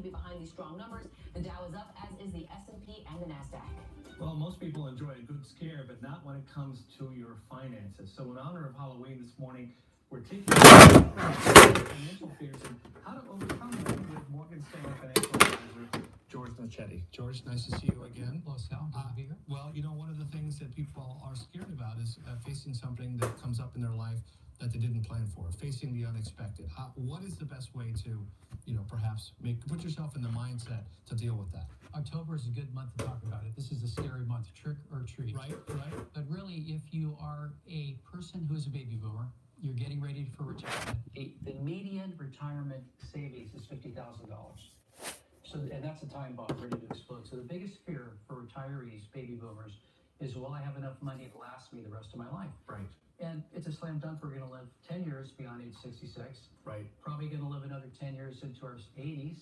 could be behind these strong numbers. The Dow is up, as is the S&P and the NASDAQ. Well, most people enjoy a good scare, but not when it comes to your finances. So in honor of Halloween this morning, we're taking financial fears and how to overcome them with Morgan Stanley financial advisor Njjjgg. George, nice to see you again. Hello, Sal. Good to be here. Well, you know, one of the things that people are scared about is facing something that comes up in their life that they didn't plan for, facing the unexpected. What is the best way to, perhaps put yourself in the mindset to deal with that? October is a good month to talk about it. This is a scary month, trick or treat. Right. But really, if you are a person who is a baby boomer, you're getting ready for retirement. The median retirement savings is $50,000. And that's a time bomb ready to explode. So the biggest fear for retirees, baby boomers, is will I have enough money to last me the rest of my life? Right. And it's a slam dunk. We're going to live 10 years beyond age 66. Right. Probably going to live another 10 years into our 80s.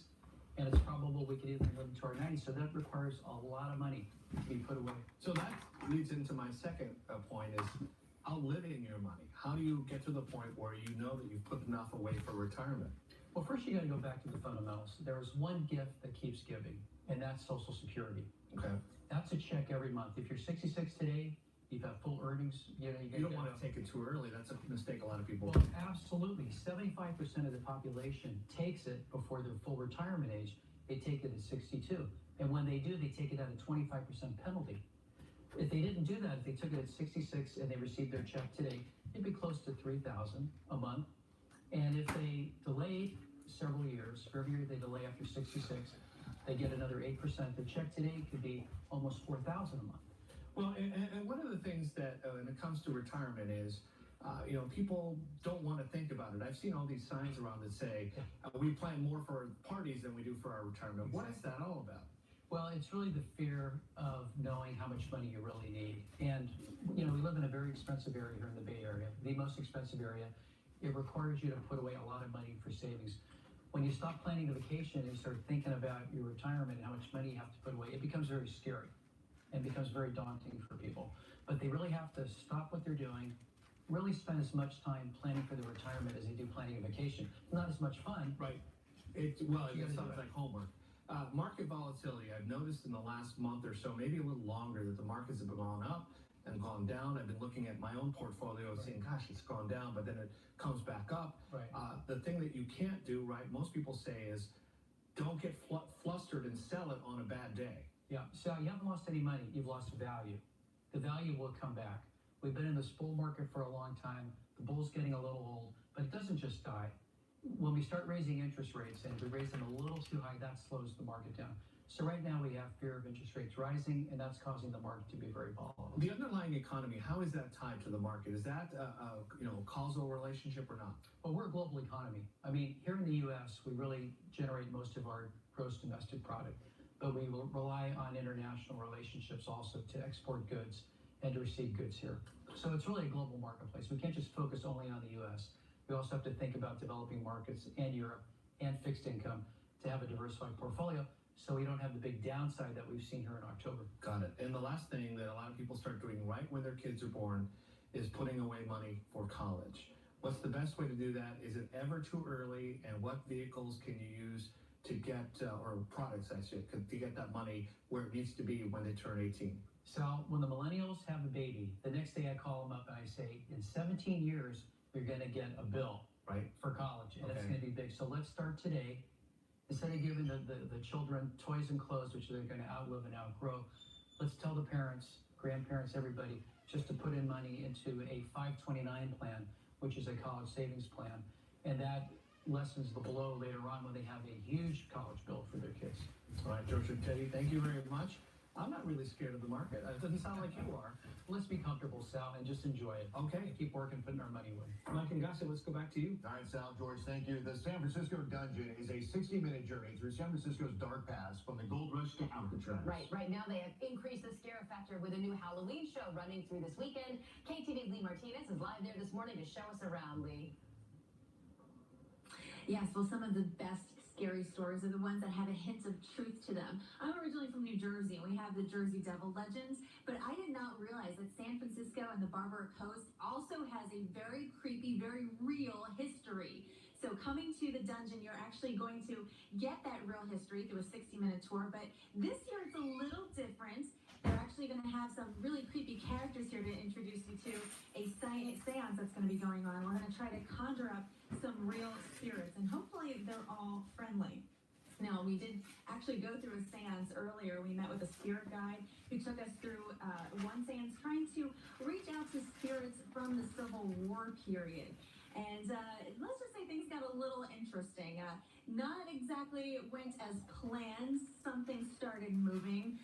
And it's probable we could even live into our 90s. So that requires a lot of money to be put away. So that leads into my second point is outliving your money. How do you get to the point where you know that you've put enough away for retirement? Well, first you got to go back to the fundamentals. There is one gift that keeps giving, and that's Social Security. Okay. That's a check every month. If you're 66 today, you've got full earnings. You don't want to take it too early. That's a mistake a lot of people. Well, absolutely. 75% of the population takes it before their full retirement age. They take it at 62. And when they do, they take it at a 25% penalty. If they didn't do that, if they took it at 66 and they received their check today, it'd be close to $3,000 a month. And if they delayed several years, for every year they delay after 66, they get another 8%. The check today could be almost $4,000 a month. Well, and one of the things that when it comes to retirement is, people don't want to think about it. I've seen all these signs around that say, we plan more for parties than we do for our retirement. Exactly. What is that all about? Well, it's really the fear of knowing how much money you really need. And, we live in a very expensive area here in the Bay Area, the most expensive area. It requires you to put away a lot of money for savings. When you stop planning a vacation and you start thinking about your retirement and how much money you have to put away, it becomes very scary and becomes very daunting for people. But they really have to stop what they're doing, really spend as much time planning for their retirement as they do planning a vacation. Not as much fun. Right. It sounds like homework. Market volatility, I've noticed in the last month or so, maybe a little longer, that the markets have gone up and gone down. I've been looking at my own portfolio and saying, gosh, it's gone down, but then it comes back up. Right. The thing that you can't do, right, most people say is don't get flustered and sell it on a bad day. Yeah, so you haven't lost any money, you've lost value. The value will come back. We've been in this bull market for a long time. The bull's getting a little old, but it doesn't just die. When we start raising interest rates and we raise them a little too high, that slows the market down. So right now we have fear of interest rates rising, and that's causing the market to be very volatile. The underlying economy, how is that tied to the market? Is that a causal relationship or not? Well, we're a global economy. I mean, here in the U.S., we really generate most of our gross domestic product, but we will rely on international relationships also to export goods and to receive goods here. So it's really a global marketplace. We can't just focus only on the U.S. We also have to think about developing markets and Europe and fixed income to have a diversified portfolio, so we don't have the big downside that we've seen here in October. Got it. And the last thing that a lot of people start doing right when their kids are born is putting away money for college. What's the best way to do that? Is it ever too early? And what vehicles can you use to get, or products actually, to get that money where it needs to be when they turn 18? So when the millennials have a baby, the next day I call them up and I say, in 17 years, you're going to get a bill, right, for college, and okay, it's going to be big. So let's start today. Instead of giving the children toys and clothes, which they're going to outlive and outgrow, let's tell the parents, grandparents, everybody, just to put in money into a 529 plan, which is a college savings plan. And that lessens the blow later on when they have a huge college bill for their kids. All right, George and Teddy, thank you very much. I'm not really scared of the market. It doesn't sound like you are. Let's be comfortable, Sal, and just enjoy it. Okay. Keep working, putting our money away. Mike and Gussie, let's go back to you. All right, Sal, George, thank you. The San Francisco Dungeon is a 60-minute journey through San Francisco's dark past from the Gold Rush to Alcatraz. Right now they have increased the scare factor with a new Halloween show running through this weekend. KTV's Lee Martinez is live there this morning to show us around, Lee. Yes, well, some of the best scary stories are the ones that have a hint of truth to them. I'm originally from New Jersey, and we have the Jersey Devil legends, but I did not realize that San Francisco and the Barbara Coast also has a very creepy, very real history. So coming to the dungeon, you're actually going to get that real history through a 60-minute tour, but this year it's a little different. They're actually going to have some really creepy characters here to introduce you to a seance that's going to be going on. We're going to try to conjure up some real spirits, and hopefully they're all friendly. Now, we did actually go through a seance earlier. We met with a spirit guide who took us through one seance trying to reach out to spirits from the Civil War period. And let's just say things got a little interesting. Not exactly went as planned. Something started moving.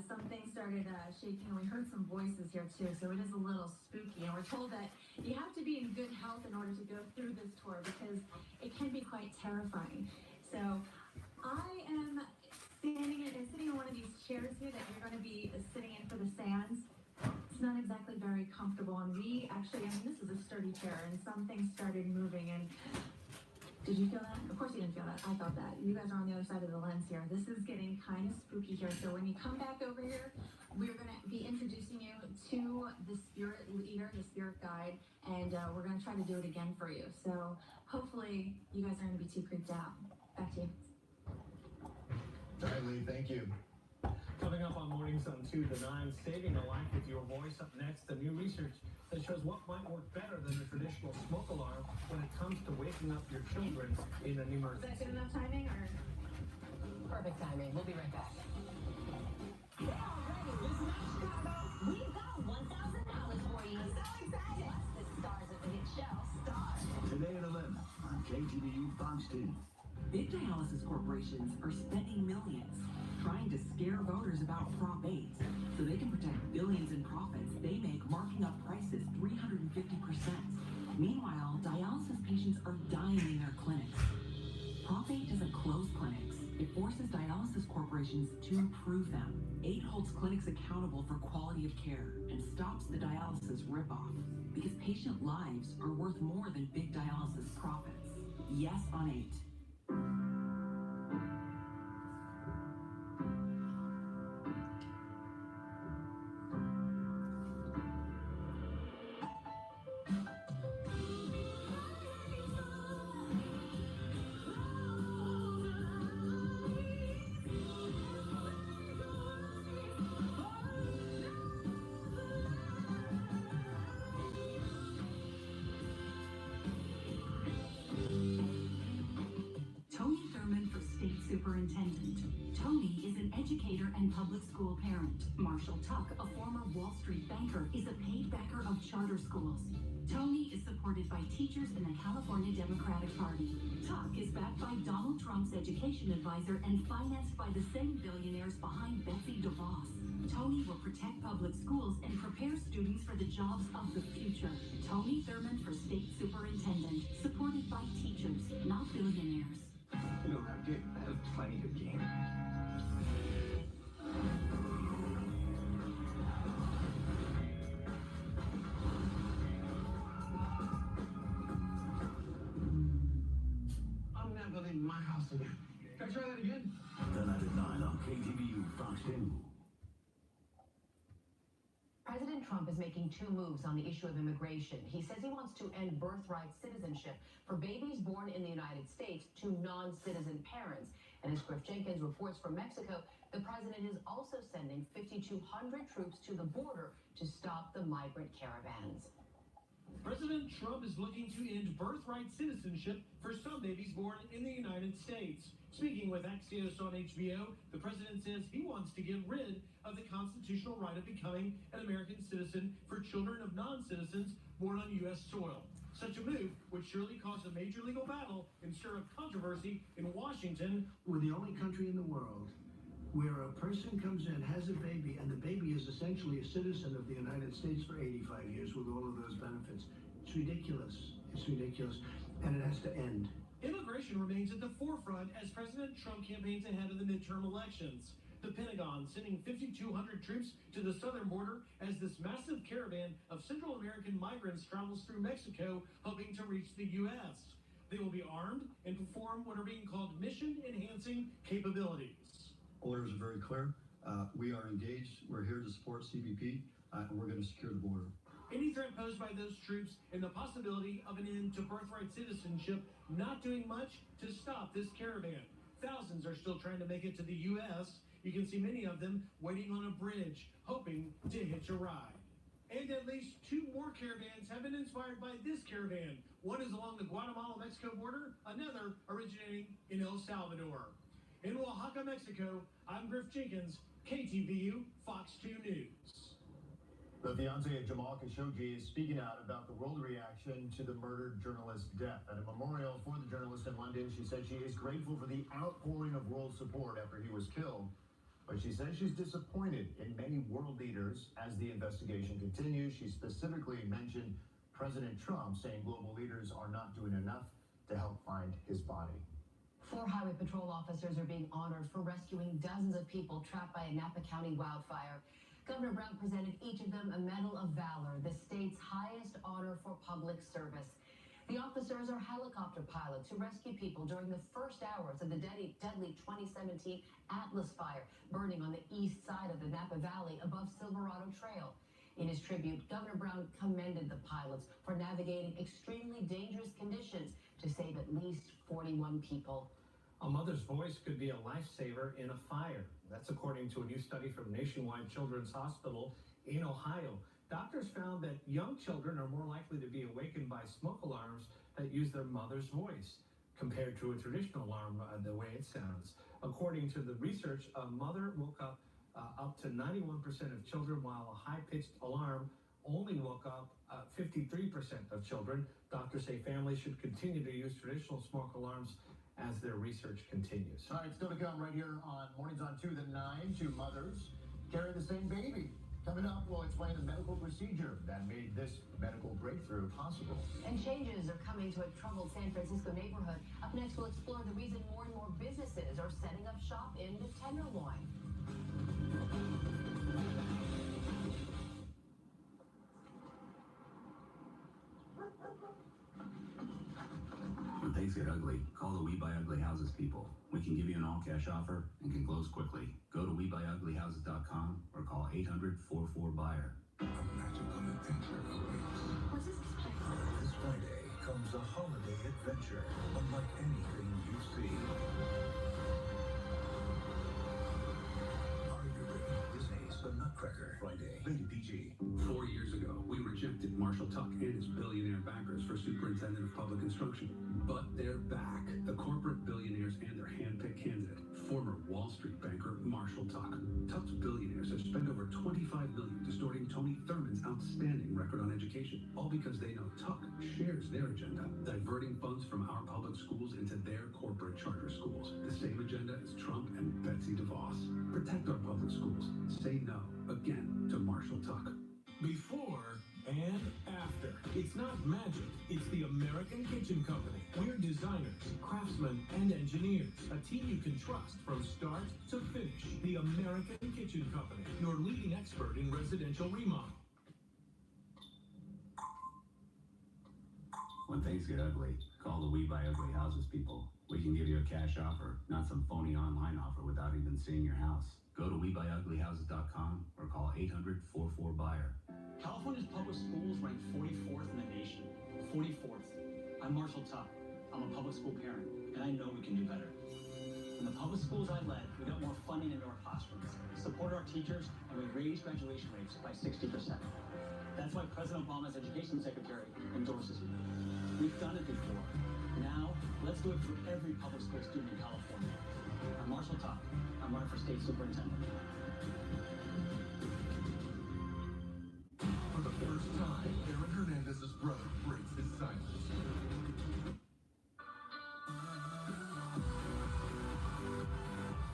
Something started shaking. We heard some voices here too, so it is a little spooky. And we're told that you have to be in good health in order to go through this tour because it can be quite terrifying. So I am sitting in one of these chairs here that you're going to be sitting in for the seance. It's not exactly very comfortable, and we actually, this is a sturdy chair, and something started moving, and did you feel that? Of course you didn't feel that. I felt that. You guys are on the other side of the lens here. This is getting kind of spooky here, so when you come back over here, we're going to be introducing you to the spirit leader, the spirit guide, and we're going to try to do it again for you. So hopefully you guys aren't going to be too creeped out. Back to you. All right, Lee, thank you. Coming up on Mornings on 2 to 9, saving a life with your voice. Up next, the new research that shows what might work better than the traditional smoke alarm when it comes to waking up your children in an Is emergency. that good enough timing, or? Perfect timing. We'll be right back. We're all ready. Listen up, Chicago. We've got $1,000 for you. So excited. Plus the stars of the hit show, Stars. Today at 11 on KTVU Fox 2. Big dialysis corporations are spending millions trying to scare voters about Prop 8 so they can protect billions in profits they make marking up prices 350%. Meanwhile, dialysis patients are dying in their clinics. Prop 8 doesn't close clinics. It forces dialysis corporations to improve them. 8 holds clinics accountable for quality of care and stops the dialysis ripoff because patient lives are worth more than big dialysis profits. Yes on 8. Superintendent. Tony is an educator and public school parent. Marshall Tuck, a former Wall Street banker, is a paid backer of charter schools. Tony is supported by teachers in the California Democratic Party. Tuck is backed by Donald Trump's education advisor and financed by the same billionaires behind Betsy DeVos. Tony will protect public schools and prepare students for the jobs of the future. Tony Thurmond for state superintendent, supported by teachers, not billionaires. You don't have game. I have plenty of game. I'm never leaving my house again. Can I try that again? Tonight at 9 on KTVU Fox 2. President Trump is making 2 moves on the issue of immigration. He says he wants to end birthright citizenship for babies born in the United States to non-citizen parents. And as Griff Jenkins reports from Mexico, the president is also sending 5,200 troops to the border to stop the migrant caravans. President Trump is looking to end birthright citizenship for some babies born in the United States. Speaking with Axios on HBO, the president says he wants to get rid of the constitutional right of becoming an American citizen for children of non-citizens born on U.S. soil. Such a move would surely cause a major legal battle and stir up controversy in Washington. We're the only country in the world where a person comes in, has a baby, and the baby is essentially a citizen of the United States for 85 years with all of those benefits. It's ridiculous. It's ridiculous. And it has to end. Immigration remains at the forefront as President Trump campaigns ahead of the midterm elections. The Pentagon sending 5,200 troops to the southern border as this massive caravan of Central American migrants travels through Mexico, hoping to reach the U.S. They will be armed and perform what are being called mission-enhancing capabilities. Orders are very clear. We are engaged. We're here to support CBP, and we're going to secure the border. Any threat posed by those troops and the possibility of an end to birthright citizenship not doing much to stop this caravan. Thousands are still trying to make it to the U.S. You can see many of them waiting on a bridge, hoping to hitch a ride. And at least 2 more caravans have been inspired by this caravan. One is along the Guatemala-Mexico border, another originating in El Salvador. In Oaxaca, Mexico, I'm Griff Jenkins, KTVU, Fox 2 News. The fiancé of Jamal Khashoggi is speaking out about the world reaction to the murdered journalist's death. At a memorial for the journalist in London, she said she is grateful for the outpouring of world support after he was killed. But she says she's disappointed in many world leaders as the investigation continues. She specifically mentioned President Trump, saying global leaders are not doing enough to help find his body. 4 highway patrol officers are being honored for rescuing dozens of people trapped by a Napa County wildfire. Governor Brown presented each of them a Medal of Valor, the state's highest honor for public service. The officers are helicopter pilots who rescue people during the first hours of the deadly 2017 Atlas Fire, burning on the east side of the Napa Valley above Silverado Trail. In his tribute, Governor Brown commended the pilots for navigating extremely dangerous conditions to save at least 41 people. A mother's voice could be a lifesaver in a fire. That's according to a new study from Nationwide Children's Hospital in Ohio. Doctors found that young children are more likely to be awakened by smoke alarms that use their mother's voice compared to a traditional alarm, the way it sounds. According to the research, a mother woke up to 91% of children, while a high-pitched alarm only woke up 53% of children. Doctors say families should continue to use traditional smoke alarms as their research continues. All right, still to come right here on Mornings on 2 to 9. 2 mothers carrying the same baby. Coming up, we'll explain the medical procedure that made this medical breakthrough possible. And changes are coming to a troubled San Francisco neighborhood. Up next, we'll explore the reason more and more businesses are setting up shop in the Tenderloin. When things get ugly, call the We Buy Ugly Houses people. We can give you an all-cash offer and can close quickly. Go to WeBuyUglyHouses.com or call 800-44-BUYER. A magical adventure awaits. What's this expect? This Friday comes a holiday adventure unlike anything you've seen. Are you ready? Disney's The Nutcracker, Friday. Rated PG. 4 years ago, we rejected Marshall Tuck and his billionaire backers for superintendent of public instruction. But they're back. The corporate billionaires and their hand-picked candidate, former Wall Street banker Marshall Tuck. Tuck's billionaires have spent over $25 million distorting Tony Thurman's outstanding record on education, all because they know Tuck shares their agenda, diverting funds from our public schools into their corporate charter schools. The same agenda as Trump and Betsy DeVos. Protect our public schools. Say no again to Marshall Tuck. Before and after. It's not magic, it's the American Kitchen Company. We're designers, craftsmen, and engineers. A team you can trust from start to finish. The American Kitchen Company, your leading expert in residential remodel. When things get ugly, call the We Buy Ugly Houses people. We can give you a cash offer, not some phony online offer without even seeing your house. Go to WeBuyUglyHouses.com or call 800-44-BUYER. California's public schools rank 44th in the nation. 44th. I'm Marshall Tuck. I'm a public school parent, and I know we can do better. In the public schools I led, we got more funding into our classrooms, supported our teachers, and we raised graduation rates by 60%. That's why President Obama's education secretary endorses me. We've done it before. Now, let's do it for every public school student in California. I'm Marshall Tuck. I'm running for state superintendent. For the first time, Aaron Hernandez's brother breaks his silence.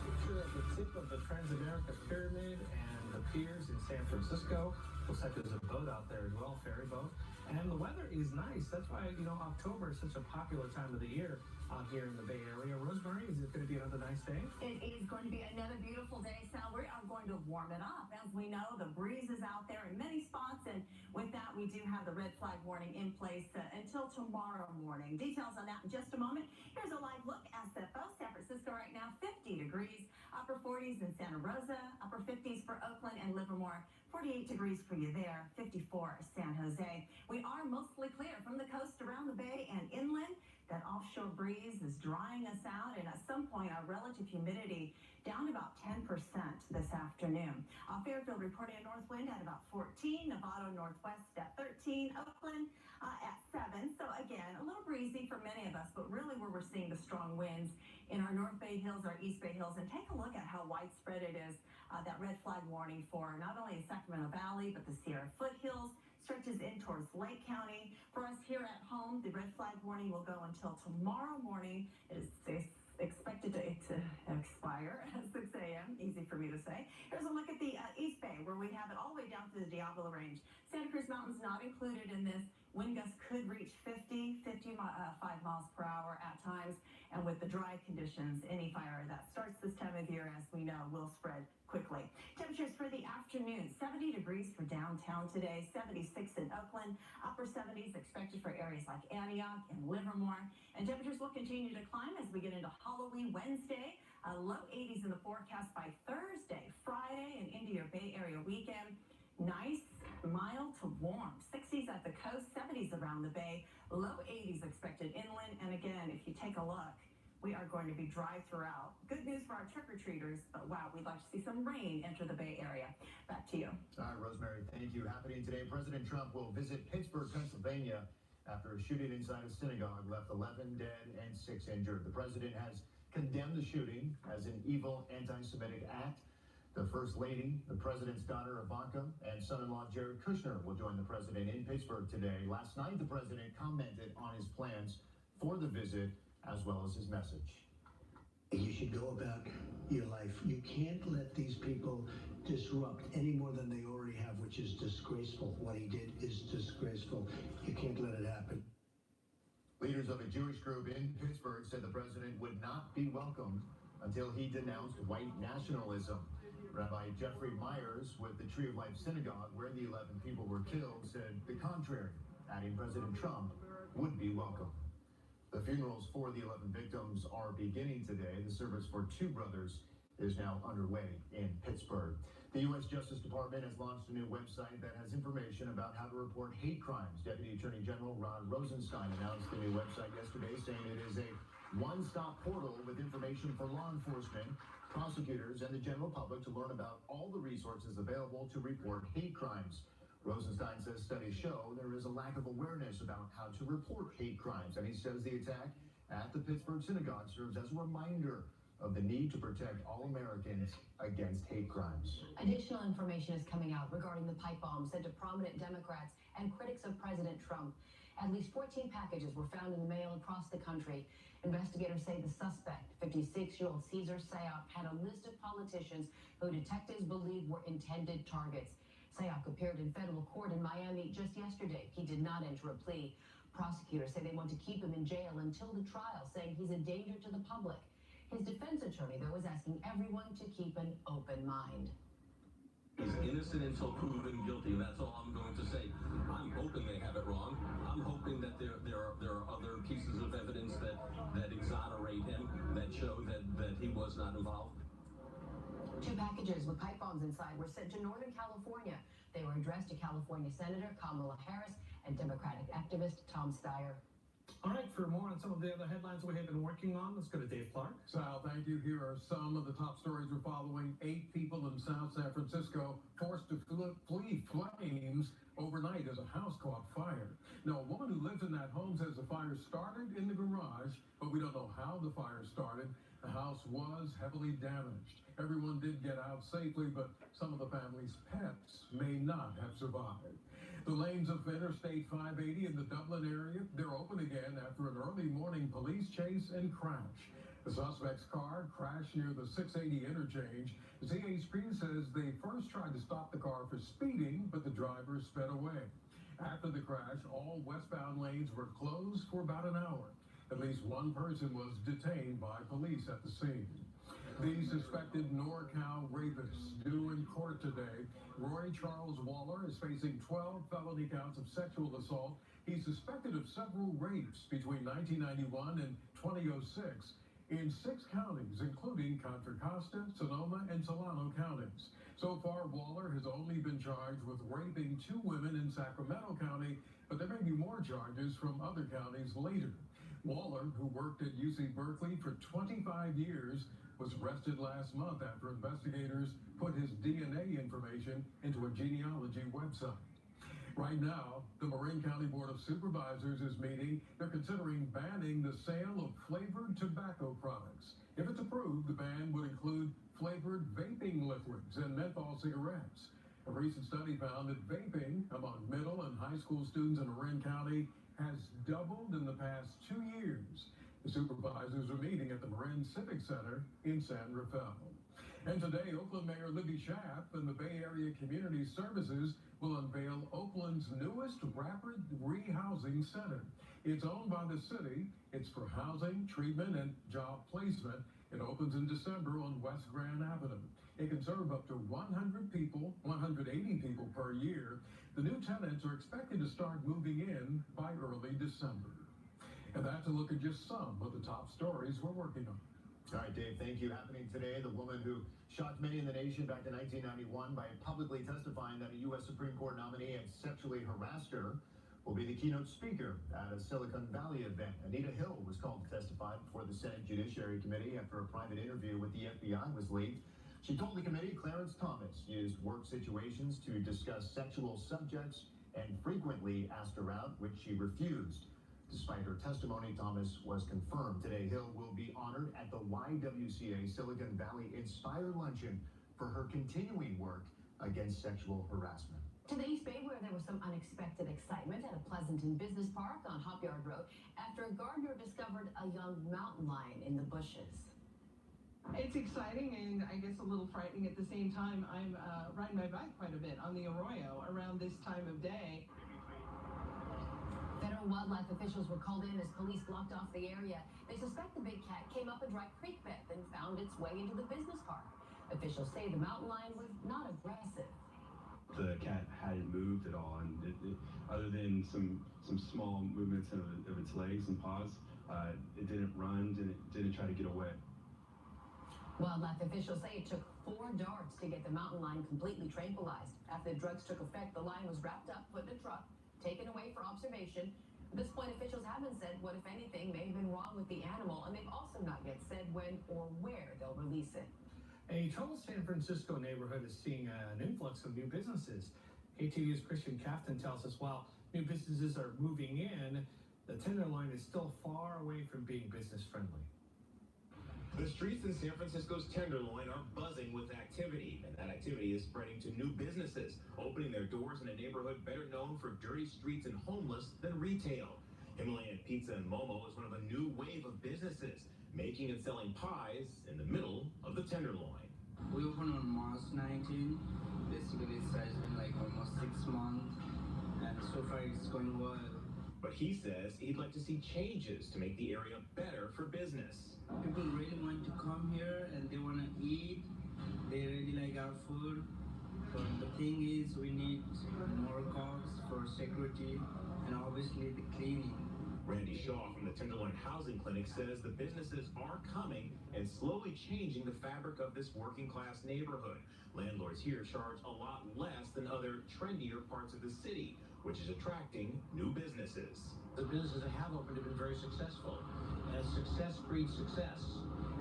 Picture at the tip of the Transamerica Pyramid and the piers in San Francisco. Looks like there's a boat out there as well, ferry boat. And the weather is nice. That's why, October is such a popular time of the year out here in the Bay Area. Rosemary, is it going to be another nice day? It is going to be another beautiful day, Sal. We are going to warm it up. As we know, the breeze is out there in many spots, and with that, we do have the red flag warning in place until tomorrow morning. Details on that in just a moment. Here's a live look at SFO. San Francisco right now, 50 degrees. Upper 40s in Santa Rosa, upper 50s for Oakland and Livermore, 48 degrees for you there, 54 San Jose. We are mostly clear from the coast around the bay and inland. That offshore breeze is drying us out, and at some point our relative humidity down about 10% this afternoon. Fairfield reporting a north wind at about 14, Novato northwest at 13, Oakland at 7. So again, a little breezy for many of us, but really where we're seeing the strong winds in our North Bay Hills, our East Bay Hills, and take a look at how widespread it is. That red flag warning for not only Sacramento Valley, but the Sierra foothills stretches in towards Lake County. For us here at home, the red flag warning will go until tomorrow morning. It is expected to expire at 6 a.m. Easy for me to say. Here's a look at the East Bay, where we have it all the way down to the Diablo Range. Santa Cruz Mountains not included in this. Wind gusts could reach 55 miles per hour at times. And with the dry conditions, any fire that starts this time of year, as we know, will spread quickly. Temperatures for the afternoon, 70 degrees for downtown today, 76 in Oakland, upper 70s expected for areas like Antioch and Livermore. And temperatures will continue to climb as we get into Halloween Wednesday. Low 80s in the forecast by Thursday, Friday, and into your Bay Area weekend. Nice, mild to warm. 60s at the coast, 70s around the bay, low 80s expected inland. And again, if you take a look, we are going to be dry throughout. Good news for our trick-or-treaters, but wow, we'd like to see some rain enter the Bay Area. Back to you. All right, Rosemary, thank you. Happening today, President Trump will visit Pittsburgh, Pennsylvania after a shooting inside a synagogue left 11 dead and 6 injured. The president has condemned the shooting as an evil anti-Semitic act. The First Lady, the president's daughter Ivanka, and son-in-law Jared Kushner will join the president in Pittsburgh today. Last night, the president commented on his plans for the visit as well as his message. You should go about your life. You can't let these people disrupt any more than they already have, which is disgraceful. What he did is disgraceful. You can't let it happen. Leaders of a Jewish group in Pittsburgh said the president would not be welcomed until he denounced white nationalism. Rabbi Jeffrey Myers with the Tree of Life Synagogue, where the 11 people were killed, said the contrary, adding President Trump would be welcome. The funerals for the 11 victims are beginning today. The service for 2 brothers is now underway in Pittsburgh. The U.S. Justice Department has launched a new website that has information about how to report hate crimes. Deputy Attorney General Rod Rosenstein announced the new website yesterday, saying it is a one-stop portal with information for law enforcement, prosecutors, and the general public to learn about all the resources available to report hate crimes. Rosenstein says studies show there is a lack of awareness about how to report hate crimes, and he says the attack at the Pittsburgh synagogue serves as a reminder of the need to protect all Americans against hate crimes. Additional information is coming out regarding the pipe bomb sent to prominent Democrats and critics of President Trump. At least 14 packages were found in the mail across the country. Investigators say the suspect, 56-year-old Cesar Sayoc, had a list of politicians who detectives believe were intended targets. Sayoc appeared in federal court in Miami just yesterday. He did not enter a plea. Prosecutors say they want to keep him in jail until the trial, saying he's a danger to the public. His defense attorney, though, is asking everyone to keep an open mind. He's innocent until proven guilty, and that's all I'm going to say. I'm hoping they have it wrong. I'm hoping that there are other pieces of evidence that exonerate him, that show that he was not involved. 2 packages with pipe bombs inside were sent to Northern California. They were addressed to California Senator Kamala Harris and Democratic activist Tom Steyer. All right, for more on some of the other headlines we have been working on, let's go to Dave Clark. Sal, thank you. Here are some of the top stories we're following. 8 people in South San Francisco forced to flee flames overnight as a house caught fire. Now, a woman who lives in that home says the fire started in the garage, but we don't know how the fire started. The house was heavily damaged. Everyone did get out safely, but some of the family's pets may not have survived. The lanes of Interstate 580 in the Dublin area, they're open again after an early morning police chase and crash. The suspect's car crashed near the 680 interchange. CHP says they first tried to stop the car for speeding, but the driver sped away. After the crash, all westbound lanes were closed for about an hour. At least one person was detained by police at the scene. The suspected NorCal rapist due in court today. Roy Charles Waller is facing 12 felony counts of sexual assault. He's suspected of several rapes between 1991 and 2006. in 6 counties, including Contra Costa, Sonoma, and Solano counties. So far, Waller has only been charged with raping 2 women in Sacramento County, but there may be more charges from other counties later. Waller, who worked at UC Berkeley for 25 years, was arrested last month after investigators put his DNA information into a genealogy website. Right now, the Marin County Board of Supervisors is meeting. They're considering banning the sale of flavored tobacco products. If it's approved, the ban would include flavored vaping liquids and menthol cigarettes. A recent study found that vaping among middle and high school students in Marin County has doubled in the past 2 years. The supervisors are meeting at the Marin Civic Center in San Rafael. And today, Oakland Mayor Libby Schaaf and the Bay Area Community Services will unveil Oakland's newest rapid rehousing center. It's owned by the city. It's for housing, treatment, and job placement. It opens in December on West Grand Avenue. It can serve up to 180 people per year. The new tenants are expected to start moving in by early December. And that's a look at just some of the top stories we're working on. All right, Dave, thank you. Happening today, the woman who shocked many in the nation back in 1991 by publicly testifying that a U.S. Supreme Court nominee had sexually harassed her will be the keynote speaker at a Silicon Valley event. Anita Hill was called to testify before the Senate Judiciary Committee after a private interview with the FBI was leaked. She told the committee Clarence Thomas used work situations to discuss sexual subjects and frequently asked her out, which she refused. Despite her testimony, Thomas was confirmed. Today, Hill will be honored at the YWCA Silicon Valley Inspire Luncheon for her continuing work against sexual harassment. To the East Bay, where there was some unexpected excitement at a Pleasanton Business Park on Hop Yard Road after a gardener discovered a young mountain lion in the bushes. It's exciting and I guess a little frightening at the same time. I'm riding my bike quite a bit on the Arroyo around this time of day. Federal wildlife officials were called in as police blocked off the area. They suspect the big cat came up a dry creek bed and found its way into the business park. Officials say the mountain lion was not aggressive. The cat hadn't moved at all, and other than some small movements of its legs and paws, it didn't run and it didn't try to get away. Wildlife officials say it took 4 darts to get the mountain lion completely tranquilized. After the drugs took effect, the lion was wrapped up, put in a truck, taken away for observation. At this point, officials haven't said what, if anything, may have been wrong with the animal, and they've also not yet said when or where they'll release it. A troubled San Francisco neighborhood is seeing an influx of new businesses. KTVU's Christian Kaftan tells us while new businesses are moving in, the Tenderloin is still far away from being business friendly. The streets in San Francisco's Tenderloin are buzzing with activity, and that activity is spreading to new businesses, opening their doors in a neighborhood better known for dirty streets and homeless than retail. Himalayan Pizza and Momo is one of a new wave of businesses, making and selling pies in the middle of the Tenderloin. We opened on March 19. Basically, it's been like almost 6 months, and so far it's going well. But he says he'd like to see changes to make the area better for business. People really want to come here and they want to eat. They really like our food. But the thing is, we need more cops for security and obviously the cleaning. Randy Shaw from the Tenderloin Housing Clinic says the businesses are coming and slowly changing the fabric of this working class neighborhood. Landlords here charge a lot less than other trendier parts of the city, which is attracting new businesses. The businesses that have opened have been very successful, and success breeds success.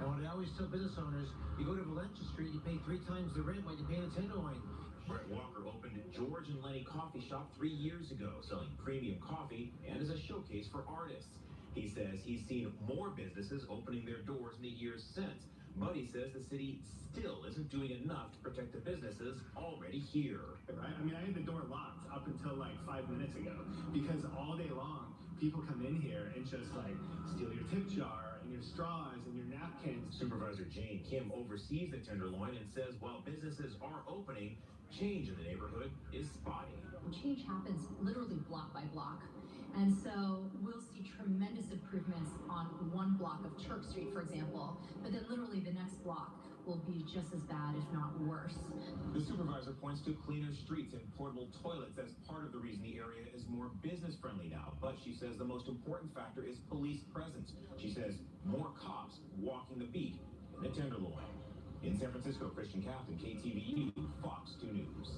And what I always tell business owners, you go to Valencia Street, you pay 3 times the rent what you pay in Tenderloin. Brett Walker opened George and Lenny Coffee Shop 3 years ago, selling premium coffee and as a showcase for artists. He says he's seen more businesses opening their doors in the years since, but he says the city still isn't doing enough to protect the businesses already here. I mean, I had the door locked up until like 5 minutes ago because all day long, people come in here and just like steal your tip jar and your straws and your napkins. Supervisor Jane Kim oversees the Tenderloin and says while businesses are opening, change in the neighborhood is spotty. Change happens literally block by block. And so we'll see tremendous improvements on one block of Church Street, for example, but then literally the next block will be just as bad, if not worse. The supervisor points to cleaner streets and portable toilets as part of the reason the area is more business-friendly now. But she says the most important factor is police presence. She says more cops walking the beat in the Tenderloin. In San Francisco, Christian Captain, KTVU, Fox 2 News.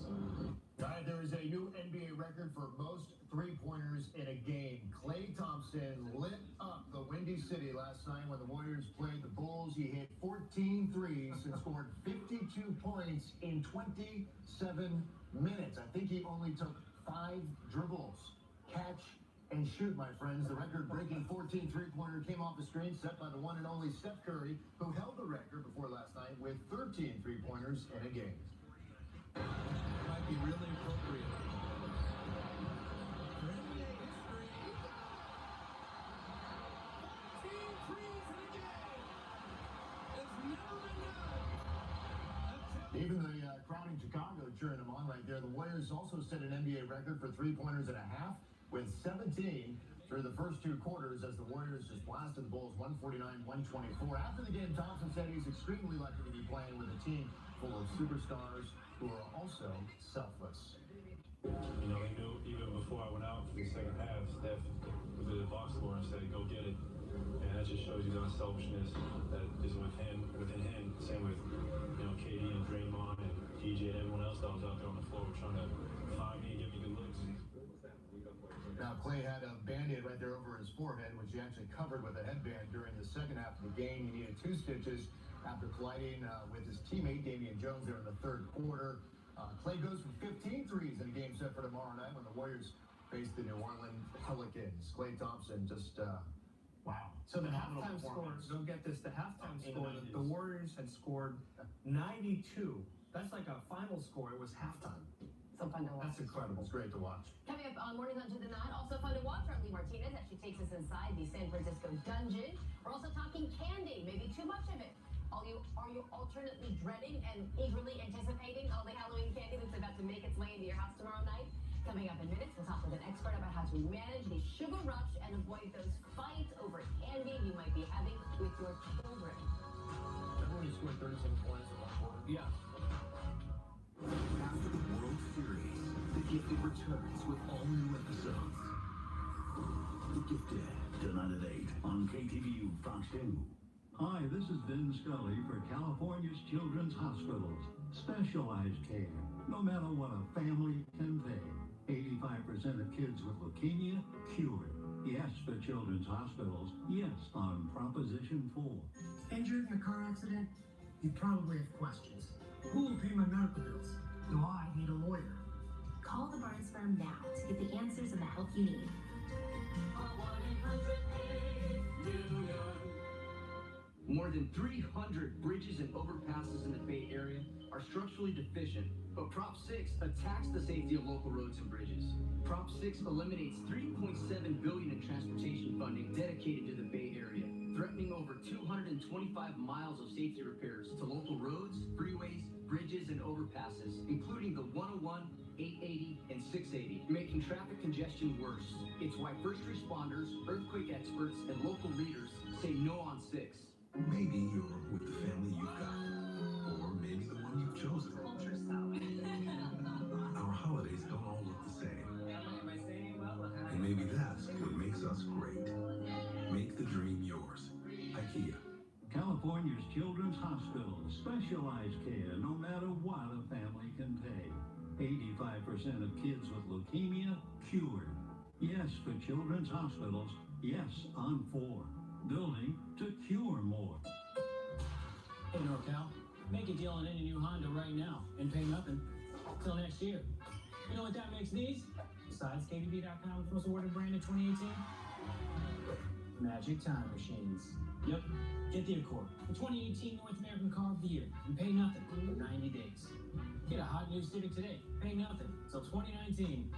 All right, there is a new NBA record for most three-pointers in a game. Klay Thompson lit up the Windy City last night when the Warriors played the Bulls. He hit 14 threes and scored 52 points in 27 minutes. I think he only took 5 dribbles. Catch and shoot, my friends. The record-breaking 14 three-pointer came off the screen set by the one and only Steph Curry, who held the record before last night with 13 three-pointers in a game. Might be really appropriate. Even the crowd in Chicago cheering him on right there. The Warriors also set an NBA record for three-pointers and a half with 17 through the first 2 quarters as the Warriors just blasted the Bulls 149-124. After the game, Thompson said he's extremely lucky to be playing with a team full of superstars who are also selfless. You know, they knew even before I went out for the second half, Steph was at the box score and said, go get it. And that just shows you the unselfishness that is within him. Same with, you know, KD and Draymond and DJ and everyone else that was out there on the floor trying to find me and give me good looks. Now, Klay had a Band-Aid right there over his forehead, which he actually covered with a headband during the second half of the game. He needed 2 stitches after colliding with his teammate, Damian Jones, there in the third quarter. Klay goes for 15 threes in a game set for tomorrow night when the Warriors face the New Orleans Pelicans. Klay Thompson just, wow. So the halftime score, don't get this, the halftime score, the Warriors had scored 92. That's like a final score. It was halftime. So fun to watch. That's incredible. It's great to watch. Coming up on Mornings on To the Nine, also fun to watch our Lee Martinez as she takes us inside the San Francisco dungeon. We're also talking candy, maybe too much of it. Are you alternately dreading and eagerly anticipating all the Halloween candy that's about to make its way into your house tomorrow night? Coming up in minutes, we'll talk with an expert about how to manage the sugar rush and avoid those fights over candy you might be having with your children. Remember when you scored 37 points in one quarter? Yeah. After the World Series, The Gifted returns with all new episodes. The Gifted, tonight at 8 on KTVU Fox 2. Hi, this is Vin Scully for California's Children's Hospitals. Specialized care, no matter what a family can pay. 85% of kids with leukemia cured. Yes for Children's Hospitals. Yes on Proposition 4. Injured in a car accident? You probably have questions. Who will pay my medical bills? Do I need a lawyer? Call the Barnes firm now to get the answers and the help you need. More than 300 bridges and overpasses in the Bay Area are structurally deficient, but Prop 6 attacks the safety of local roads and bridges. Prop 6 eliminates $3.7 billion in transportation funding dedicated to the Bay Area, threatening over 225 miles of safety repairs to local roads, freeways, bridges, and overpasses, including the 101, 880, and 680, making traffic congestion worse. It's why first responders, earthquake experts, and local leaders say no on 6. Maybe you're with the family you've got, or maybe the one you've chosen. Our holidays don't all look the same. And maybe that's what makes us great. Make the dream yours. IKEA. California's Children's Hospitals. Specialized care, no matter what a family can pay. 85% of kids with leukemia cured. Yes for Children's Hospitals. Yes on 4. Building to cure more. Hey NorCal, make a deal on any new Honda right now and pay nothing till next year. You know what that makes these? Besides KBB.com's most awarded brand in 2018? Magic Time Machines. Yep, get the Accord, the 2018 North American Car of the Year, and pay nothing for 90 days. Get a hot new Civic today, pay nothing till 2019.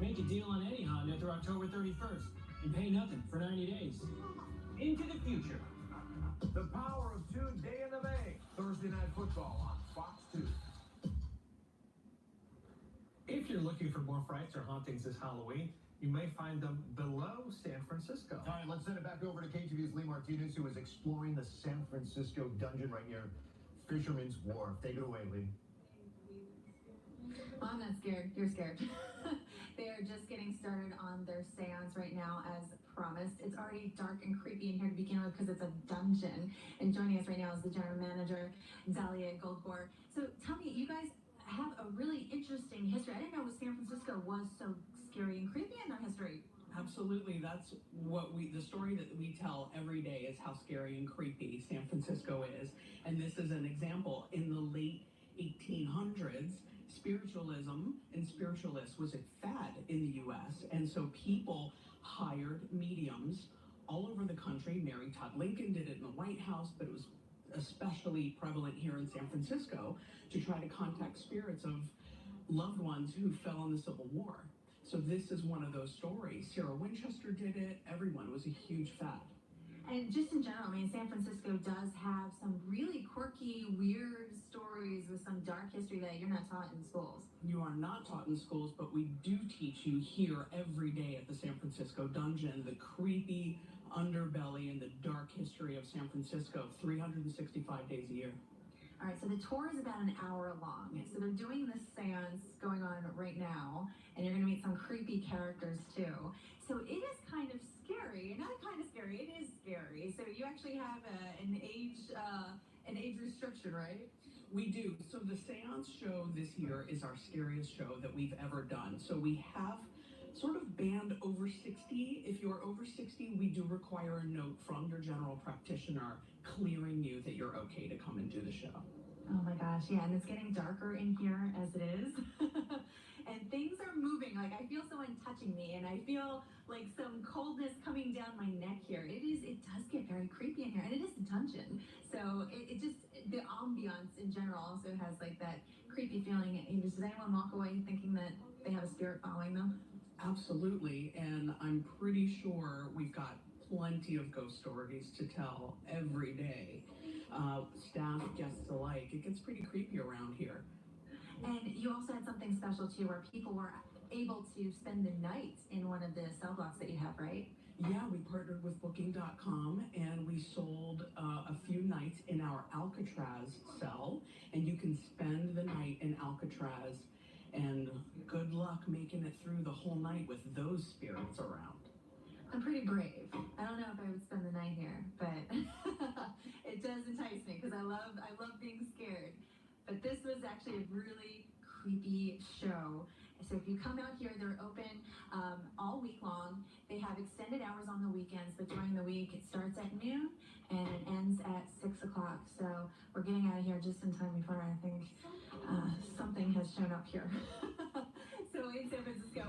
Make a deal on any Honda through October 31st and pay nothing for 90 days. Into the future. The power of Tune Day in the Bay. Thursday Night Football on Fox 2. If you're looking for more frights or hauntings this Halloween, you may find them below San Francisco. All right, let's send it back over to KTV's Lee Martinez, who is exploring the San Francisco dungeon right near Fisherman's Wharf. Take it away, Lee. Well, I'm not scared. You're scared. They are just getting started on their seance right now, as promised. It's already dark and creepy in here to begin with because it's a dungeon. And joining us right now is the general manager, Njjjgg. So tell me, you guys have a really interesting history. I didn't know San Francisco was so scary and creepy in their history. Absolutely. That's what the story that we tell every day is how scary and creepy San Francisco is. And this is an example. In the late 1800s, spiritualism and spiritualists was a fad in the U.S. And so people hired mediums all over the country. Mary Todd Lincoln did it in the White House, but it was especially prevalent here in San Francisco to try to contact spirits of loved ones who fell in the Civil War. So this is one of those stories. Sarah Winchester did it. Everyone. It was a huge fad. And just in general, I mean, San Francisco does have some really quirky, weird stories with some dark history that you're not taught in schools. You are not taught in schools, but we do teach you here every day at the San Francisco Dungeon, the creepy underbelly and the dark history of San Francisco, 365 days a year. All right, so the tour is about an hour long. So they're doing this seance going on right now, and you're going to meet some creepy characters too. So it is kind of scary. Not kind of scary, it is scary. So you actually have an age restriction, right? We do. So the seance show this year is our scariest show that we've ever done. So we have sort of banned over 60. If you're over 60, we do require a note from your general practitioner clearing you that you're okay to come and do the show. Oh my gosh, yeah, and it's getting darker in here as it is. And things are moving. Like, I feel someone touching me, and I feel like some coldness coming down my neck here. It does get very creepy in here, and it is a dungeon. So it just, the ambiance in general also has like that creepy feeling. And does anyone walk away thinking that they have a spirit following them? Absolutely, and I'm pretty sure we've got plenty of ghost stories to tell every day. Staff, guests alike, it gets pretty creepy around here. And you also had something special too, where people were able to spend the night in one of the cell blocks that you have, right? Yeah, we partnered with Booking.com and we sold a few nights in our Alcatraz cell, and you can spend the night in Alcatraz, and good luck making it through the whole night with those spirits around. I'm pretty brave. I don't know if I would spend the night here, but it does entice me because I love being scared. But this was actually a really creepy show. So if you come out here, they're open all week long. They have extended hours on the weekends, but during the week it starts at noon and it ends at 6 o'clock. So we're getting out of here just in time before I think something has shown up here. So in San Francisco,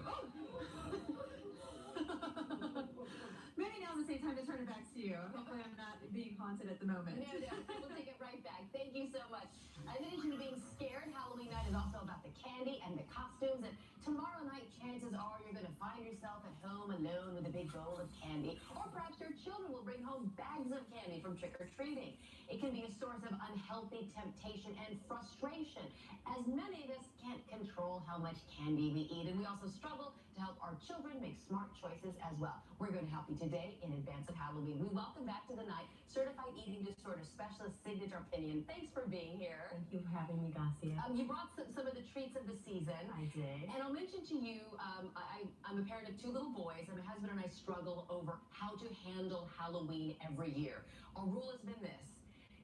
maybe now's the same time to turn it back to you. Hopefully I'm not being haunted at the moment. No, we'll take it right back. Thank you so much. In addition to being scared, Halloween night is also about the candy and the costumes. And tomorrow night, chances are you're going to find yourself at home alone with a big bowl of candy. Or perhaps your children will bring home bags of candy from trick-or-treating. It can be a source of unhealthy temptation and frustration, as many of us can't control how much candy we eat. And we also struggle to help our children make smart choices as well. We're going to help you today in advance of Halloween. We welcome back to the night certified eating disorder specialist Signature Opinion. Thanks for being here. Thank you for having me, Garcia. You brought some of the treats of the season. I did. And I'll mention to you, I'm a parent of 2 little boys, and my husband and I struggle over how to handle Halloween every year. Our rule has been this.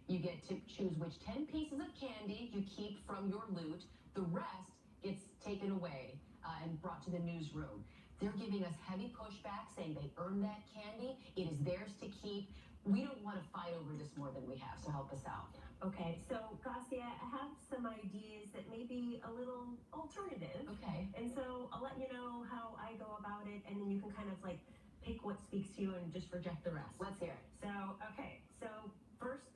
You get to choose which 10 pieces of candy you keep from your loot. The rest gets taken away and brought to the newsroom. They're giving us heavy pushback, saying they earned that candy. It is theirs to keep. We don't want to fight over this more than we have, so help us out. Okay, so Garcia, I have some ideas that may be a little alternative. Okay. And so I'll let you know how I go about it, and then you can kind of like pick what speaks to you and just reject the rest. Let's hear it. So, okay, so first,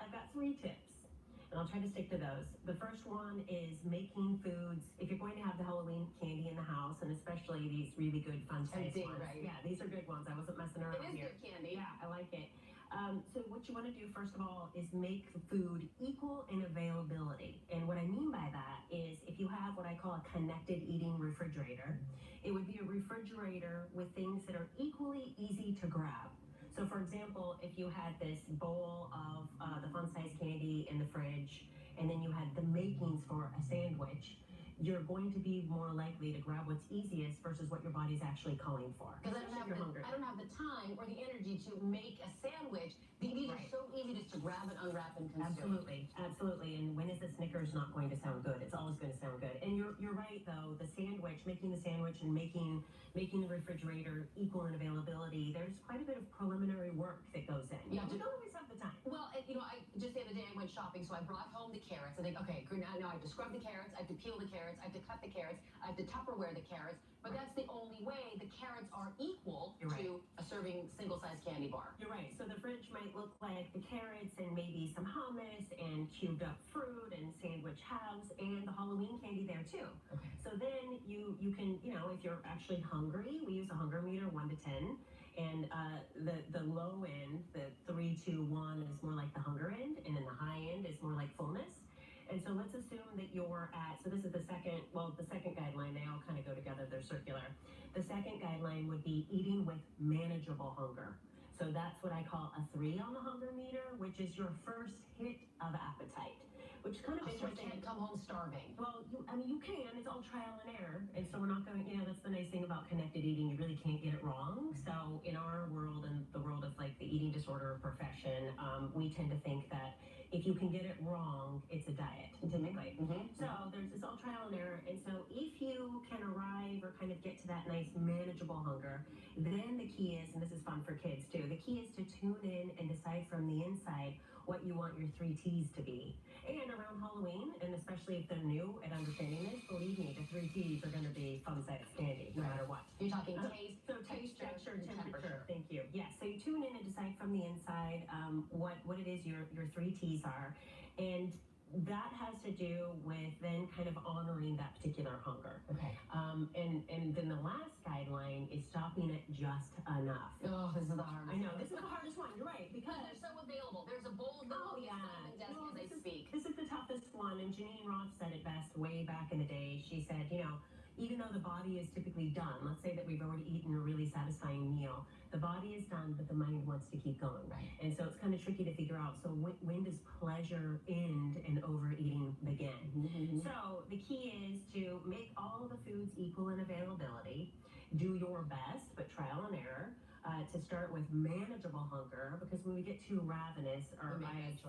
I've got 3 tips, and I'll try to stick to those. The first one is making foods. If you're going to have the Halloween candy in the house, and especially these really good fun-sized ones. Right? Yeah, these are good ones. I wasn't messing around here. It is good candy. Yeah, I like it. So what you want to do, first of all, is make the food equal in availability. And what I mean by that is if you have what I call a connected eating refrigerator, it would be a refrigerator with things that are equally easy to grab. So for example, if you had this bowl of the fun-sized candy in the fridge, sandwich, and then you had the makings for a sandwich, you're going to be more likely to grab what's easiest versus what your body's actually calling for. Because I don't have the time or the energy to make a sandwich. These are so easy just to grab and unwrap and consume. Absolutely. And when is the Snickers not going to sound good? It's always going to sound good. And you're right though. The sandwich, making the sandwich and making the refrigerator equal in availability. There's quite a bit of preliminary work that goes in. Yeah, you don't always have the time. Well, I just the other day I went shopping, so I brought home the carrots. I think, okay, now I have to scrub the carrots, I have to peel the carrots, I have to cut the carrots, I have to Tupperware the carrots. But that's the only way the carrots are equal to a serving single-sized candy bar. You're right. So the fridge might look like the carrots and maybe some hummus and cubed up fruit and sandwich halves and the Halloween candy there too. Okay. So then you can, if you're actually hungry, we use a hunger meter 1 to 10. And the low end, the 3, 2, 1 is more like the hunger end, and then the high end is more like fullness. And so let's assume that you're at, so this is the second guideline, they all kind of go together, they're circular. The second guideline would be eating with manageable hunger. So that's what I call a 3 on the hunger meter, which is your first hit of appetite. Which is kind of So I interesting. can't come home starving. Well, you can. It's all trial and error. And so we're not going, that's the nice thing about connected eating. You really can't get it wrong. So in our world and the world of like the eating disorder profession, we tend to think that if you can get it wrong, it's a diet, typically. So it's all trial and error. And so if you can arrive or kind of get to that nice manageable hunger, then the key is, and this is fun for kids too, the key is to tune in and decide from the inside what you want your 3 T's to be. And around Halloween, and especially if they're new at understanding this, believe me, the 3 T's are going to be fun-sized candy, no matter what. You're talking taste, taste, texture, temperature. Thank you. Yes, so you tune in and decide from the inside what it is your 3 T's are. And that has to do with then kind of honoring that particular hunger. Okay. And then the last guideline is stopping at just enough. Oh, this is the hardest. I know, this is the hardest one. You're right, because they're so available. There's a bowl of them on the desk as I speak. This is the toughest one, and Janine Roth said it best way back in the day. She said, even though the body is typically done, let's say that we've already eaten a really satisfying meal, the body is done, but the mind wants to keep going. Right. And so it's kind of tricky to figure out, so when does pleasure end and overeating begin? So the key is to make all the foods equal in availability, do your best, but trial and error, to start with manageable hunger, because when we get too ravenous, our eyes,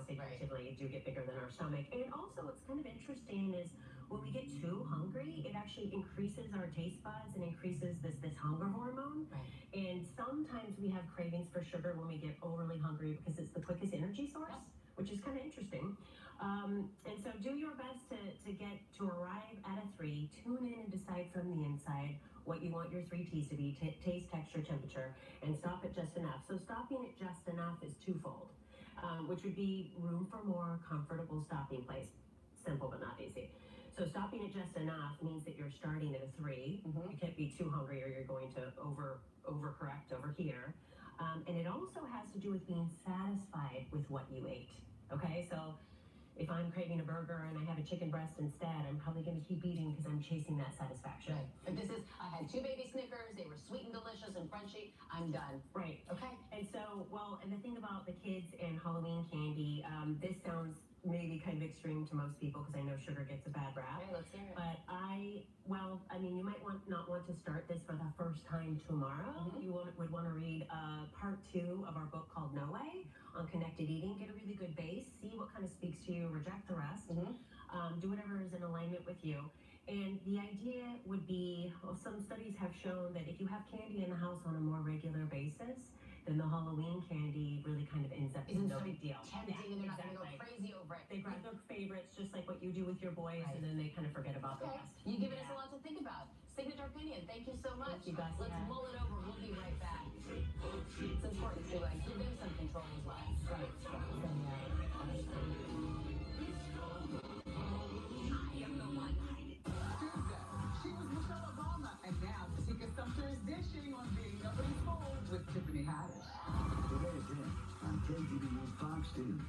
figuratively do get bigger than our stomach. And also what's kind of interesting is when we get too hungry, it actually increases our taste buds and increases this hunger hormone. Right. And sometimes we have cravings for sugar when we get overly hungry because it's the quickest energy source, which is kind of interesting. And so do your best to arrive at a 3, tune in and decide from the inside what you want your 3 T's to be, taste, texture, temperature, and stop at just enough. So stopping at just enough is twofold, which would be room for more, comfortable stopping place. Simple but not easy. So stopping at just enough means that you're starting at a 3. You can't be too hungry or you're going to overcorrect over here. And it also has to do with being satisfied with what you ate. Okay, so if I'm craving a burger and I have a chicken breast instead, I'm probably going to keep eating because I'm chasing that satisfaction. Right. But I had 2 baby Snickers. They were sweet and delicious and crunchy. I'm done. Right. Okay. And so, and the thing about the kids and Halloween candy, this sounds maybe kind of extreme to most people because I know sugar gets a bad rap. Okay, let's hear it. But you might not want to start this for the first time tomorrow. You would want to read part 2 of our book called No Way on connected eating. Get a really good base, see what kind of speaks to you, reject the rest, do whatever is in alignment with you. And the idea would be, some studies have shown that if you have candy in the house on a more regular basis, then the Halloween candy really kind of ends up being no big deal. Tempting, and they're not going to go crazy over it. They grab their favorites, just like what you do with your boys, and then they kind of forget about the rest. You've given us a lot to think about. Signature opinion. Thank you so much. Thank you guys. Let's mull it over. We'll be right back. It's important to give them some control as well. Right. She was Michelle Obama, and now Tika Sumter is dishing on being nobody's fool with Tiffany Haddish. Today's hit on KTV News Fox 2.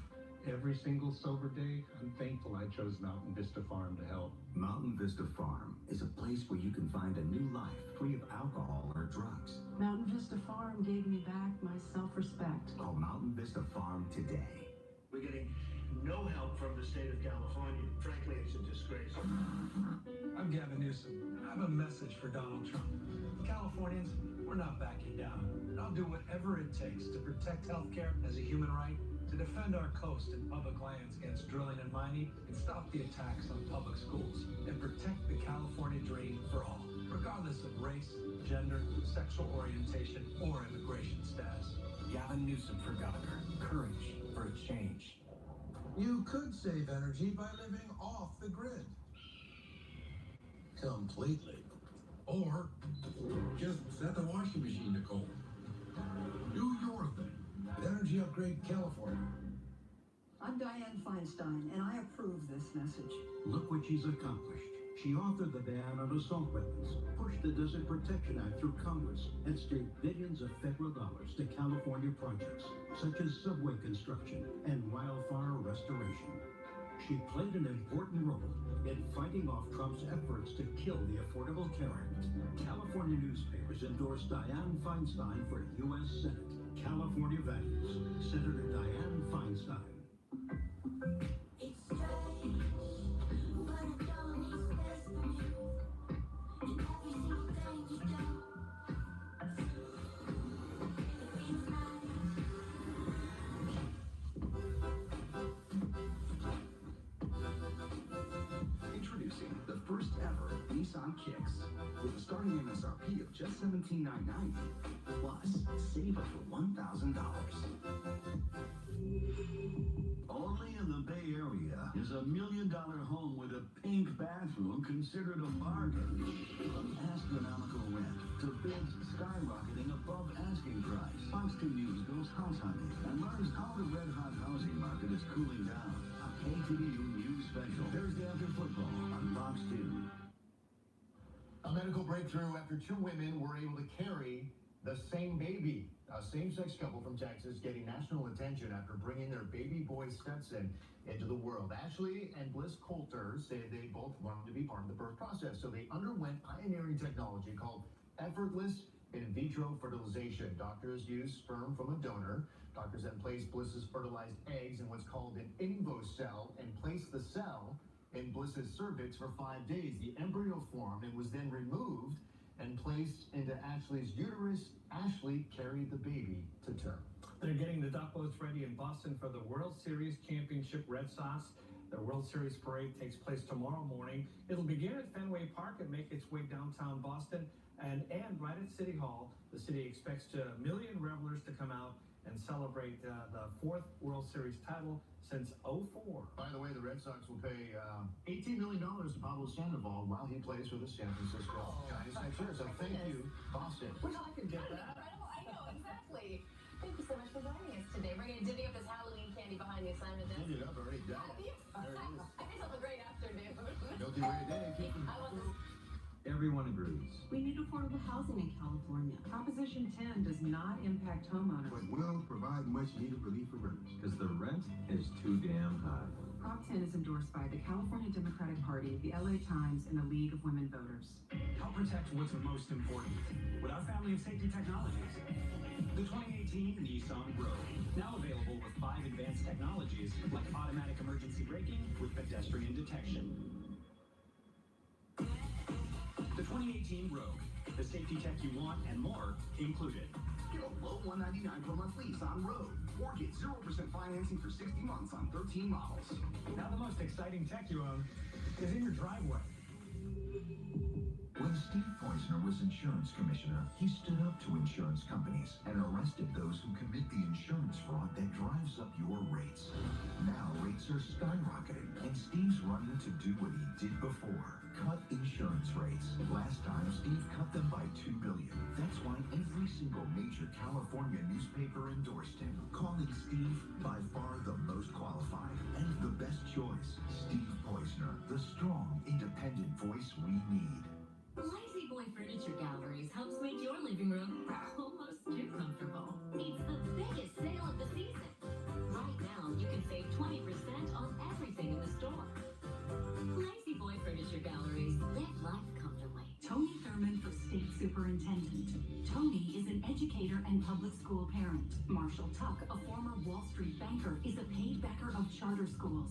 Every single sober day, I'm thankful I chose Mountain Vista Farm to help. Mountain Vista Farm is a place where you can find a new life free of alcohol or drugs. Mountain Vista Farm gave me back my self-respect. Call Mountain Vista Farm today. We're getting no help from the state of California. Frankly, it's a disgrace. I'm Gavin Newsom, and I have a message for Donald Trump. Californians, we're not backing down. And I'll do whatever it takes to protect healthcare as a human right, to defend our coast and public lands against drilling and mining, and stop the attacks on public schools, and protect the California dream for all, regardless of race, gender, sexual orientation, or immigration status. Gavin Newsom for governor. Courage for a change. You could save energy by living off the grid. Completely. Or just set the washing machine to cold. Do your thing with Energy Upgrade California. I'm Dianne Feinstein, and I approve this message. Look what she's accomplished. She authored the ban on assault weapons, pushed the Desert Protection Act through Congress, and steered billions of federal dollars to California projects, such as subway construction and wildfire restoration. She played an important role in fighting off Trump's efforts to kill the Affordable Care Act. California newspapers endorsed Dianne Feinstein for U.S. Senate. California values. Senator Dianne Feinstein. Introducing the first ever Nissan Kicks with a starting MSRP of just $17,990, plus save up to $1,000. Only in the Bay Area is $1 million home with a pink bathroom considered a bargain. From astronomical rent to bids skyrocketing above asking price, Fox 2 News goes house hunting and learns how the red-hot housing market is cooling down. A KTVU News Special, Thursday after football on Fox 2. A medical breakthrough after two women were able to carry the same baby. A same-sex couple from Texas getting national attention after bringing their baby boy Stetson into the world. Ashley and Bliss Coulter say they both wanted to be part of the birth process, so they underwent pioneering technology called effortless in vitro fertilization. Doctors use sperm from a donor. Doctors then place Bliss's fertilized eggs in what's called an INVO cell and place the cell in Bliss's cervix for 5 days. The embryo formed and was then removed and placed into Ashley's uterus. Ashley carried the baby to term. They're getting the duck boats ready in Boston for the World Series Championship Red Sox. The World Series parade takes place tomorrow morning. It'll begin at Fenway Park and make its way downtown Boston and end right at City Hall. The city expects a million revelers to come out and celebrate the fourth World Series title since '04. By the way, the Red Sox will pay $18 million to Pablo Sandoval while he plays for the San Francisco Giants next year. So thank you, Boston. Wish I could get that. Incredible. I know, exactly. Thank you so much for joining us today. We're going to divvy up this Halloween candy behind the assignment desk. Divvy it up already. There it is. I just have a great afternoon. Milky Way day. Everyone agrees. We need affordable housing in California. Proposition 10 does not impact homeowners. But will provide much needed relief for renters. Because the rent is too damn high. Prop 10 is endorsed by the California Democratic Party, the LA Times, and the League of Women Voters. Help protect what's most important with our family of safety technologies. The 2018 Nissan Rogue, now available with 5 advanced technologies like automatic emergency braking with pedestrian detection. The 2018 Rogue, the safety tech you want and more included. Get a low $199 per month lease on Road, or get 0% financing for 60 months on 13 models. Now the most exciting tech you own is in your driveway. When Steve Poizner was insurance commissioner, he stood up to insurance companies and arrested those who commit the insurance fraud that drives up your rates. Now rates are skyrocketing, and Steve's running to do what he did before. Cut insurance rates. Last time, Steve cut them by $2 billion. That's why every single major California newspaper endorsed him, calling Steve by far the most qualified and the best choice. Steve Poizner, the strong, independent voice we need. Lazy Boy Furniture Galleries helps make your living room almost too comfortable. It's the biggest sale of the season. Right now, you can save 20% on everything in the store. Lazy Boy Furniture Galleries. Live life comfortably. Tony Thurman for State Superintendent. Tony is an educator and public school parent. Marshall Tuck, a former Wall Street banker, is a paid backer of charter schools.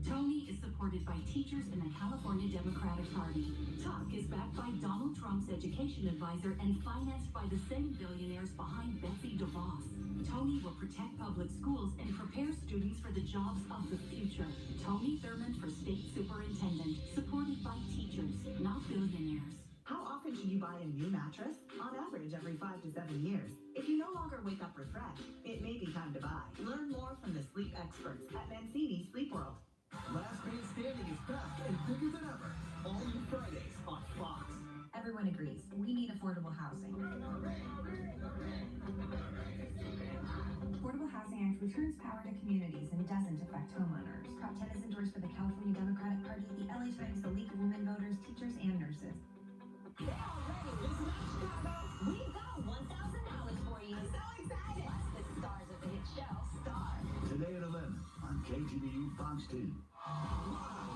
Tony is supported by teachers in the California Democratic Party. Tuck is backed by Donald Trump's education advisor and financed by the same billionaires behind Betsy DeVos. Tony will protect public schools and prepare students for the jobs of the future. Tony Thurmond for state superintendent, supported by teachers, not billionaires. How often should you buy a new mattress? On average, every 5 to 7 years. If you no longer wake up refreshed, it may be time to buy. Learn more from the sleep experts at Mancini Sleep World. Last Man Standing is back and bigger than ever. All new Fridays on Fox. Everyone agrees. We need affordable housing. Affordable Housing Act returns power to communities and doesn't affect homeowners. Prop 10 is endorsed by the California Democratic Party, the LA Times, the League of Women Voters, teachers, and nurses. Get all ready. Listen up, Chicago. We've got $1,000 for you. So excited. Plus the stars of the hit show, Star. Today at 11 on KTVU Fox 2. Live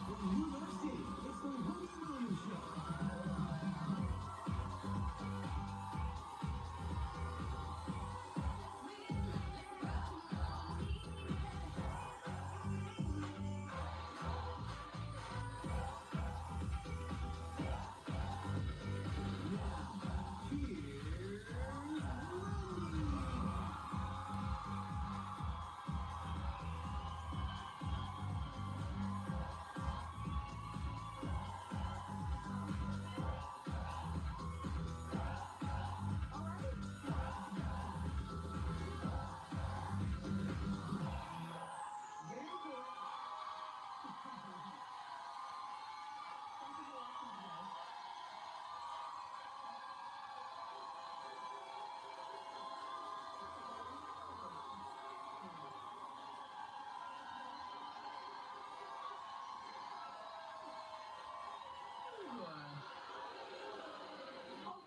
from New York City, it's the Rudy Williams Show.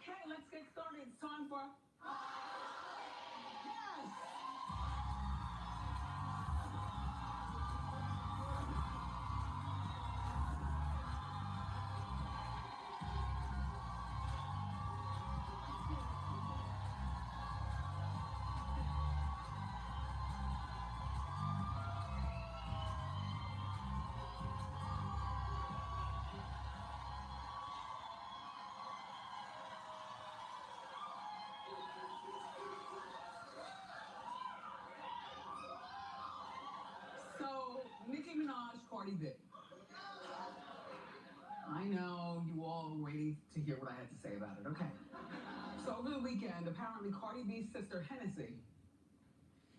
Okay, let's get started. It's time for... Yes! So, Nicki Minaj, Cardi B. I know you all are waiting to hear what I had to say about it. Okay. So over the weekend, apparently Cardi B's sister Hennessy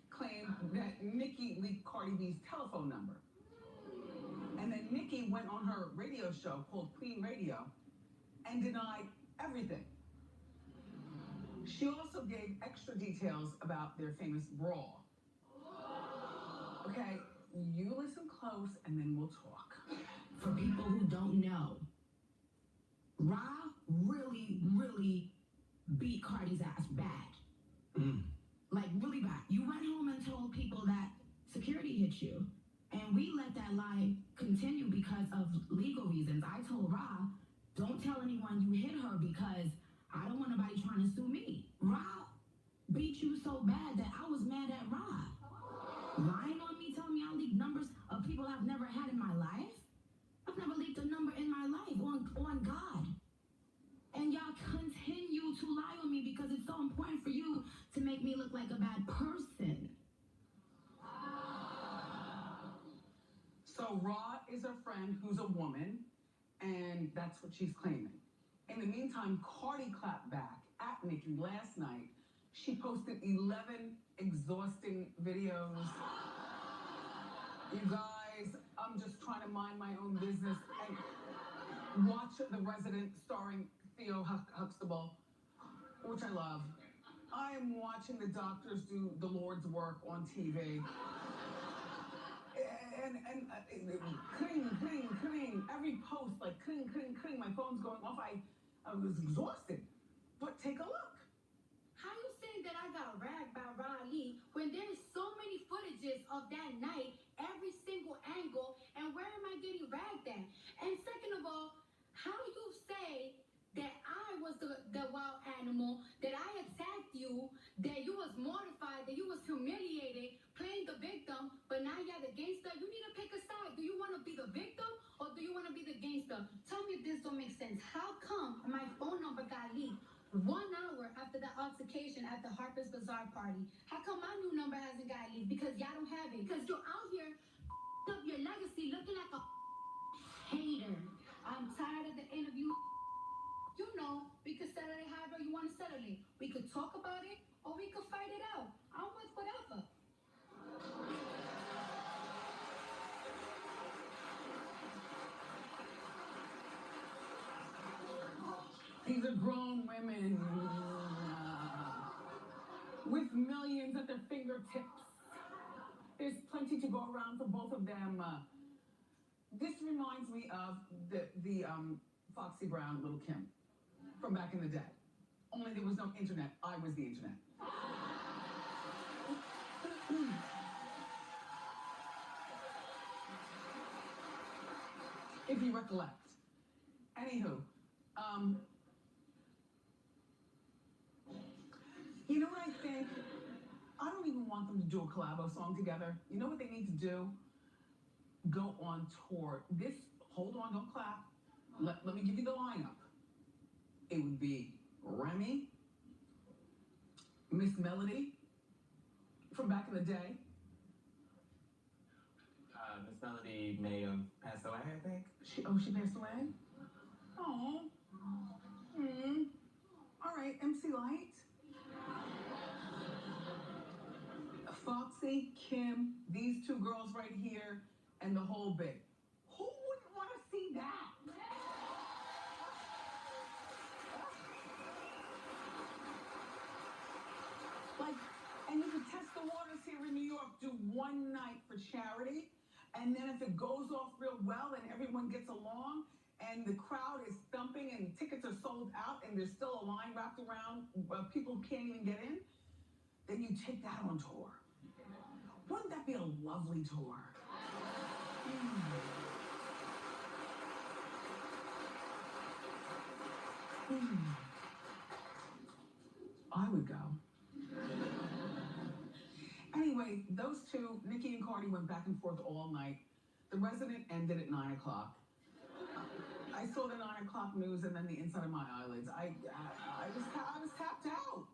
claimed that Nicki leaked Cardi B's telephone number. And then Nicki went on her radio show called Queen Radio and denied everything. She also gave extra details about their famous brawl. Okay, you listen close and then we'll talk. For people who don't know, Ra really, really beat Cardi's ass bad. Like, really bad. You went home and told people that security hit you, and we let that lie continue because of legal reasons. I told Ra, don't tell anyone you hit her because I don't want nobody trying to sue me. Ra beat you so bad that I was mad at Ra. Lying on me, telling me I leaked numbers of people I've never had in my life. I've never leaked a number in my life on God. And y'all continue to lie on me because it's so important for you to make me look like a bad person. So Ra is her friend who's a woman, and that's what she's claiming. In the meantime, Cardi clapped back at Nicki last night. She posted 11 exhausting videos. You guys, I'm just trying to mind my own business and watch The Resident starring Theo Huxtable, which I love. I am watching the doctors do the Lord's work on TV. And cling, cling, cling. Every post, like cling, cling, cling. My phone's going off. I was exhausted. But take a look. How you saying that I got ragged by Riley when there's so many footages of that night, every single angle, and where am I getting ragged at? And second of all, how you say that I was the wild animal, that I attacked you, don't make sense. How come my phone number got leaked 1 hour after the altercation at the Harper's Bazaar party? How come my new number hasn't got leaked? Because y'all don't have it. Because you're out here up your legacy looking like a hater. I'm tired of the interview. You know, we could settle it however you want to settle it. We could talk about it or we could fight it out. I'm with whatever. These are grown women with millions at their fingertips. There's plenty to go around for both of them. This reminds me of the Foxy Brown, Little Kim from back in the day. Only there was no internet. I was the internet. If you recollect. Anywho, you know what I think? I don't even want them to do a collabo song together. You know what they need to do? Go on tour. Hold on, don't clap. Let me give you the lineup. It would be Remy, Miss Melody from back in the day. Miss Melody may have passed away, I think. She passed away? Oh. All right, MC Light. Foxy, Kim, these two girls right here, and the whole bit. Who wouldn't want to see that? Like, and you could test the waters here in New York, do one night for charity, and then if it goes off real well and everyone gets along, and the crowd is thumping and tickets are sold out and there's still a line wrapped around, people can't even get in, then you take that on tour. Wouldn't that be a lovely tour? I would go. Anyway, those two, Nicki and Cardi, went back and forth all night. The Resident ended at 9 o'clock. I saw the 9 o'clock news and then the inside of my eyelids. I was tapped out.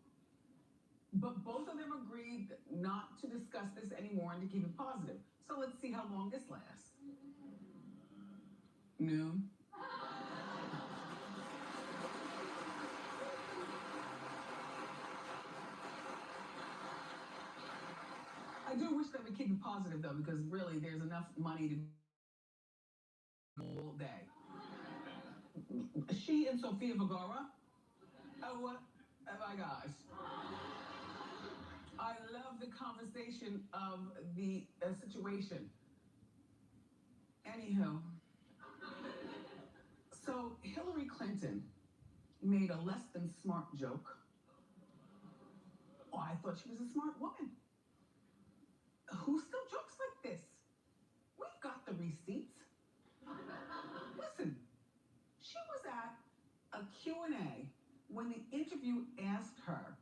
But both of them agreed not to discuss this anymore and to keep it positive. So let's see how long this lasts. Noon. I do wish that we keep it positive though, because really there's enough money to all day. She and Sofia Vergara. Oh my gosh. I love the conversation of the situation. Anywho, so Hillary Clinton made a less than smart joke. Oh, I thought she was a smart woman. Who still jokes like this? We've got the receipts. Listen, she was at a Q&A when the interview asked her,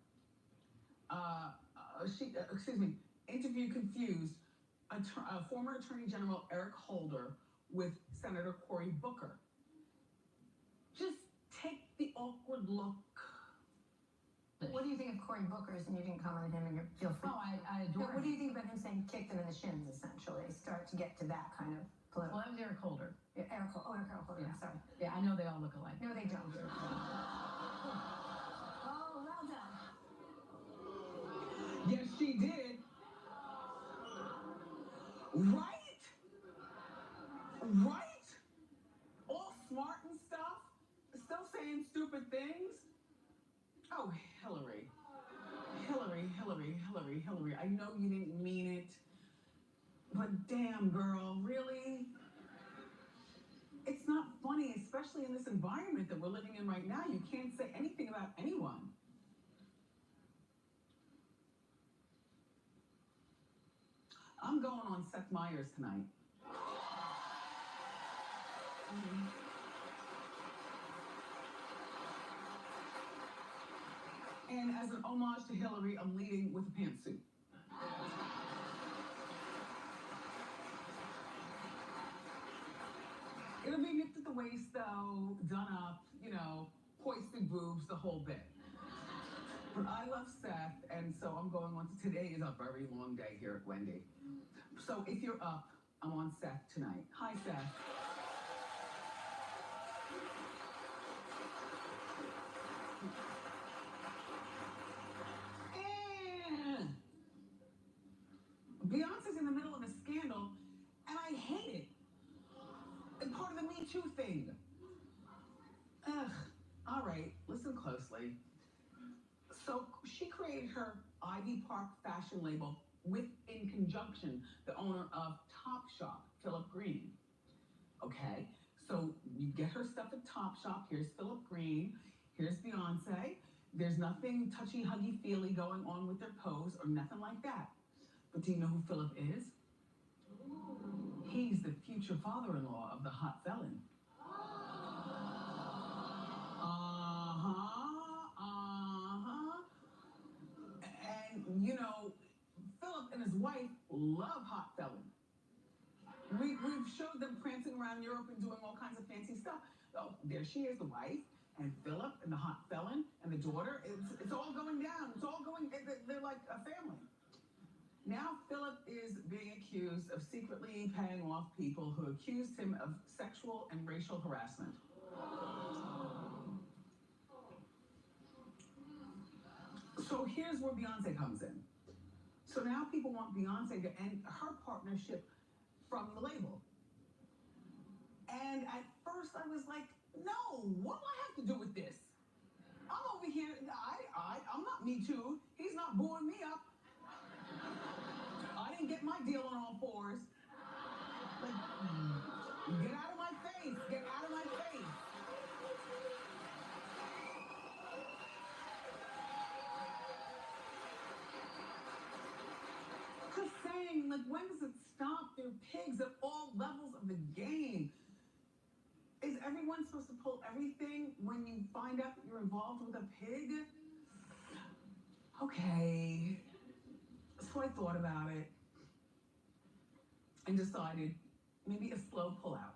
interview confused former Attorney General Eric Holder with Senator Cory Booker. Just take the awkward look. What do you think of Cory Booker's, and you didn't comment on him, and you feel free. Oh, I adore him. What do you think about him saying kicked him in the shins, essentially? Start to get to that kind of political. Well, that was Eric Holder. Yeah, Eric Holder, Yeah. I'm sorry. Yeah, I know they all look alike. No, they don't. Oh, well done. Yes, she did. Right? Right? All smart and stuff, still saying stupid things. Oh, Hillary. Hillary. I know you didn't mean it, but damn, girl, really? It's not funny, especially in this environment that we're living in right now. You can't say anything about anyone. I'm going on Seth Meyers tonight. And as an homage to Hillary, I'm leading with a pantsuit. It'll be nipped at the waist, though, done up, you know, hoisted boobs, the whole bit. But I love Seth, and so I'm going on to today is a very long day here at Wendy. So if you're up, I'm on Seth tonight. Hi, Seth. Beyonce's in the middle of a scandal, and I hate it. It's part of the Me Too thing. Ugh. All right, listen closely. So she created her Ivy Park fashion label in conjunction the owner of Topshop, Philip Green. Okay, so you get her stuff at Topshop. Here's Philip Green. Here's Beyonce. There's nothing touchy, huggy, feely going on with their pose or nothing like that. But do you know who Philip is? He's the future father-in-law of the hot felon. And, you know, Philip and his wife love hot felon. We've showed them prancing around Europe and doing all kinds of fancy stuff. Oh, there she is, the wife, and Philip and the hot felon and the daughter. It's all going down. It's all going, they're like a family. Now Philip is being accused of secretly paying off people who accused him of sexual and racial harassment. So here's where Beyonce comes in. So now people want Beyonce to end her partnership from the label. And at first I was like, no, what do I have to do with this? I'm over here, I'm not Me Too. He's not booing me up. I didn't get my deal on all fours. Like, get out of my face, get out of my face. Just saying, like, when does it stop? They're pigs at all levels of the game. Is everyone supposed to pull everything when you find out that you're involved with a pig? Okay. So I thought about it and decided maybe a slow pullout.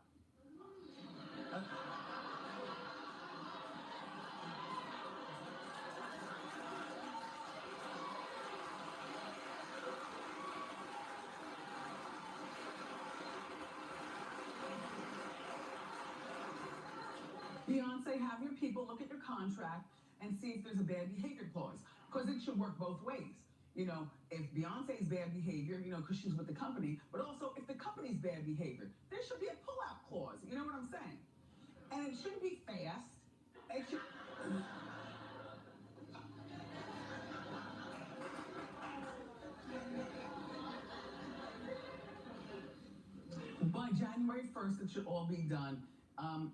Beyonce, have your people look at your contract and see if there's a bad behavior clause, because it should work both ways. You know, if Beyonce's bad behavior, you know, because she's with the company, but also if the company's bad behavior, there should be a pullout clause. You know what I'm saying? And it shouldn't be fast. It should... By January 1st, it should all be done.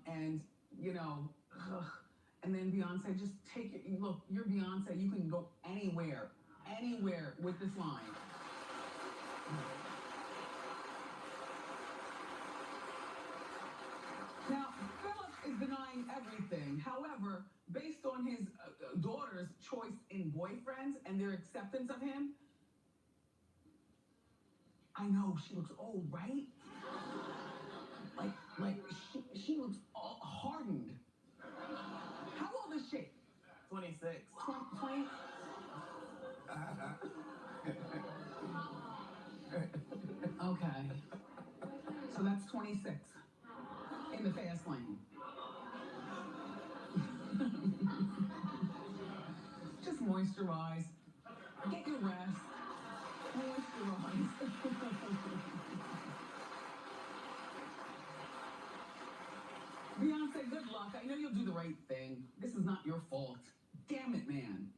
And, you know, and then Beyonce, just take it. Look, you're Beyonce. You can go anywhere with this line. Now, Philip is denying everything. However, based on his daughter's choice in boyfriends and their acceptance of him, I know she looks old, right? Like she looks all hardened. How old is she? 26. 20? Okay. So that's 26 in the fast lane. Just moisturize. Get your rest. Moisturize. Beyonce, good luck. I know you'll do the right thing. This is not your fault. Damn it, man.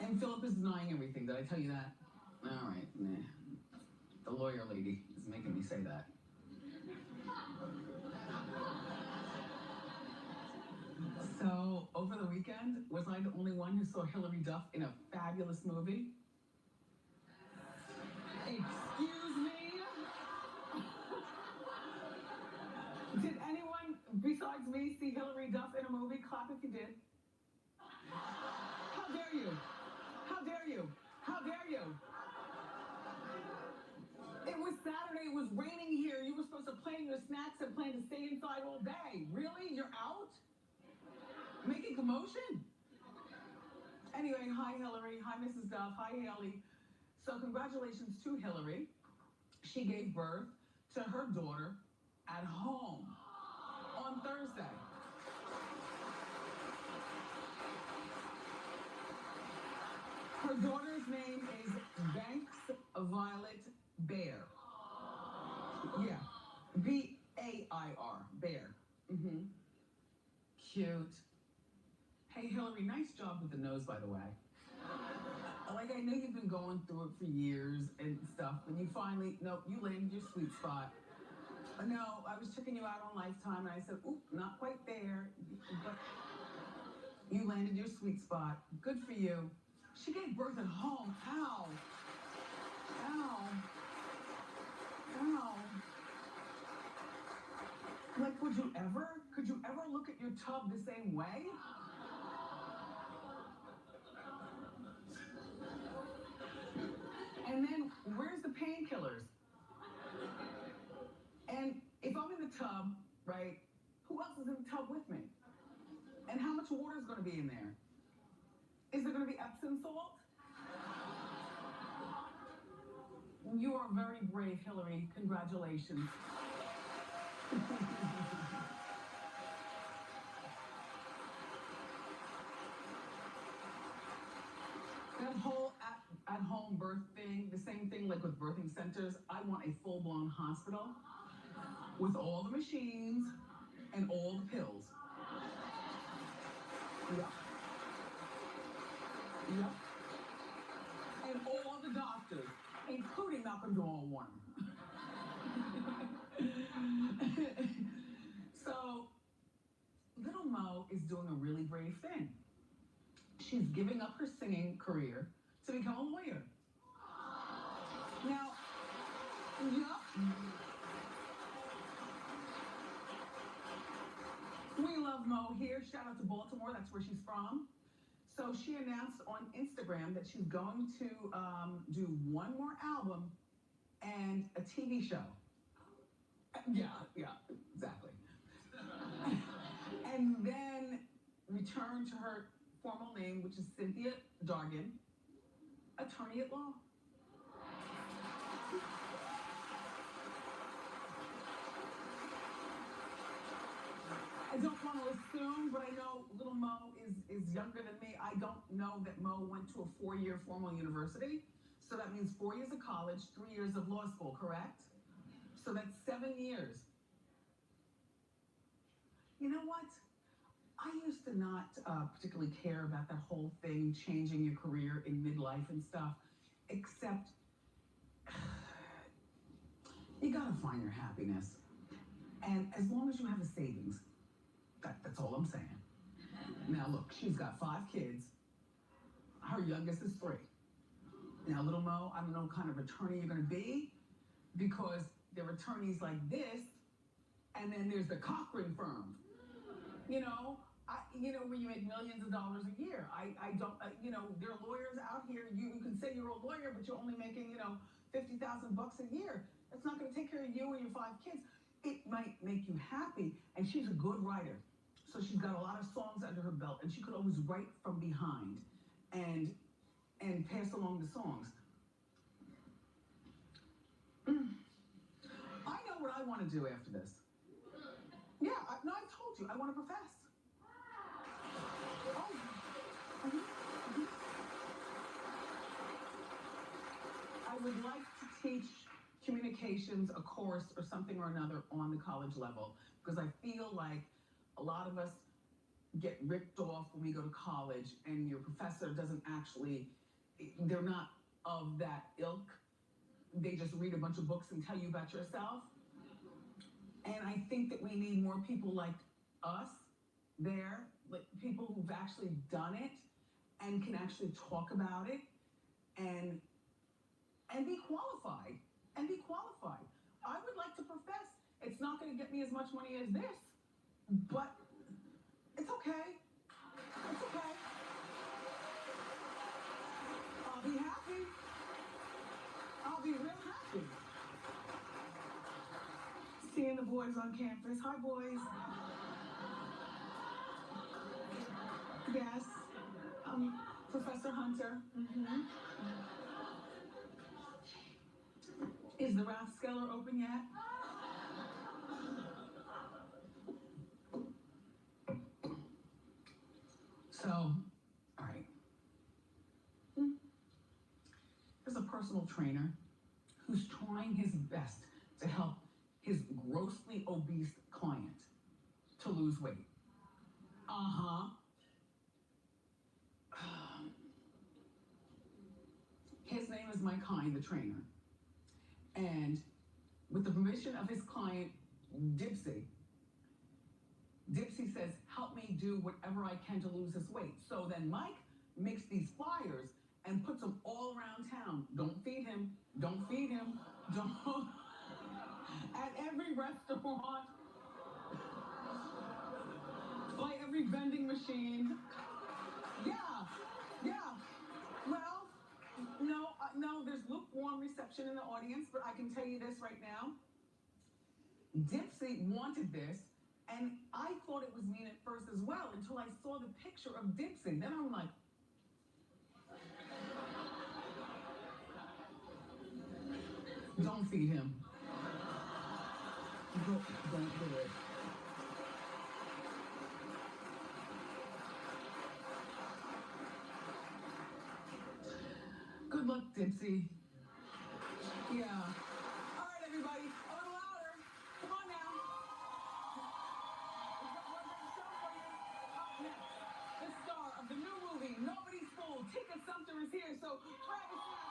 And Philip is denying everything. Did I tell you that? All right, nah. The lawyer lady is making me say that. So, over the weekend, was I the only one who saw Hilary Duff in a fabulous movie? Excuse me? Did anyone besides me see Hilary Duff in a movie? Clap if you did. How dare you? How dare you? How dare you? It was Saturday, it was raining here. You were supposed to plan your snacks and plan to stay inside all day. Really? You're out? Making commotion? Anyway, hi Hillary, hi Mrs. Duff, hi Haley. So congratulations to Hillary. She gave birth to her daughter at home on Thursday. Her daughter's name is Banks Violet Bear. Yeah, Bair, Bear. Cute. Hey Hillary, nice job with the nose, by the way. Like, I know you've been going through it for years and stuff, but you finally, no, you landed your sweet spot. No, I was checking you out on Lifetime, and I said, oop, not quite there, but you landed your sweet spot. Good for you. She gave birth at home. Ow. Ow. Ow. Like, could you ever look at your tub the same way? And then, where's the painkillers? And if I'm in the tub, right, who else is in the tub with me? And how much water is going to be in there? Is there going to be Epsom salt? You are very brave, Hillary. Congratulations. That whole at-home birth thing, the same thing like with birthing centers, I want a full-blown hospital with all the machines and all the pills. Yeah. Yeah. And all the doctors, including Malcolm Jamal Warner. So, little Mo is doing a really brave thing. She's giving up her singing career to become a lawyer. Now, yeah. We love Mo here. Shout out to Baltimore. That's where she's from. So she announced on Instagram that she's going to do one more album and a TV show. Yeah, exactly. And then return to her formal name, which is Cynthia Dargan, attorney at law. I don't want to assume, but I know little Mo is younger than me. I don't know that Mo went to a 4-year formal university. So that means 4 years of college, 3 years of law school, correct? So that's 7 years. You know what? I used to not particularly care about that whole thing, changing your career in midlife and stuff, except you gotta find your happiness. And as long as you have a savings, that's all I'm saying. Now look, she's got 5 kids. Her youngest is 3. Now, little Mo, I don't know what kind of attorney you're gonna be, because there are attorneys like this, and then there's the Cochran firm. Where you make millions of dollars a year. I don't, there are lawyers out here, you can say you're a lawyer, but you're only making, $50,000 a year. That's not gonna take care of you and your 5 kids. It might make you happy, and she's a good writer. So she's got a lot of songs under her belt, and she could always write from behind and pass along the songs. I know what I want to do after this. Yeah, I've told you, I want to profess. I would like to teach communications, a course or something or another on the college level, because I feel like a lot of us get ripped off when we go to college and your professor doesn't actually, they're not of that ilk. They just read a bunch of books and tell you about yourself. And I think that we need more people like us there, like people who've actually done it and can actually talk about it and be qualified. I would like to profess. It's not going to get me as much money as this, but it's okay. It's okay. I'll be happy. I'll be real happy. See you and the boys on campus. Hi, boys. Yes. Professor Hunter. Is the Rathskeller open yet? So, all right. There's a personal trainer who's trying his best to help his grossly obese client to lose weight. His name is Mike Hine, the trainer. And with the permission of his client, Dipsy says, help me do whatever I can to lose this weight. So then Mike makes these flyers and puts them all around town. Don't feed him. Don't feed him. Don't. At every restaurant. By every vending machine. Yeah. Well, no, there's lukewarm reception in the audience, but I can tell you this right now. Dipsy wanted this, and I thought it was mean at first as well until I saw the picture of Dipsy. Then I'm like, don't feed him. Don't do it. Good luck, Dipsy. Yeah. All right, everybody, a little louder. Come on now. We're going to show for you. Up next, the star of the new movie, Nobody's Fool, Tika Sumpter is here, so grab a snack.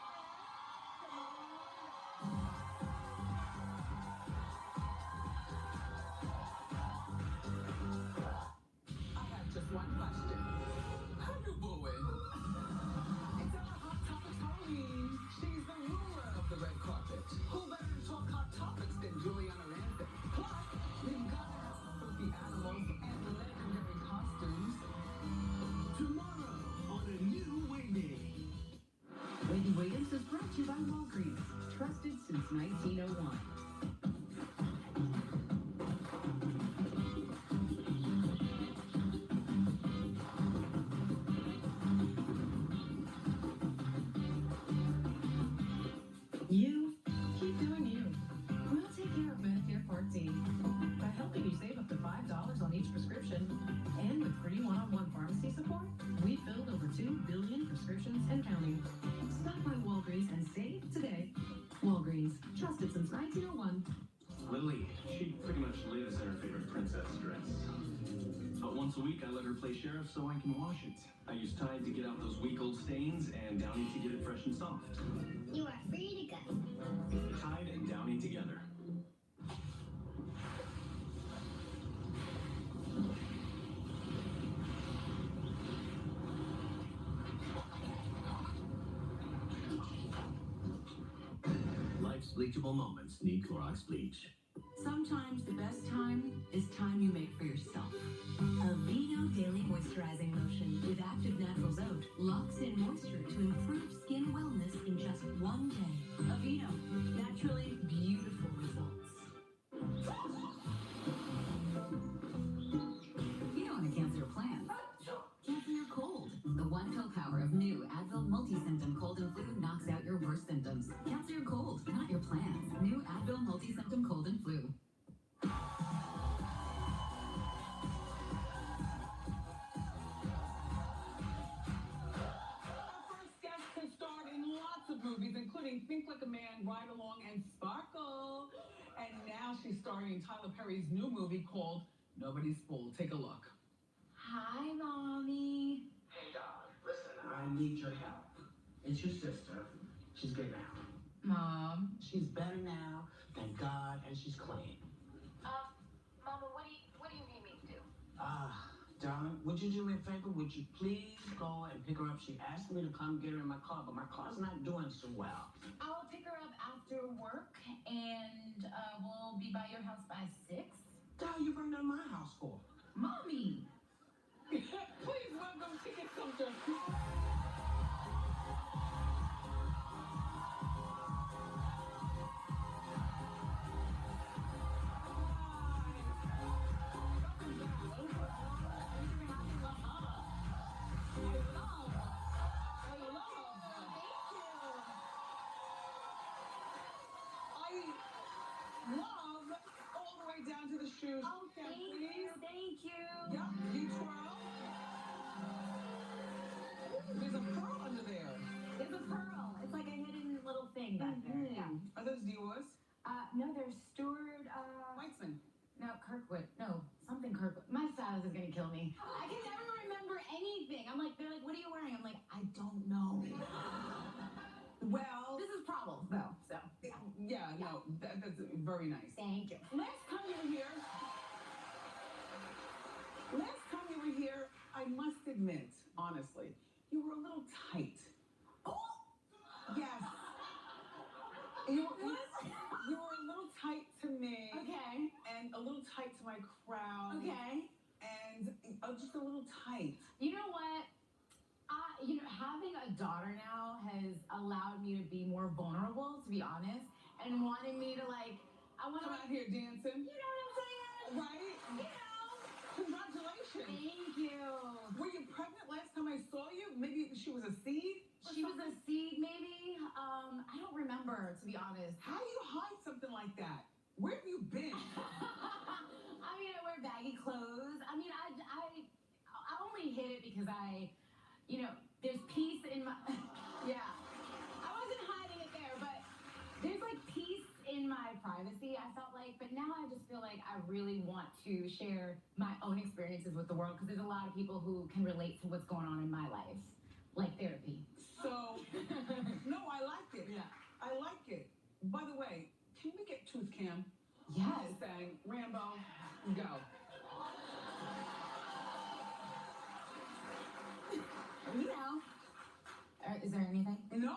I have just one question. How you doing? It's our Hot Topics Halloween. She's the ruler of the red carpet. Who better to talk hot topics than Juliana Rancic? Plus, we've got spooky animals and legendary costumes. Tomorrow on a new Waiting. Wendy Williams is brought to you by Walgreens, trusted since 1901. You keep doing you. We'll take care of Medicare Part D by helping you save up to $5 on each prescription. And with free one-on-one pharmacy support, we filled over 2 billion prescriptions and counting. Stop by Walgreens and save today. Walgreens, trusted since 1901. Lily, she pretty much lives in her favorite princess dress. But once a week, I let her play sheriff so I can wash it. I use Tide to get out those week-old stains and Downy to get it fresh and soft. You are free to go. Tide and Downy together. Life's bleachable moments need Clorox bleach. Sometimes the best time is time you make for yourself. Aveeno Daily Moisturizing Lotion with active naturals oat locks in moisture to improve skin wellness in just one day. Aveeno, naturally beautiful results. You don't want to cancel your plans. Cancel your cold. The one-pill power of new Advil multi-symptom cold and flu knocks out your worst symptoms. Cancel your cold, not your plans. New Advil multi-symptom cold and flu. Has starred in lots of movies, including Think Like a Man, Ride Along, and Sparkle. And now she's starring in Tyler Perry's new movie called Nobody's Fool. Take a look. Hi, Mommy. Hey, dog, listen, I need your help. It's your sister. She's good now. Mom. She's better now, thank God, and she's clean. Mama, what do you need me to do? Darling, would you do me a favor? Would you please go and pick her up? She asked me to come get her in my car, but my car's not doing so well. I'll pick her up after work, and we'll be by your house by 6. The hell you bring her to my house for? Mommy! Please welcome Tika Sumpter. Just Oh, thank you. Thank you. Yep, you twirl. There's a pearl under there. There's a pearl. It's like a hidden little thing back there. Yeah. Are those yours? No, they're Stuart, Weitzman. No, Kirkwood. No, something Kirkwood. My stylist is gonna kill me. I can never remember anything. I'm like, they're like, what are you wearing? I'm like, I don't know. Well, This is problems though, so. yeah, no, that's very nice. Thank you. Last time you were here, I must admit, honestly, you were a little tight. Oh! Yes. You were a little tight to me. Okay. And a little tight to my crowd. Okay. And just a little tight. You know what? Having a daughter now has allowed me to be more vulnerable, to be honest, and wanted me to I want to Come out here dancing. You know what I'm saying? Right? You know. Congratulations. Thank you. Were you pregnant last time I saw you? Maybe she was a seed? She was a seed, maybe. I don't remember, to be honest. How do you hide something like that? Where have you been? I mean, I wear baggy clothes. I mean, I only hid it because there's peace in my. Yeah. I wasn't hiding it there, but there's peace in my privacy, I felt like. But now I just feel like I really want to share my own experiences with the world because there's a lot of people who can relate to what's going on in my life, like therapy. So, no, I like it. Yeah. I like it. By the way, can we get tooth cam? Yes. Bang, Rambo, go. Is there anything? No,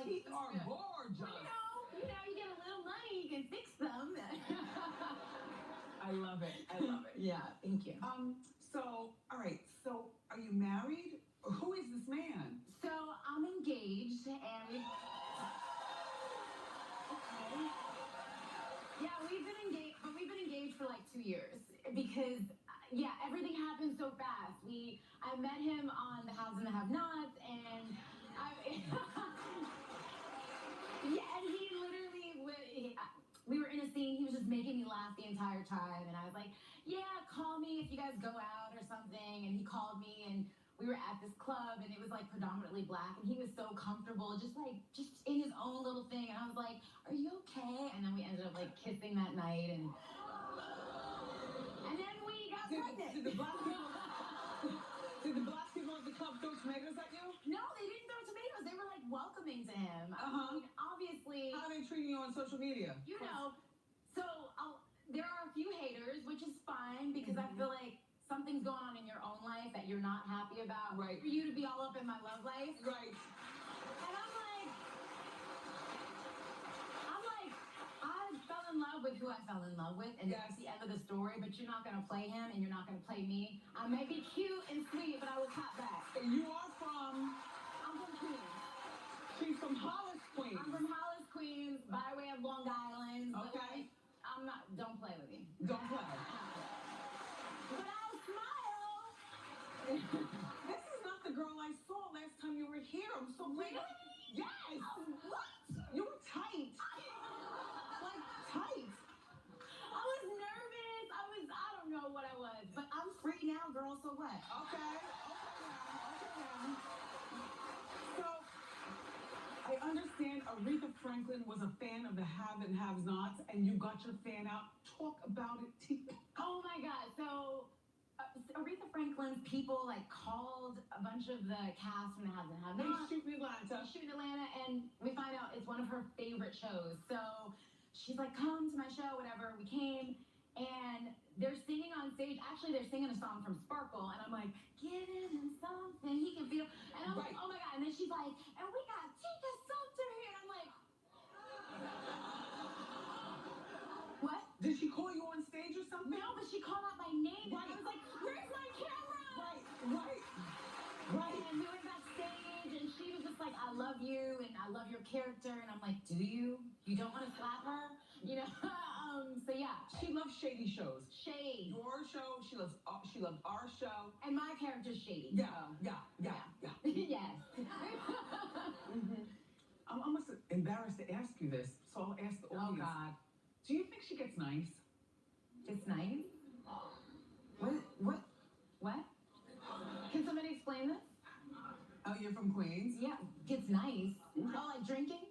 teeth are gorgeous. You get a little money, you can fix them. I love it. I love it. Yeah, thank you. So, all right. So, are you married? Who is this man? So I'm engaged, and we've been engaged for 2 years because everything happened so fast. I met him on the Haves and the Have-Nots, and and he literally we were in a scene. He was just making me laugh the entire time, and I was like, "Yeah, call me if you guys go out or something." And he called me, and we were at this club, and it was predominantly black, and he was so comfortable, just in his own little thing. And I was like, "Are you okay?" And then we ended up kissing that night, and then we got pregnant. Did the black people at the club throw tomatoes at you? No, they didn't throw tomatoes. They were welcoming to him. I mean, obviously. How are they treating you on social media? So there are a few haters, which is fine because I feel like something's going on in your own life that you're not happy about. Right. For you to be all up in my love life. Right. And I'm like, I fell in love with who I fell in love with, and that's the end of the story. But you're not gonna play him, and you're not gonna play me. I may be cute and sweet, but I will clap back. You are from? I'm from Queens. She's from Hollis, Queens. I'm from Hollis, Queens, by way of Long Island. Okay. But I'm not. Don't play with me. Don't play. But I'll smile. This is not the girl I saw last time you were here. I'm so glad. Really? Yes. What? You were tight. Tight. I was nervous. I don't know what I was, but I'm free now, girl. So what? Okay. So I understand Aretha Franklin was a fan of the Have and Haves Nots, and you got your fan out. Talk about it, Tika. Oh my God. So Aretha Franklin's people called a bunch of the cast from the Haves and Have-Nots. They shoot in Atlanta. And we find out it's one of her favorite shows. So she's like, "Come to my show," whatever. We came, and they're singing on stage. Actually, they're singing a song from Sparkle, and I'm like, "Give him something he can feel." And I'm like, "Oh my God!" And then she's like, "And we got Tika Sumter here." And I'm like, "What?" Did she call you on stage or something? No, but she called out my name. Right. And I was like, "Where's my camera?" Right. And we went backstage, and she was just like, "I love you, and I love your character." And I'm like, "Do you? You don't want to slap her?" So yeah. She loves shady shows. Shade. Your show. She loved our show. And my character's shady. Yeah. Yes. I'm almost embarrassed to ask you this, so I'll ask the audience. Oh God. Do you think she gets nice? Gets nice? from Queens. Yeah, gets nice. Oh, like drinking?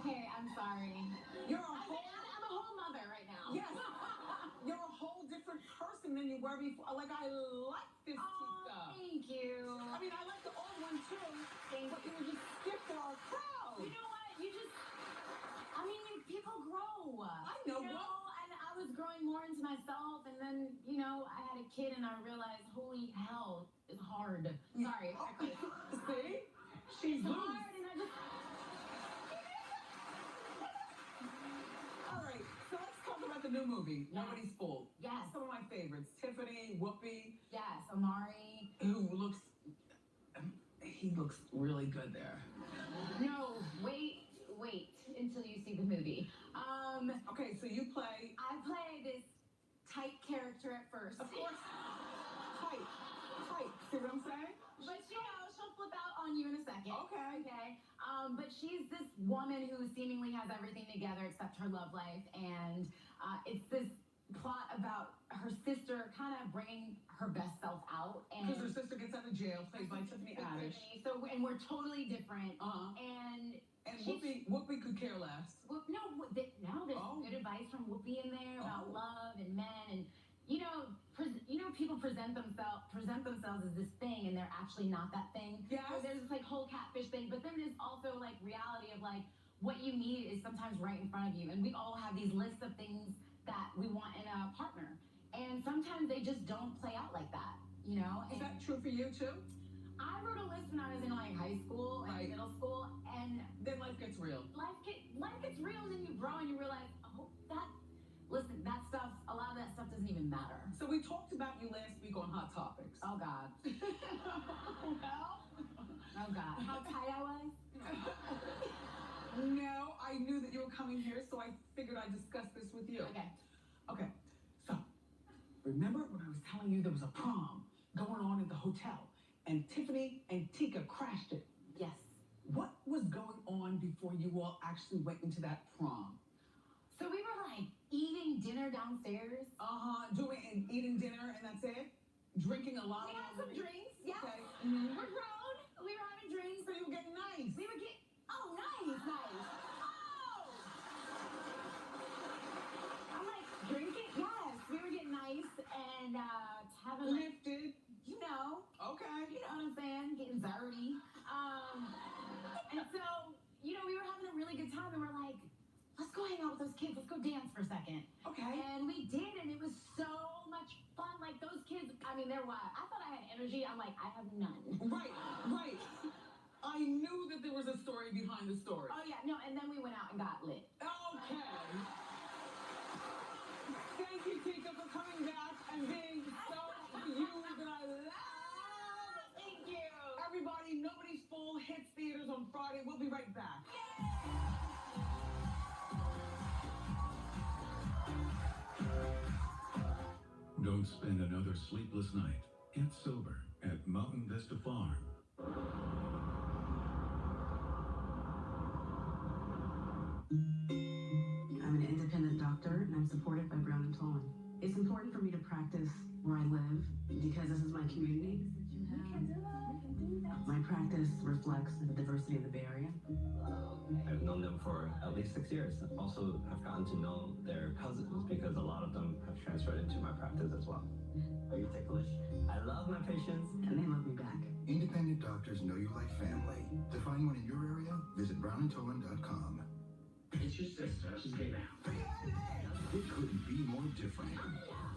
Okay, I'm sorry. You're a whole... I'm a whole mother right now. Yes. You're a whole different person than you were before. Like, I like this Tika. Thank you. I mean, I like the old one too. But you were just stiff for our crowd. You know what? People grow. I know. And I was growing more into myself, and then, I had a kid, and I realized, holy hell, it's hard. Sorry. See? She's it's loose. hard, and I just... All right, so let's talk about the new movie, Nobody's Fool. Yes. Some of my favorites, Tiffany, Whoopi. Yes, Amari. He looks really good there. No, wait until you see the movie. Okay, so you play... I play this tight character at first. Of course. Tight. See what I'm saying? But she'll flip out on you in a second. Okay. But she's this woman who seemingly has everything together except her love life, and it's this plot about her sister kind of bringing her best self out. Because her sister gets out of jail, played by Tiffany Haddish. And we're totally different. And Whoopi could care less. Now there's good advice from Whoopi in there about love and men, and people present themselves as this thing, and they're actually not that thing. Yes. So there's this whole catfish thing, but then there's also reality of what you need is sometimes right in front of you, and we all have these lists of things that we want in a partner, and sometimes they just don't play out like that. Is that true for you too? I wrote a list when I was in high school, middle school, and then life gets real. Life gets real, and then you grow and you realize, that stuff, a lot of that stuff doesn't even matter. So we talked about you last week on Hot Topics. Oh God. Oh God. How tight I was? No, I knew that you were coming here, so I figured I'd discuss this with you. Okay. So, remember when I was telling you there was a prom going on at the hotel, and Tiffany and Tika crashed it? Yes. What was going on before you all actually went into that prom? So we were eating dinner downstairs. Eating dinner, and that's it? Drinking a lot. We had some drinks, yeah. Okay. We're grown. We were having drinks. So you were getting nice. We were getting... Oh, nice. Oh! I'm drinking? Yes. We were getting nice and having... Lifted. Okay. You know what I'm saying? Getting dirty. And so, we were having a really good time, and we're like, let's go hang out with those kids. Let's go dance for a second. Okay. And we did, and it was so much fun. Those kids, they're wild. I thought I had energy. I'm like, I have none. Right. I knew that there was a story behind the story. Oh, yeah. No, and then we went out and got lit. Okay. Thank you, Tika, for coming back and being so you that I love. Thank you. Everybody, Nobody's Fool hits theaters on Friday. We'll be right back. Don't spend another sleepless night. Get sober at Mountain Vista Farm. I'm an independent doctor, and I'm supported by Brown and Tolan. It's important for me to practice where I live because this is my community. My practice reflects the diversity of the Bay Area. I've known them for at least 6 years. Also, have gotten to know their cousins because a lot of them have transferred into my practice as well. Are you ticklish? I love my patients. And they love me back. Independent doctors know you like family. To find one in your area, visit brownandtolan.com. It's your sister. She's gay now. It couldn't be more different.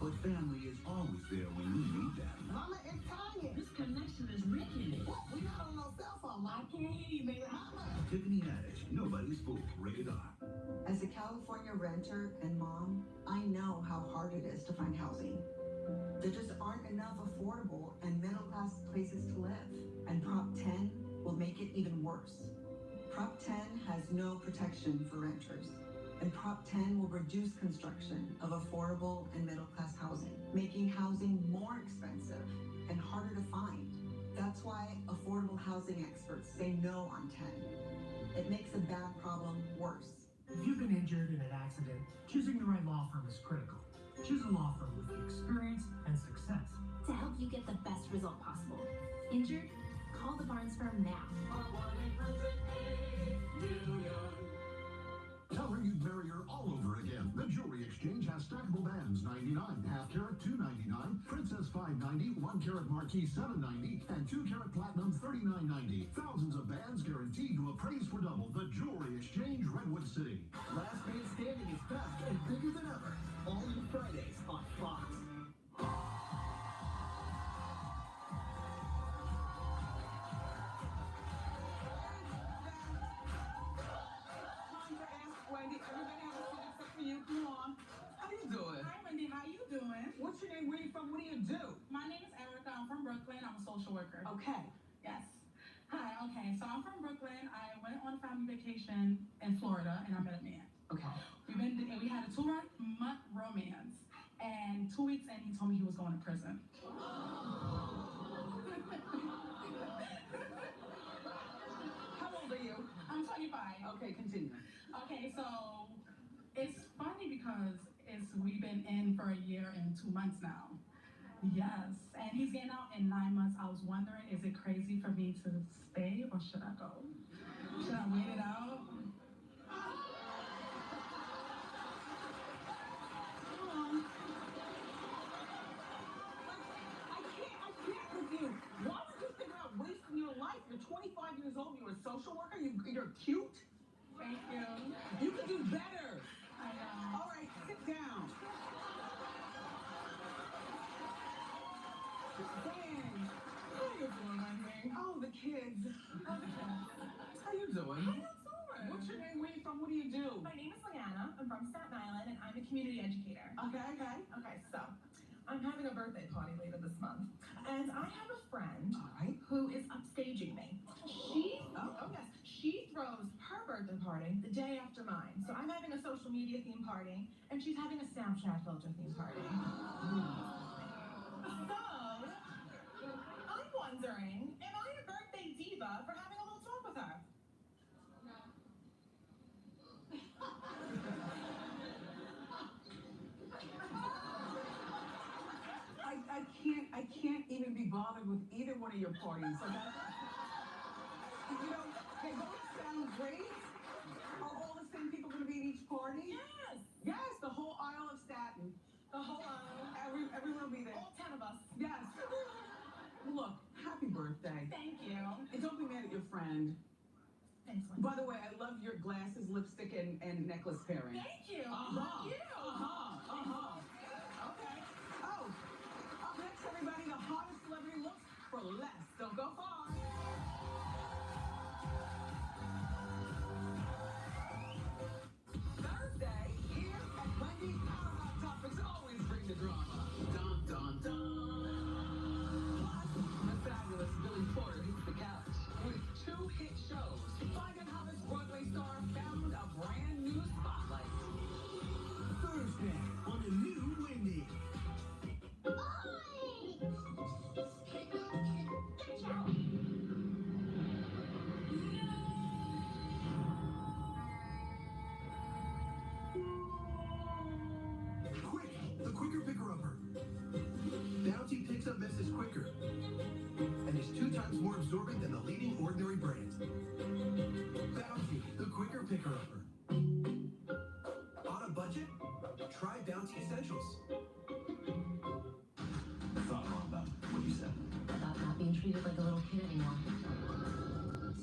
But family is always there when you need them. Mama, it's Tanya. This connection is ridiculous. We're not on no cell phone. I can't hear you, baby. Mama. Tiffany Haddish, Nobody's Fool, rated R. As a California renter and mom, I know how hard it is to find housing. There just aren't enough affordable and middle-class places to live. And Prop 10 will make it even worse. Prop 10 has no protection for renters. And Prop 10 will reduce construction of affordable and middle-class housing, making housing more expensive and harder to find. That's why affordable housing experts say no on 10. It makes a bad problem worse. If you've been injured in an accident, choosing the right law firm is critical. Choose a law firm with the experience and success to help you get the best result possible. Injured? Call the Barnes firm now. Covering your barrier all over again. The Jewelry Exchange has stackable bands, $99, half carat, $2.99, princess $5.90, 1 carat marquise $7.90, and 2 carat platinum $39.90. Thousands of bands guaranteed to appraise for double. The Jewelry Exchange, Redwood City. Last Man Standing is back and bigger than ever. All new Fridays on Fox. Wendy, everybody have a seat except for you. Come on. How you doing? Hi, Wendy. How you doing? What's your name? Where you from? What do you do? My name is Erica. I'm from Brooklyn. I'm a social worker. Okay. Yes. Hi. Okay. So I'm from Brooklyn. I went on family vacation in Florida, and I met a man. Okay. We had a 2-month romance, and 2 weeks in, he told me he was going to prison. How old are you? I'm 25. Okay, continue. Okay, so it's funny because we've been in for a year and 2 months now. Yes, and he's getting out in 9 months. I was wondering, is it crazy for me to stay or should I go? Should I wait it out? I can't with you. Why would you think about wasting your life? You're 25 years old. You're a social worker. You're cute. Thank you. You can do better. I know. All right, sit down. Dang. How you doing, Wendy? Oh, the kids. How you doing? How you doing? What's your name? Where you from? What do you do? My name is Leanna. I'm from Staten Island, and I'm a community educator. Okay. So I'm having a birthday party later this month, and I have a friend who is upstaging me. She throws her birthday party the day after mine. So I'm having a social media theme party, and she's having a Snapchat filter theme party. So I'm wondering, am I a birthday diva for having a little talk with her? I can't even be bothered with either one of your parties. Like they both sound great. Are all the same people going to be at each party? Yes. Yes, the whole Isle of Staten. The whole aisle. Everyone will be there. All 10 of us. Yes. Look, happy birthday. Thank you. And don't be mad at your friend. Thanks, Wendy. By the way, I love your glasses, lipstick, and necklace pairing. Thank you. Uh-huh. You. Okay. Oh, up next, everybody, the hottest celebrity looks for less. Don't go far. Thursday, here at Wendy's Power Hot Topics always bring the drama. Dun, dun, dun. Plus, the fabulous Billy Porter hits the couch with 2 hit shows. Find out how this Broadway star found a brand new spotlight. Thursday on the new Wendy. Quick, the quicker picker-upper. Bounty picks up messes quicker and is 2 times more absorbent than the leading ordinary brand. Bounty, the quicker picker-upper. On a budget? Try Bounty Essentials. Thought wrong about what you said. About not being treated like a little kid anymore.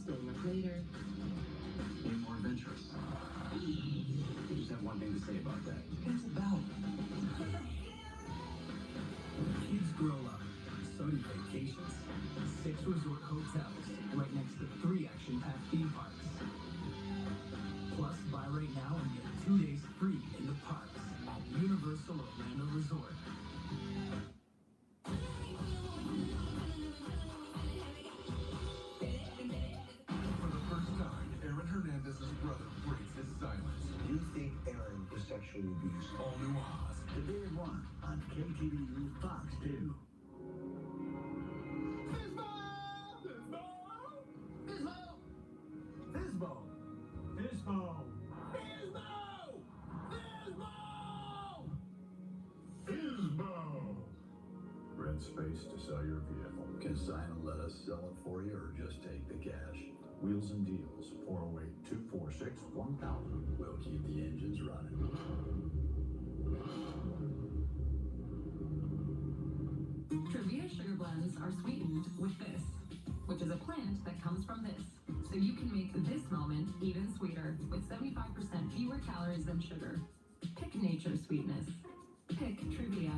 Staying up later. Being more adventurous. I just have one thing to say about that. It's about kids grow up, so do vacations. 6 resort hotels right next to 3 action-packed theme parks. Plus, buy right now and get 2 days free in the parks at Universal Orlando Resort. For the first time, Aaron Hernandez's brother breaks his silence. You think Aaron was sexually abused? All new Oz. The Big One on KTVU Fox 2. Fizbo! Rinse, space to sell your vehicle. Can sign and let us sell it for you or just take the cash. Wheels and Deals, 408-246-1000. We'll keep the engines running. Trivia sugar blends are sweetened with this, which is a plant that comes from this. So you can make this moment even sweeter with 75% fewer calories than sugar. Pick nature's sweetness. Pick Trivia.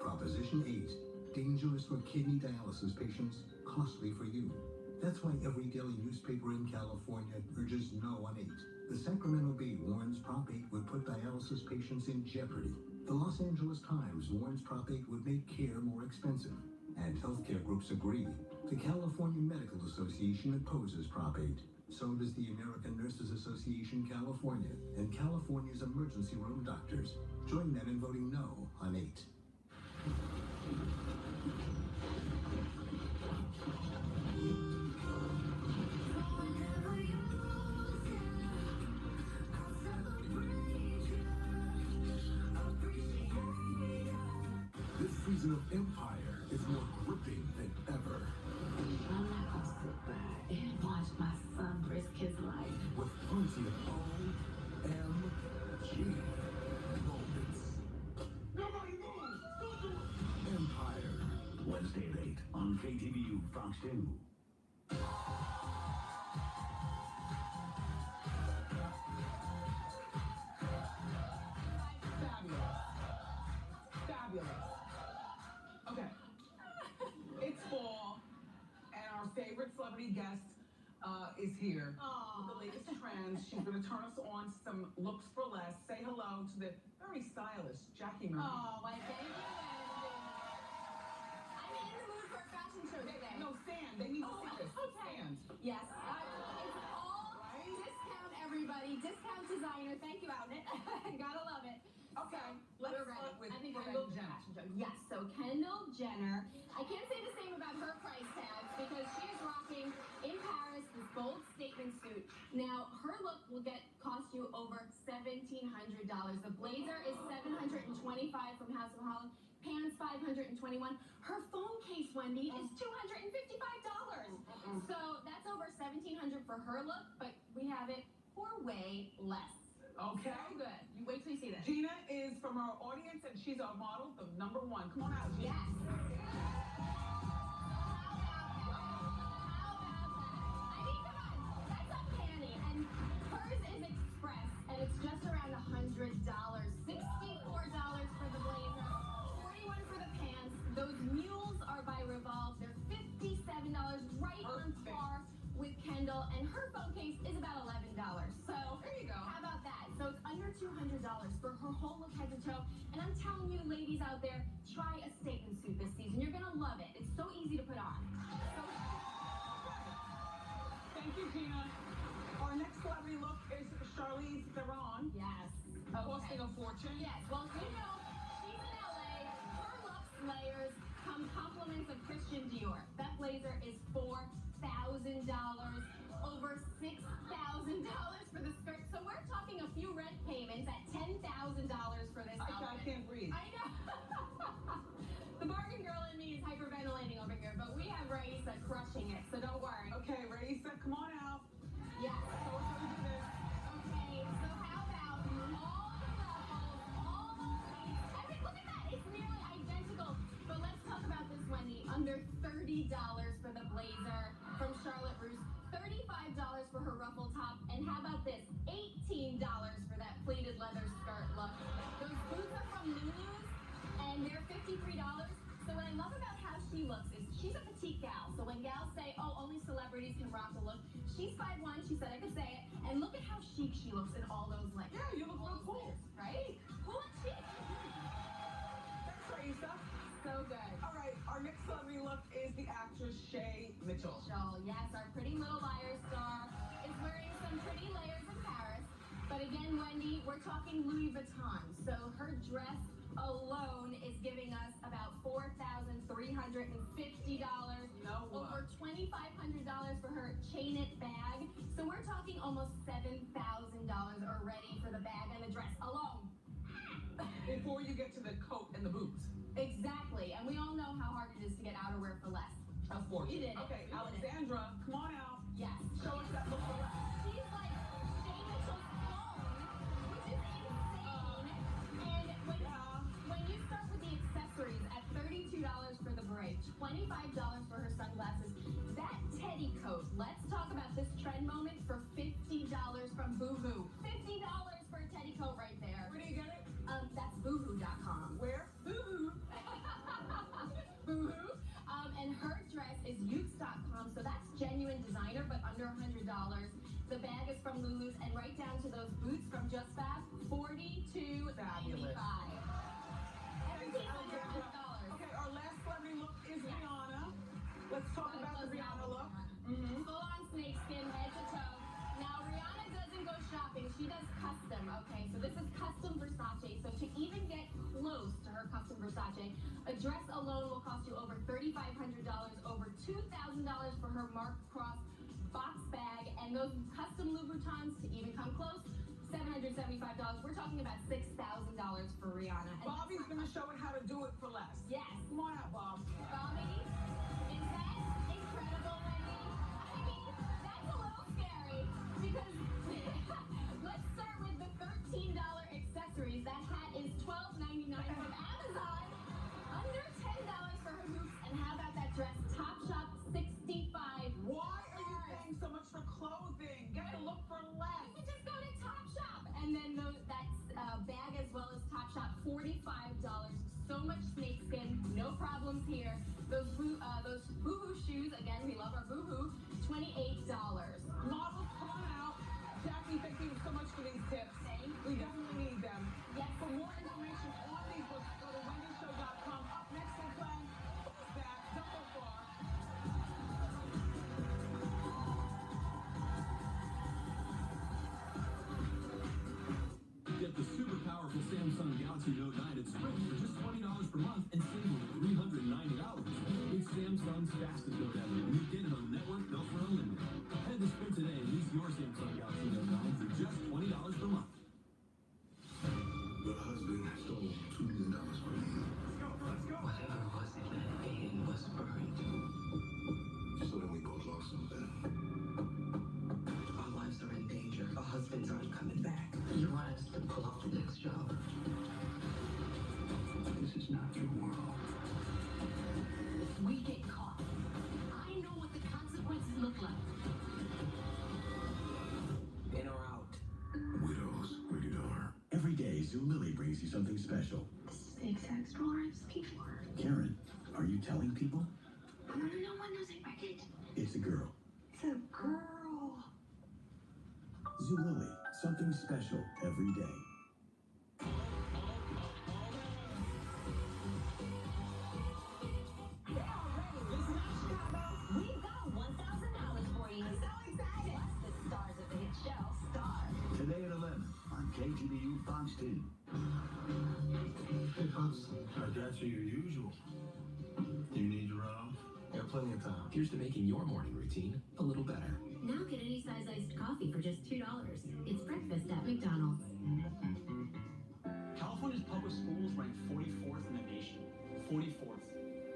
Proposition 8. Dangerous for kidney dialysis patients, costly for you. That's why every daily newspaper in California urges no on 8. The Sacramento Bee warns Prop 8 would put dialysis patients in jeopardy. The Los Angeles Times warns Prop 8 would make care more expensive. And healthcare groups agree. The California Medical Association opposes Prop 8. So does the American Nurses Association California and California's emergency room doctors. Join them in voting no on 8. This season of Empire is more gripping than ever. I'm not gonna sit by and watch my son risk his life. With plenty of OMG moments. Nobody move! Empire. Wednesday at 8 on KTVU Fox 2. Fabulous. Okay. It's fall, and our favorite celebrity guest is here. With the latest trends, she's going to turn us on to some looks for less. Say hello to the very stylish Jackie Marie. Oh, why, thank you, Wendy. I'm in the mood for a fashion show today. No, stand. They need to see this. Okay. Stand. Yes. It's all discount, everybody. Discount designer. Thank you, Outnet. Gotta love it. Okay, let's We're start ready. with I think we're Kendall ready for Jenner. fashion show. Yes, so Kendall Jenner. I can't say the same about her price tags because she is rocking in Paris this bold statement suit. Now, her look will cost you over $1,700. The blazer is $725 from House of Holland. Pants $521. Her phone case, Wendy, is $255. So that's over $1,700 for her look, but we have it for way less. Okay. So good. You wait till you see this. Gina is from our audience, and she's our model, the number one. Come on out, Gina. Yes. How about that? I mean, come on. That's uncanny. And hers is express, and it's just around $100. $64 for the blazer, $41 for the pants. Those mules are by Revolve. They're $57, right on par with Kendall. And her phone case is about $11. So there you go. How about that? So it's under $200 for her whole look head to toe. And I'm telling you, ladies out there, try a statement suit this season. You're gonna love it. It's so easy to put on. Thank you, Gina. Our next celebrity look is Charlize Theron. Yes. Costing a fortune. Yes. Well, you know, she's in LA. Her looks layers come compliments of Christian Dior. That blazer is $4,000. Over $6,000 for the skirt. So we're talking a few rent payments at $10,000 for this outfit. I can't breathe. I know. The bargain girl in me is hyperventilating over here, but we have Raisa crushing it, so don't worry. Okay, Raisa, come on out. Yes. So we're going to do this. Okay, so how about all the ruffles, all the pleats, look at that, it's nearly identical. But let's talk about this, Wendy. Under $30 for the blazer from Charlotte Russe. $35 for her ruffle top, and how about this? $18 for that pleated leather skirt look. Those boots are from Lulu's, and they're $53. So what I love about how she looks is she's a petite gal. So when gals say, oh, only celebrities can rock the look, she's 5'1", she said I could say it, and look at how chic she looks in all those leggings. Yeah, you look real cool. Right? Cool and chic. Thanks, Raisa. So good. All right, our next celebrity look is the actress Shay Mitchell. Yes, our Pretty Little Liars star is wearing some pretty layers in Paris. But again, Wendy, we're talking Louis Vuitton. So her dress alone is giving us about $4,350. No. Over $2,500 for her chain it bag. So we're talking almost $7,000 already for the bag and the dress alone. Before you get to the coat and the boots. Exactly, and we all know how hard it is to get outerwear for less. Of course. We did it. Okay, We did it. Alexandra, come on out. Yes. Show us that look for less. She's like Shay Mitchell's clone, which is insane. And when you start with the accessories at $32 for the beret, $25 for her sunglasses, that teddy coat. Let's talk about this trend moment for $50 from Boohoo. $50 for a teddy coat right there. Where do you get it? That's boohoo.com. Where? Boohoo. Boohoo. And her dress is Yuke's.com, so that's genuine designer, but under $100. The bag is from Lulu's, and right down to those boots from Just Fab, $42.95. Everything's under $100. Okay, our last celebrity look is Rihanna. Let's talk about the Rihanna look. Full-on snakeskin, head to toe. Now, Rihanna doesn't go shopping. She does custom, okay? So this is custom Versace. So to even get close to her custom Versace, a dress alone will cost you over $3,500, over $2,000 for her Mark Cross box bag, and those custom Louboutins to even come close, $775. We're talking about $6,000 for Rihanna. And Bobby's going to show it how to do it for less. Yes. Come on out, Bob. Bobby, is that incredible, Wendy? I mean, that's a little scary because let's start with the $13 accessories. That hat is $12.99 from Amazon. Under $10 for her hoops. And how about that dress? Topshop, $65. Why are you paying so much for clothing? Get the look for less. You just go to Topshop. And then that bag as well as Topshop, $45. So much snakeskin, no problems here. Those Boohoo shoes, again, we love our Boohoo, $28. Models, come on out. Jackie, thank you so much for these tips. We definitely need them. Yes. For more information on these books, go to wendyshow.com. Up next, we'll play Who's That? Don't go far. Get the super powerful Samsung Galaxy Note 9 at Sprint for just $20 per month and save over $390. It's Samsung's fastest Note ever, and you get it on the network built for unlimited. Head to Sprint today and lease your Samsung Galaxy Note 9 for just $20 per month. Your husband stole $2 million from you. Let's go. Whatever was it that ate was burned. So then we both lost something. Our lives are in danger. Our husbands aren't coming back. You want us to pull off the next job? This is not your world. If we get caught, I know what the consequences look like. In or out? Widows, rated R. Every day, Zulily brings you something special. This is the exact stroller I was looking for. Karen, are you telling people? No, one knows I read it. It's a girl. It's a girl. Zulily, something special every day. We've got $1,000 for you. I'm so excited. Plus the stars of the hit show, Star. Today at 11 on KGBU Fox 2. Hey, Pops. That's your usual. You need to run off? You have plenty of time. Here's to making your morning routine a little better. Now get any size iced coffee for just $2. It's breakfast at McDonald's. California's public schools rank 44th in the nation. 44th.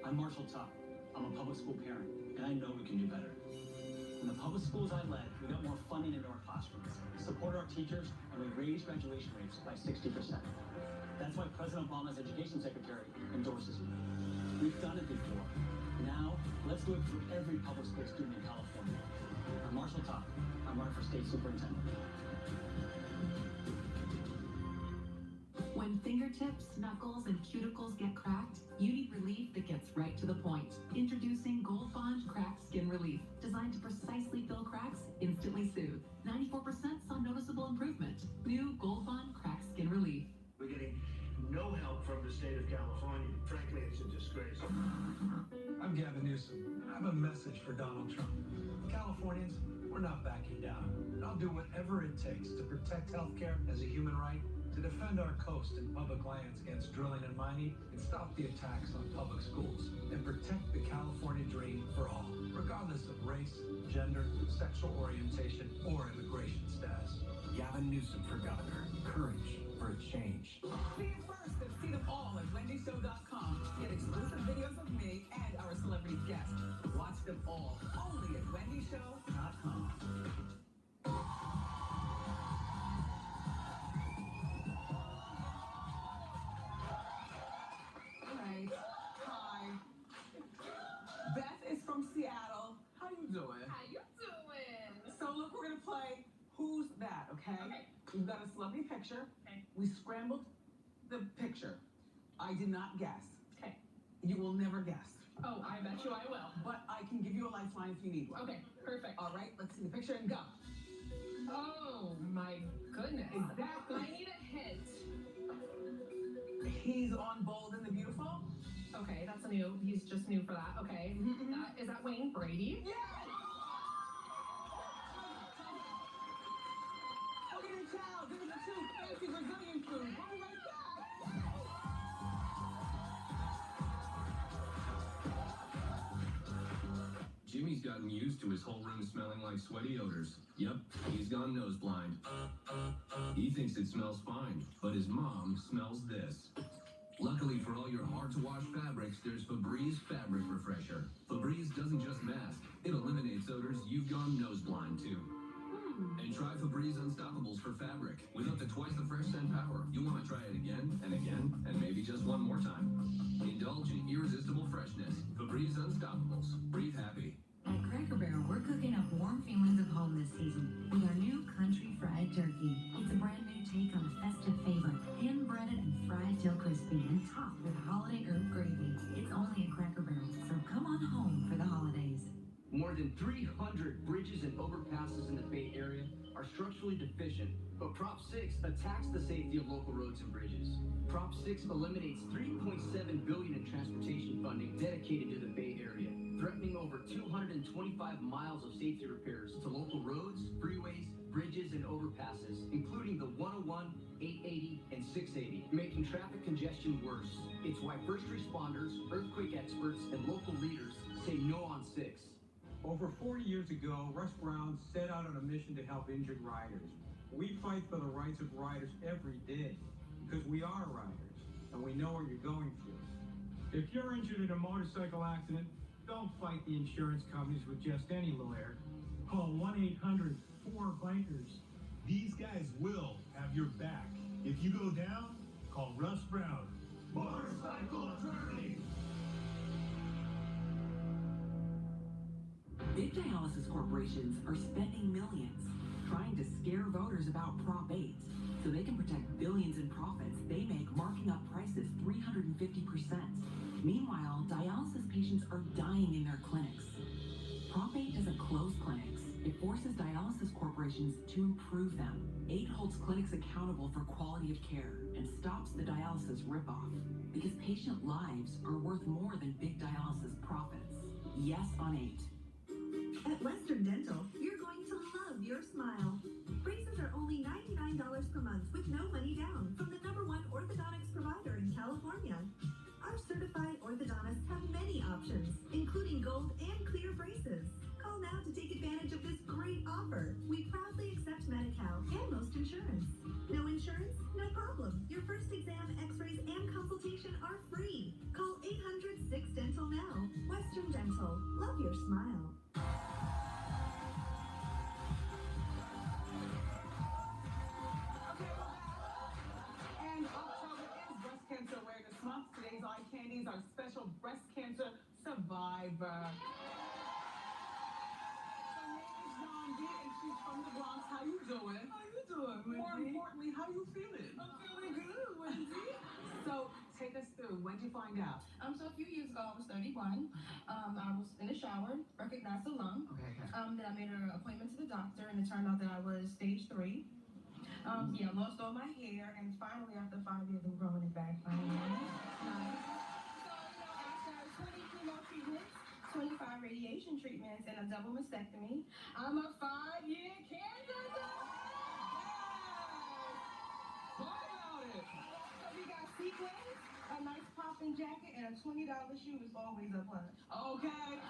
I'm Marshall Tuck. I'm a public school parent, and I know we can do better. In the public schools I led, we got more funding into our classrooms, supported our teachers, and we raised graduation rates by 60%. That's why President Obama's education secretary endorses me. We've done it before. Now, let's do it for every public school student in California. I'm Marshall Tuck. I'm running for state superintendent. When fingertips, knuckles, and cuticles get cracked, you need relief that gets right to the point. Introducing Gold Bond Cracked Skin Relief, designed to precisely fill cracks, instantly soothe. 94% saw noticeable improvement. New Gold Bond Cracked Skin Relief. We're getting no help from the state of California. Frankly, it's a disgrace. I'm Gavin Newsom. I have a message for Donald Trump. Californians, we're not backing down. I'll do whatever it takes to protect healthcare as a human right, to defend our coast and public lands against drilling and mining, and stop the attacks on public schools, and protect the California dream for all, regardless of race, gender, sexual orientation, or immigration status. Gavin Newsom for governor. Courage for a change. See it first and see them all at wendyshow.com. all. Only at wendyshow.com. Alright. Hi. Beth is from Seattle. How you doing? How you doing? So look, we're gonna play Who's That, okay? Okay. We've got a celebrity picture. Okay. We scrambled the picture. I did not guess. Okay. You will never guess. Oh, I bet you I will. But I can give you a lifeline if you need one. Okay, perfect. All right, let's see the picture and go. Oh my goodness. Exactly. I need a hint. He's on Bold and the Beautiful. Okay, that's new. He's just new for that. Okay. Is that Wayne Brady? Yeah! Okay, the child, this is a true fancy Brazilian food. I'll be right back. Jimmy's gotten used to his whole room smelling like sweaty odors. Yep, he's gone nose blind. He thinks it smells fine, but his mom smells this. Luckily for all your hard-to-wash fabrics, there's Febreze Fabric Refresher. Febreze doesn't just mask, it eliminates odors you've gone nose blind to. And try Febreze Unstoppables for fabric. With up to twice the fresh scent power, you'll want to try it again and again, and maybe just one more time. Indulge in irresistible freshness. Febreze Unstoppables. Breathe happy. At Cracker Barrel, we're cooking up warm feelings of home this season with our new country fried turkey. It's a brand new take on a festive favorite, hand-breaded and fried till crispy and topped with holiday herb gravy. It's only at Cracker Barrel, so come on home for the holidays. More than 300 bridges and overpasses in the Bay Area are structurally deficient, but Prop 6 attacks the safety of local roads and bridges. Prop 6 eliminates $3.7 billion in transportation funding dedicated to the Bay Area, threatening over 225 miles of safety repairs to local roads, freeways, bridges, and overpasses, including the 101, 880, and 680, making traffic congestion worse. It's why first responders, earthquake experts, and local leaders say no on 6. Over 40 years ago, Russ Brown set out on a mission to help injured riders. We fight for the rights of riders every day because we are riders and we know what you're going through. If you're injured in a motorcycle accident, don't fight the insurance companies with just any lawyer. Call 1-800-4BIKERS. These guys will have your back. If you go down, call Russ Brown. Motorcycle attorney. Big dialysis corporations are spending millions trying to scare voters about Prop 8 so they can protect billions in profits they make marking up prices 350%. Meanwhile, dialysis patients are dying in their clinics. Prop 8 doesn't close clinics. It forces dialysis corporations to improve them. 8 holds clinics accountable for quality of care and stops the dialysis ripoff because patient lives are worth more than big dialysis profits. Yes on 8. At Western Dental, you're going to love your smile. Braces are only $99 per month with no money down from the #1 orthodontics provider in California. Our certified orthodontists have many options, including gold and clear braces. Call now to take advantage of this great offer. We proudly accept Medi-Cal and most insurance. No insurance? No problem. Your first exam, x-rays, and consultation are free. Call 800-6-DENTAL now. Western Dental. Love your smile. And October is Breast Cancer Awareness Month. Today's eye candy is our special breast cancer survivor. Her name is Nandi, and she's from the Bronx. How you doing? How you doing, Wendy? More importantly, how you feeling? I'm feeling good, Wendy. So, take us through. When did you find out? So a few years ago, I was 31. I was in the shower, recognized a lung. Okay. Then I made an appointment to the doctor, and it turned out that I was stage 3. Lost all my hair, and finally, after 5 years, I'm growing it back. Nice. So, after 20 chemo treatments, 25 radiation treatments, and a double mastectomy, I'm a 5-year cancer Talk about it. So we got sequins, a nice popping jacket, and a $20 shoe is always a plus. Okay.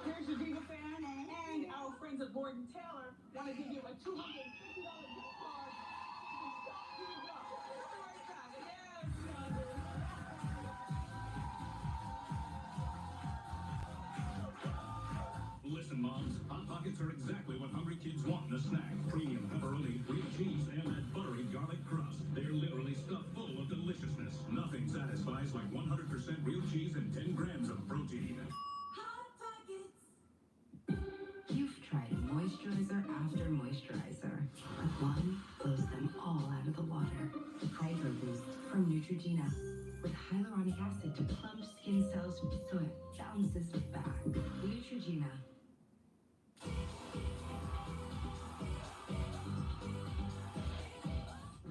Here's your Diva fan, and our friends at Gordon Taylor want to give you a $250 gift card. Nuggets are exactly what hungry kids want in a snack. Premium pepperoni, real cheese, and that buttery garlic crust. They're literally stuffed full of deliciousness. Nothing satisfies like 100% real cheese and 10 grams of protein. You've tried moisturizer after moisturizer, but one blows them all out of the water. Hydro Boost from Neutrogena. With hyaluronic acid to plump skin cells so it bounces back. Neutrogena.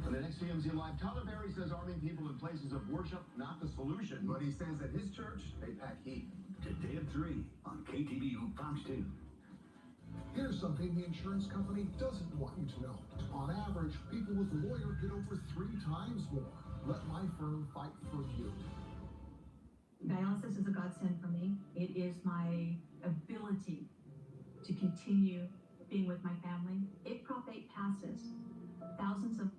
On the next TMZ Live, Tyler Perry says arming people in places of worship not the solution, but he says at his church, they pack heat. Today at 3 on KTVU Fox 2. Here's something the insurance company doesn't want you to know. On average, people with a lawyer get over 3 times more. Let my firm fight for you. Dialysis is a godsend for me. It is my ability to continue being with my family. If Prop 8 passes, thousands of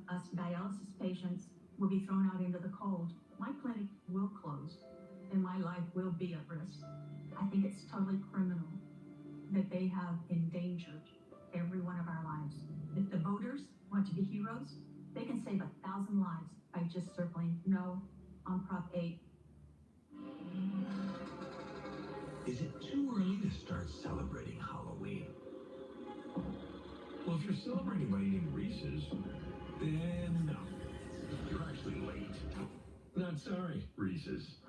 us dialysis patients will be thrown out into the cold. My clinic will close and my life will be at risk. I think it's totally criminal that they have endangered every one of our lives. If the voters want to be heroes, they can save 1,000 lives by just circling no on Prop 8. Is it too early to start celebrating Halloween? Well, if you're celebrating by eating Reese's, then no. You're actually late. Not sorry, Reese's.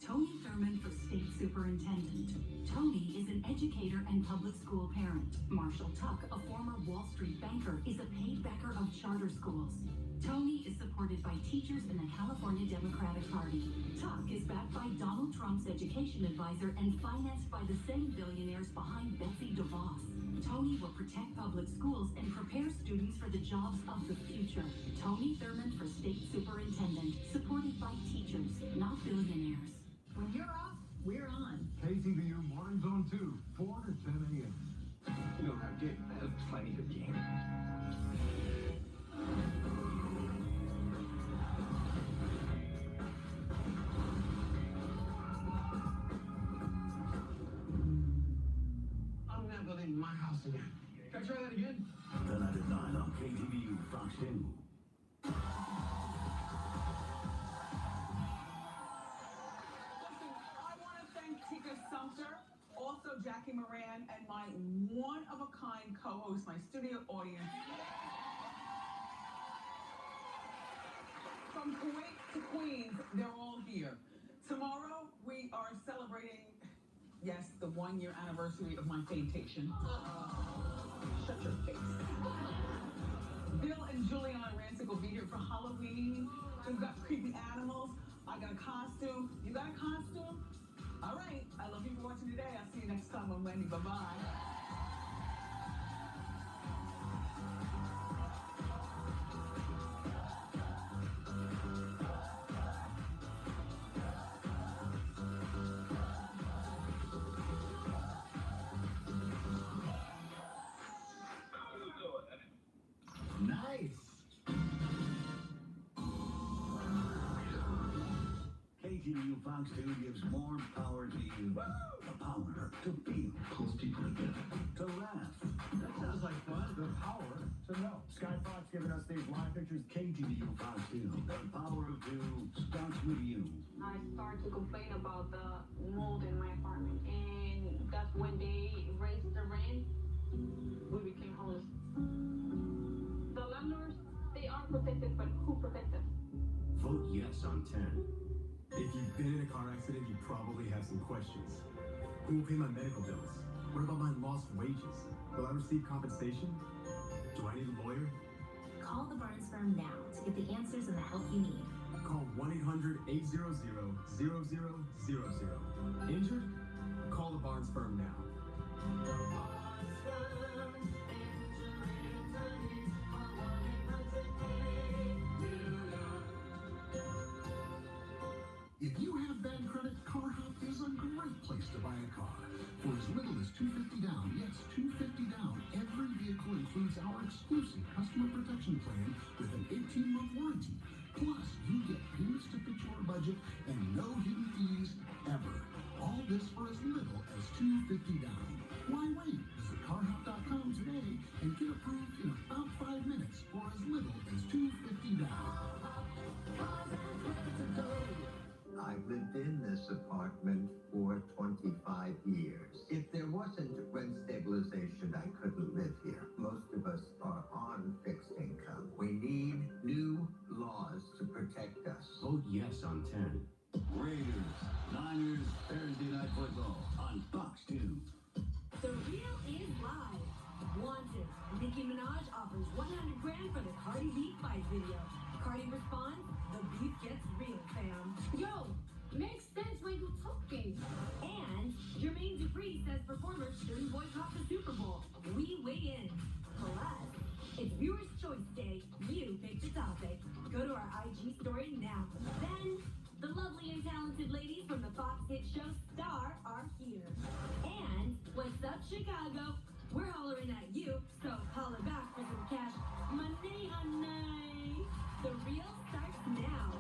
Tony Thurmond for State Superintendent. Tony is an educator and public school parent. Marshall Tuck, a former Wall Street banker, is a paid backer of charter schools. Tony is supported by teachers in the California Democratic Party. Tuck is backed by Donald Trump's education advisor and financed by the same billionaires behind Betsy DeVos. Tony will protect public schools and prepare students for the jobs of the future. Tony Thurmond for State Superintendent, supported by teachers, not billionaires. When you're off, we're on. KTVU Mornings on 2, 4 to 10 a.m. You know, our game has plenty of game. I'm never leaving my house again. Can I try that again? Tonight at 9 on KTVU Fox 2. Also Jackie Moran and my one-of-a-kind co-host, my studio audience. From Kuwait to Queens, they're all here. Tomorrow, we are celebrating, yes, the 1-year anniversary of my faintation. Shut your face. Bill and Juliana Rancic will be here for Halloween. We've got creepy animals. I got a costume. You got a costume? All right. I love you for watching today. I'll see you next time on Wendy. Bye-bye. Nice. KTVU Fox 2 gives more power to you. The power to feel. Pulls people together. To laugh. That sounds like fun. The power to know. Sky Fox giving us these live pictures. KTVU Fox 2. The power of 2 starts with you. I started to complain about the mold in my apartment, and that's when they raised the rent. We became homeless. The landlords, they are protected, but who protects us? Vote yes on 10. If you've been in a car accident, you probably have some questions. Who will pay my medical bills? What about my lost wages? Will I receive compensation? Do I need a lawyer? Call the Barnes firm now to get the answers and the help you need. Call 1-800-800-0000. Injured? Call the Barnes firm now. If you have bad credit, CarHop is a great place to buy a car. For as little as $250 down, yes, $250 down, every vehicle includes our exclusive customer protection plan with an 18-month warranty. Plus, you get payments to fit your budget and no hidden fees ever. All this for as little as $250 down. Why wait? Visit CarHop. Vote yes on 10. Raiders, Niners, Thursday Night Football on Fox 2. The Real is live. Wanted. Nicki Minaj offers 100 grand for the Cardi B fight video. Cardi responds, the beef gets real, fam. Yo, makes sense when you talking. And Jermaine Dupri says performers shouldn't boycott the Super Bowl. We weigh in. Plus, it's Viewers' Choice Day. You pick the topic. Go to our IG story now. Then, the lovely and talented ladies from the Fox hit show Star are here. And what's up, Chicago? We're hollering at you, so holler back for some cash money, honey. The Real starts now.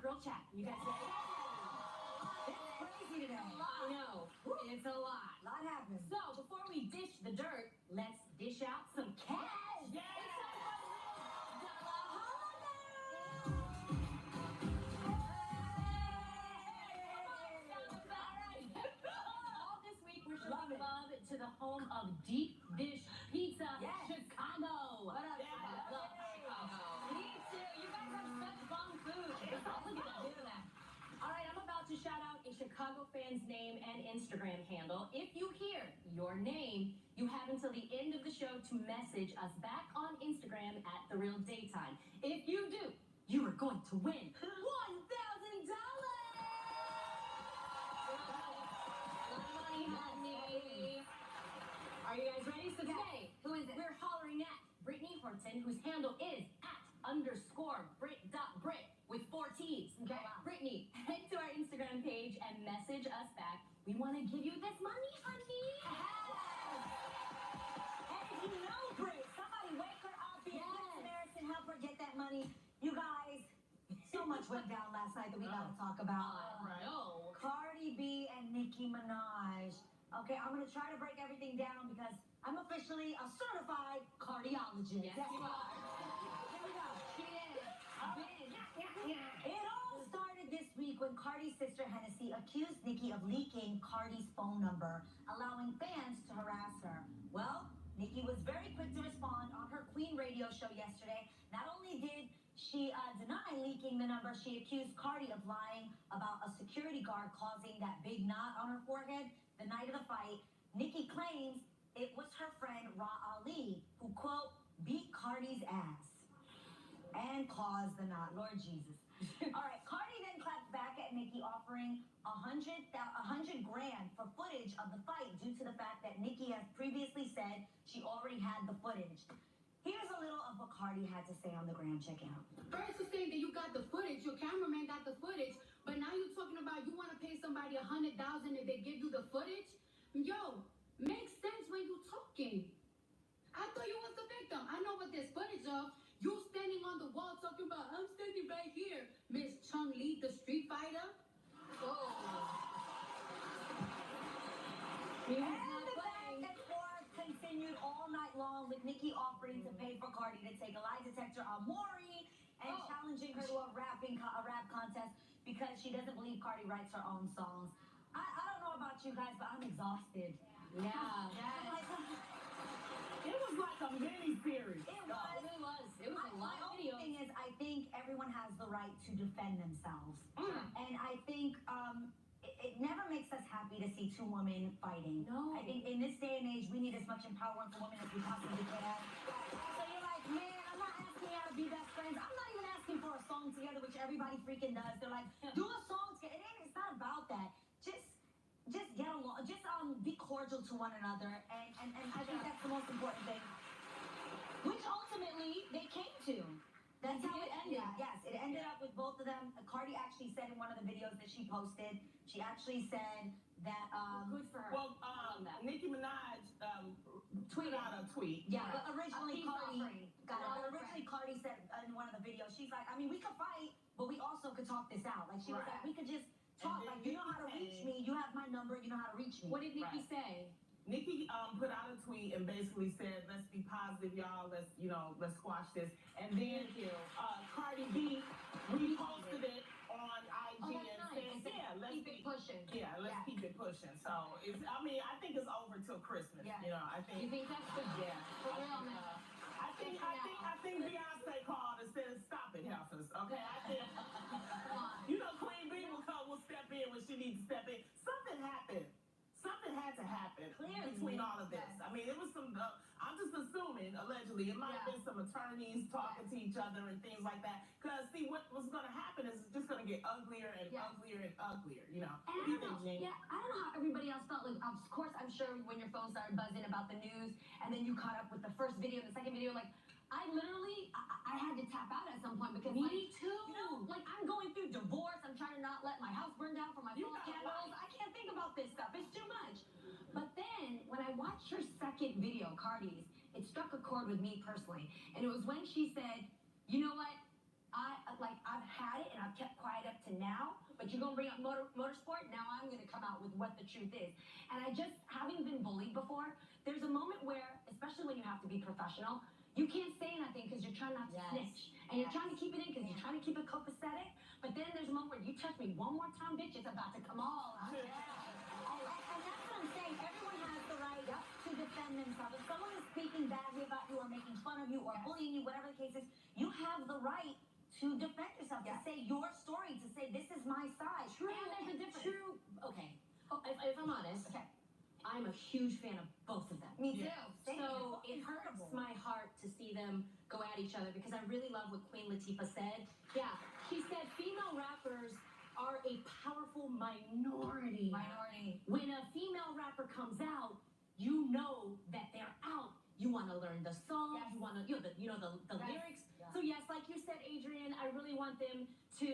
Girl chat. You guys ready? It's crazy today. I know. It's a lot. A lot happens. So before we dish the dirt, let's dish out some cash. Yeah. All this week we're showing love to the home of deep dish pizza, Chicago. What up, Chicago? Me too. You guys have such bomb food. All right, I'm about to shout out a Chicago fan's name and Instagram handle. If you hear your name, you have until the end of the show to message us back on Instagram at The Real Daytime. If you do, you are going to win $1,000. Money, honey. Are you guys ready? So today, who is it? We're hollering at Brittany Horton, whose handle is @_Brit.Brit with 4 T's. Okay. Brittany, head to our Instagram page and message us back. We want to give you this money, honey. And if you know Brit, somebody wake her up, be a good Samaritan, help her get that money. You guys, so much went down last night that we gotta talk about. No. Cardi B and Nicki Minaj. Okay, I'm gonna try to break everything down because I'm officially a certified cardiologist. Yes, you are. Here we go. She is. It all started this week when Cardi's sister Hennessy accused Nicki of leaking Cardi's phone number, allowing fans to harass her. Well, Nicki was very quick to respond on her Queen radio show yesterday. Not only did she deny leaking the number, she accused Cardi of lying about a security guard causing that big knot on her forehead the night of the fight. Nicki claims it was her friend Ra Ali who, quote, beat Cardi's ass and caused the knot. Lord Jesus. All right, Cardi then clapped back at Nicki, offering $100 grand for footage of the fight due to the fact that Nicki has previously said she already had the footage. Here's a little of what Cardi had to say on the gram. Check it out. First you're saying that you got the footage, your cameraman got the footage, but now you're talking about you want to pay somebody $100,000 if they give you the footage? Yo, makes sense when you talking. I thought you was the victim. I know what there's footage of. You standing on the wall talking about, I'm standing right here. Miss Chung Lee, the Street Fighter. Oh. And the fact that war continued all night long with Nicki offering to pay for Cardi to take a lie detector on Maury and challenging her to a rap contest because she doesn't believe Cardi writes her own songs. I don't know about you guys, but I'm exhausted. Yeah. It was like a mini-series. It was. It was a lot of videos. The thing is, I think everyone has the right to defend themselves. And I think it never makes us happy to see two women fighting. No. I think in this day and age, we need as much empowerment for women as we possibly can. So you're like, man, I'm not asking y'all to be best friends. I'm not even asking for a song together, which everybody freaking does. They're like, do a song together. It's not about that. Just get along. Just cordial to one another, and I think that's the most important thing. Which ultimately they came to. That's how it ended. Yes, it ended up with both of them. Cardi actually said in one of the videos that she posted, she actually said that good for her. Well, Nicki Minaj tweeted out a tweet. Yeah, but originally Cardi said in one of the videos, she's like, I mean, we could fight, but we also could talk this out. Like she was like, we could just talk. Like you know how to reach me. You have my number. You know how to reach me. What did Nicki say? Nicki put out a tweet and basically said, let's be positive, y'all. Let's squash this. And then Cardi B reposted it on IG and said, let's keep it pushing. Yeah, let's keep it pushing. So I think it's over till Christmas. Yeah. You know, I think. You think that's good? Yeah. For real, man. I think Beyonce called and said, stop it, heifers. Okay, I think. Queen Bee will step in when she needs to step in. Something happened. Something had to happen between all of this. I mean, it was some, I'm just assuming, allegedly, it might have been some attorneys talking to each other and things like that. Because, see, what was going to happen is it's just going to get uglier and uglier and uglier, you know. And I don't know how everybody else felt. Like, of course, I'm sure when your phone started buzzing about the news, and then you caught up with the first video, the second video, like, I literally, I had to tap out at some point because Me too. You know, like I'm going through divorce. I'm trying to not let my house burn down for my fall candles. I can't think about this stuff. It's too much. But then when I watched her second video, Cardi's, it struck a chord with me personally. And it was when she said, you know what? I've had it and I've kept quiet up to now, but you're gonna bring up motorsport. Now I'm gonna come out with what the truth is. And I just, having been bullied before, there's a moment where, especially when you have to be professional, you can't say nothing because you're trying not to snitch. And you're trying to keep it in because you're trying to keep it copacetic. But then there's a moment where you touch me one more time, bitch, it's about to come all out. And that's what I'm saying. Everyone has the right to defend themselves. If someone is speaking badly about you or making fun of you or bullying you, whatever the case is, you have the right to defend yourself, to say your story, to say this is my side. True. And there's a difference. Okay. If I'm honest, I'm a huge fan of both of them. Me too. So it hurts my heart to see them go at each other because I really love what Queen Latifah said. Yeah, she said female rappers are a powerful minority. When a female rapper comes out, you know that they're out. You want to learn the song. You want to, the lyrics. So yes, like you said, Adrian, I really want them to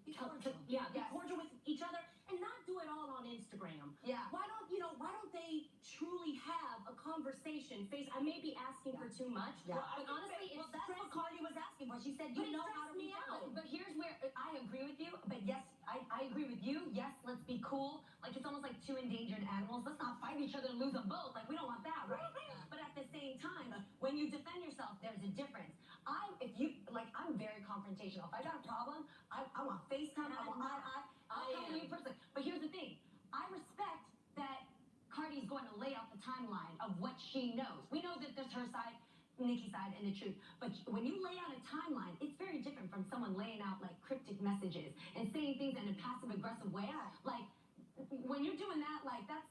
be cordial with each other and not do it all on Instagram. Yeah. Why don't they truly have a conversation? I may be asking for too much, but honestly, that's what Cardi was asking for. She said, you know how to me out. But here's where I agree with you. But yes, I agree with you. Yes, let's be cool. Like it's almost like two endangered animals. Let's not fight each other and lose them both. Like we don't want that, right? But at the same time, when you defend yourself, there's a difference. I'm very confrontational. If I got a problem, I want FaceTime. I'll come to you personally. But here's the thing. I respect that Cardi's going to lay out the timeline of what she knows. We know that there's her side, Nicki's side, and the truth. But when you lay out a timeline, it's very different from someone laying out like cryptic messages and saying things in a passive-aggressive way. Like when you're doing that, like that's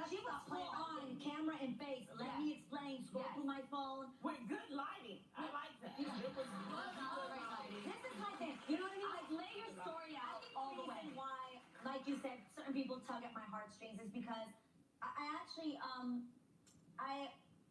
she was full on camera and face. Let me explain. Scroll through my phone with good lighting. I like that. It was great lighting. This is my thing. You know what I mean? Like lay your story out all the way. Why, like you said, certain people tug at my heartstrings is because I actually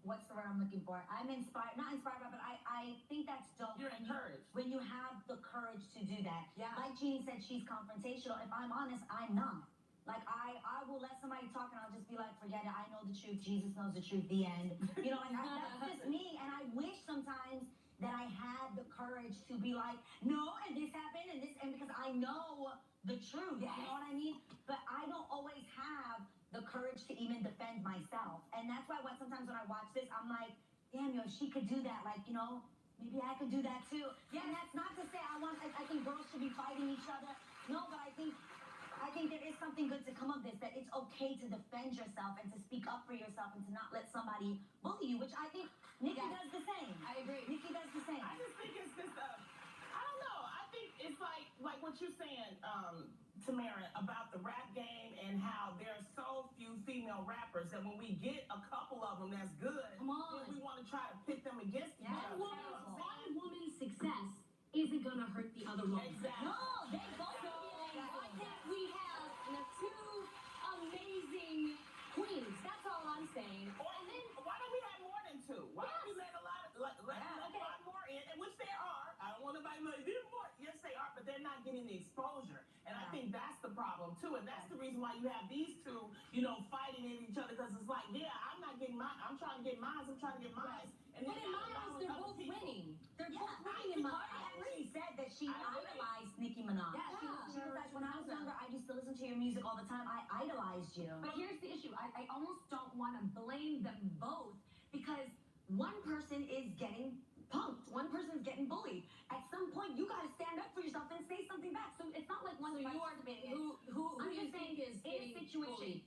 what's the word I'm looking for? I'm inspired, not inspired by, but I think that's dope. You're encouraged. When you have the courage to do that. Yeah. Like Jeannie said, she's confrontational. If I'm honest, I'm not. Like I will let somebody talk and I'll just be like, forget it. I know the truth. Jesus knows the truth. The end. You know, like that's just me. And I wish sometimes that I had the courage to be like, no, and this happened and this, and because I know the truth. You know what I mean? But I don't always have the courage to even defend myself. And that's why sometimes when I watch this, I'm like, damn, if she could do that, like, maybe I could do that too. Yeah, and that's not to say I think girls should be fighting each other. No, but I think there is something good to come of this, that it's okay to defend yourself and to speak up for yourself and to not let somebody bully you, which I think Nicki does the same. I agree. Nicki does the same. I just think it's just, I don't know. I think it's like what you're saying, Tamara, about the rap game and how there are so few female rappers that when we get a couple of them that's good, then we want to try to pit them against each other. One woman's success isn't going to hurt the other woman. Exactly. No, they both why can't we have two amazing queens? That's too, and that's the reason why you have these two, fighting at each other, because it's like, yeah, I'm not getting mine. I'm trying to get mine. I'm trying to get mine. And But in my eyes, they're both winning. They're both winning in my eyes. She said that she idolized Nicki Minaj. Yeah, She was like, when I was younger, I used to listen to your music all the time. I idolized you. But here's the issue. I almost don't want to blame them both because one person is getting punked. One person's getting bullied. At some point, you got to stand up for yourself and say something back. So it's not like one. So you are debating who I'm you just saying think is in a situation.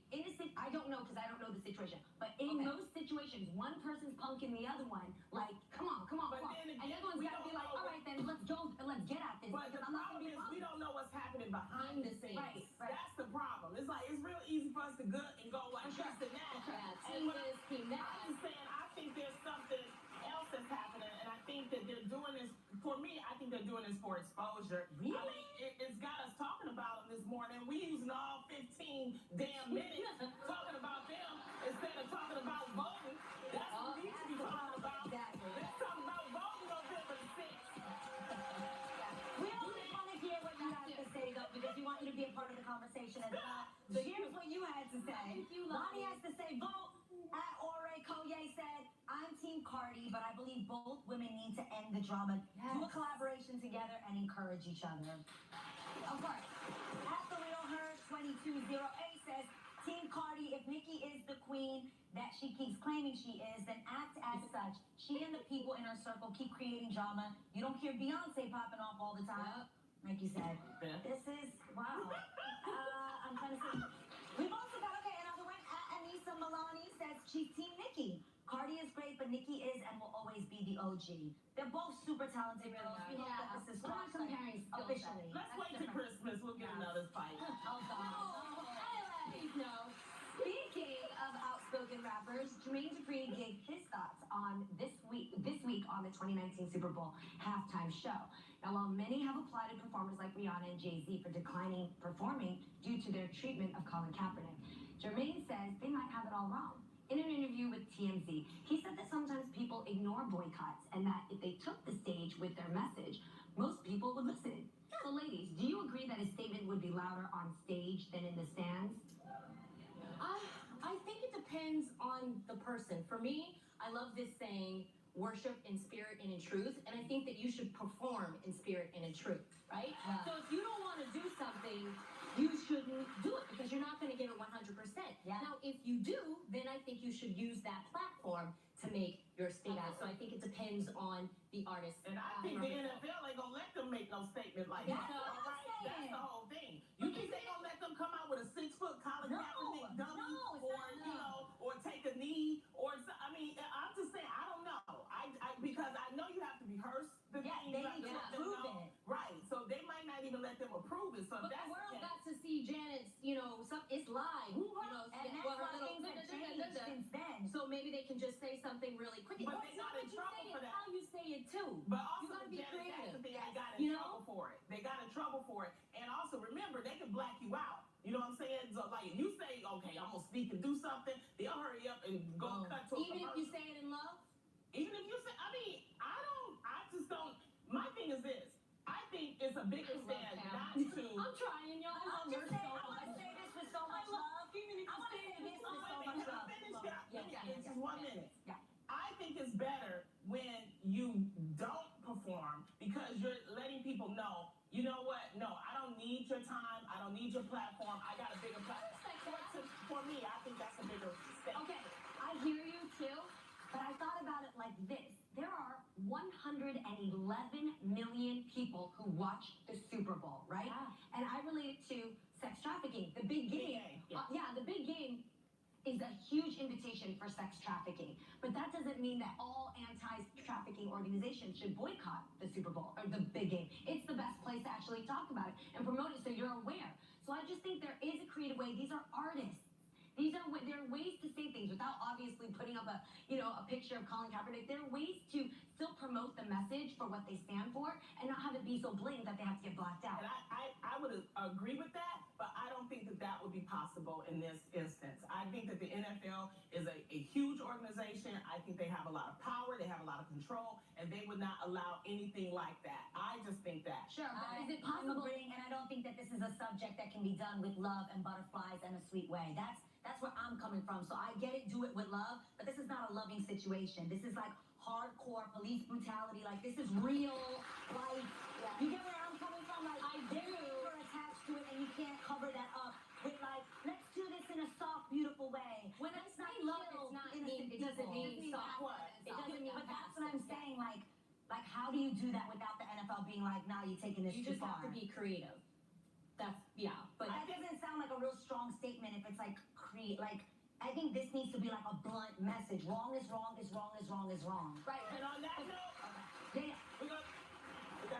I don't know because I don't know the situation. But in most situations, one person's punking the other one. Like, come on. But then And the other one's got to be like, all right, then let's go and let's get at this. But the because I'm not problem gonna be is we don't know what's happening behind the scenes. Right. That's the problem. It's like it's real easy for us to go and go like this and that. Team this, team that. I'm just saying, I think there's something else that's happening, and I think that they're doing this. For me, I think they're doing this for exposure. Really? I mean, it's got us talking about them this morning. We using all 15 damn minutes talking about them instead of talking about voting. That's what we need to be talking about. Exactly. Let's talk about voting November the 6th. We always want to hear what you have to say, though, because we want you to be a part of the conversation as well. So here's what you had to say. Lonnie has to say, vote. Ore Koye said, I'm Team Cardi, but I believe both women need to end the drama, do a collaboration together, and encourage each other. Of course. At the Real Her 2208 says, Team Cardi, if Nicki is the queen that she keeps claiming she is, then act as such. She and the people in her circle keep creating drama. You don't hear Beyonce popping off all the time. Like you said. This is, wow. I'm trying to see. We've also got, another one. Anissa Milani says she's Team Nicki. Cardi is great, but Nicki is and will always be the OG. They're both super talented girls. We hope that this is We're not comparing skill officially. Let's wait till Christmas. We'll get another fight. No. Speaking of outspoken rappers, Jermaine Dupri gave his thoughts on this week on the 2019 Super Bowl halftime show. Now, while many have applauded performers like Rihanna and Jay-Z for declining performing due to their treatment of Colin Kaepernick, Jermaine says they might have it all wrong. In an interview with TMZ, he said that sometimes people ignore boycotts and that if they took the stage with their message, most people would listen. So ladies, do you agree that his statement would be louder on stage than in the stands? I think it depends on the person. For me, I love this saying, worship in spirit and in truth, and I think that you should perform in spirit and in truth, right? Yeah. So if you don't want to do something, you shouldn't do it because you're not going to give it 100%. Yeah. Now, if you do, then I think you should use that platform to make your statement. So I think it depends on the artist. And I think the NFL ain't gonna let them make no statement like that. All right, that's the whole thing. You think they gonna let them come out with a 6-foot Colin Kaepernick dummy, or take a knee, I'm just saying, I don't know. Because I know you have to rehearse the thing. They need to approve it. Right, so they might not even let them approve it. So But that's the world got to see Janet's, it's live. And that's why things have changed since then. So maybe they can just say something really quick. But Or they it's not got in what you trouble say, for it's that. how you say it too. But You also, gotta be that's the creative. thing, they got in trouble for it. They got in trouble for it. And also, remember, they can black you out. You know what I'm saying? So, like, if you say, okay, I'm going to speak and do something, they'll hurry up and go cut to a Even if you say it in love? Even if you say, I just don't, my thing is this. I think it's a bigger stand not to. I'm trying, y'all. I want to say this with so much love. I want to say this with so much love. It's just 1 minute. Yeah. I think it's better when you don't perform because you're letting people know, you know what? No, I don't need your time. I don't need your platform. I got a bigger platform. For me, I think that's a bigger step. Okay, I hear you too, but I thought about it like this. There are 111 million people who watch the Super Bowl, right? Yeah. And I relate it to sex trafficking. The big game. The big game is a huge invitation for sex trafficking. But that doesn't mean that all anti-trafficking organizations should boycott the Super Bowl or the big game. It's the best place to actually talk about it and promote it so you're aware. So I just think there is a creative way. These are artists. There are ways to say things without obviously putting up a picture of Colin Kaepernick. There are ways to still promote the message for what they stand for and not have it be so blatant that they have to get blacked out. And I would agree with that, but I don't think that would be possible. possible in this instance. I think that the NFL is a huge organization. I think they have a lot of power, they have a lot of control, and they would not allow anything like that. I just think that. Sure, but Is it I'm possible? agreeing, and I don't think that this is a subject that can be done with love and butterflies and a sweet way. That's where I'm coming from. So I get it, do it with love, but this is not a loving situation. This is like hardcore police brutality. Like, this is real life. Yeah. You get where I'm coming from? Like, I do. You're attached to it, and you can't cover that up with like, let's do this in a soft, beautiful way. When I say love, it's not mean, it doesn't mean soft. It doesn't mean, but that's what I'm saying. Like, how do you do that without the NFL being like, nah, you're taking this You too just far? have to be creative. That's, yeah. But That doesn't sound like a real strong statement if it's like like, I think this needs to be like a blunt message. Wrong is wrong is wrong is wrong is wrong. Right, and on that note, Yeah. we got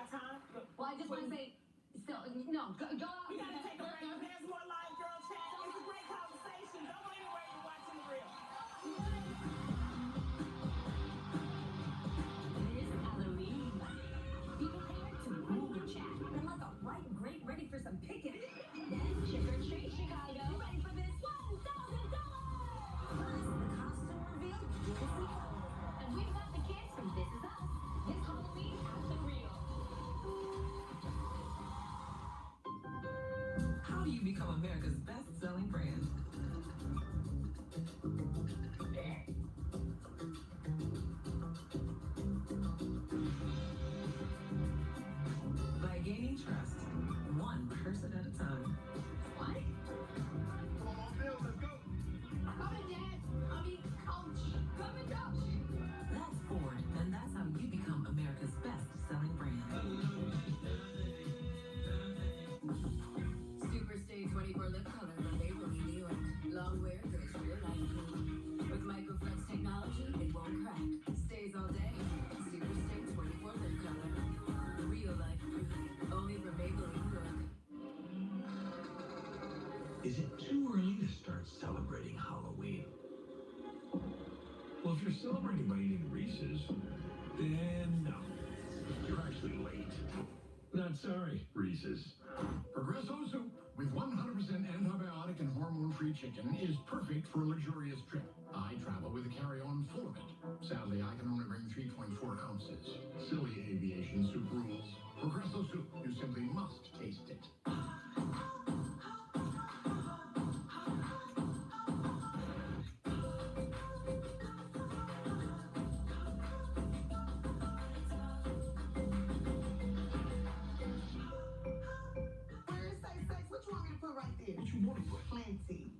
time? well, I just want to say, still, no, go out. We gotta take a break. There's more live girl chat. It's a great conversation. Don't go anywhere. You're watching The Real. This Halloween, be prepared to rule the chat. And like a ripe grape ready for some picking. Then trick or treat Chicago. You ready for this? $1,000! Plus the costume reveal. And we've got the kids from This Is Us. This Halloween at The Real. How do you become America's best-selling brand? By gaining trust, one person at a time. What? Come on, Bill, let's go. Coming, Dad. I mean, coach. Coming, coach. That's Ford, and that's how you become America's best-selling brand. Super Stay 24 lip color from Maybelline, New York. Long wear, grace real life. With microflex technology, it won't crack. Stays all day. Super Stay 24 lip color. Real life proof. Only from Maybelline, New York. Is it too early to start celebrating Halloween? Well, if you're celebrating by eating Reese's, then no. You're actually late. Not sorry, Reese's. Progresso soup with 100% antibiotic and hormone-free chicken is perfect for a luxurious trip. I travel with a carry-on full of it. Sadly, I can only bring 3.4 ounces. Silly aviation soup rules. Progresso soup, you simply must taste it. Where is safe sex? What you want me to put right there? What you want to put? Plenty.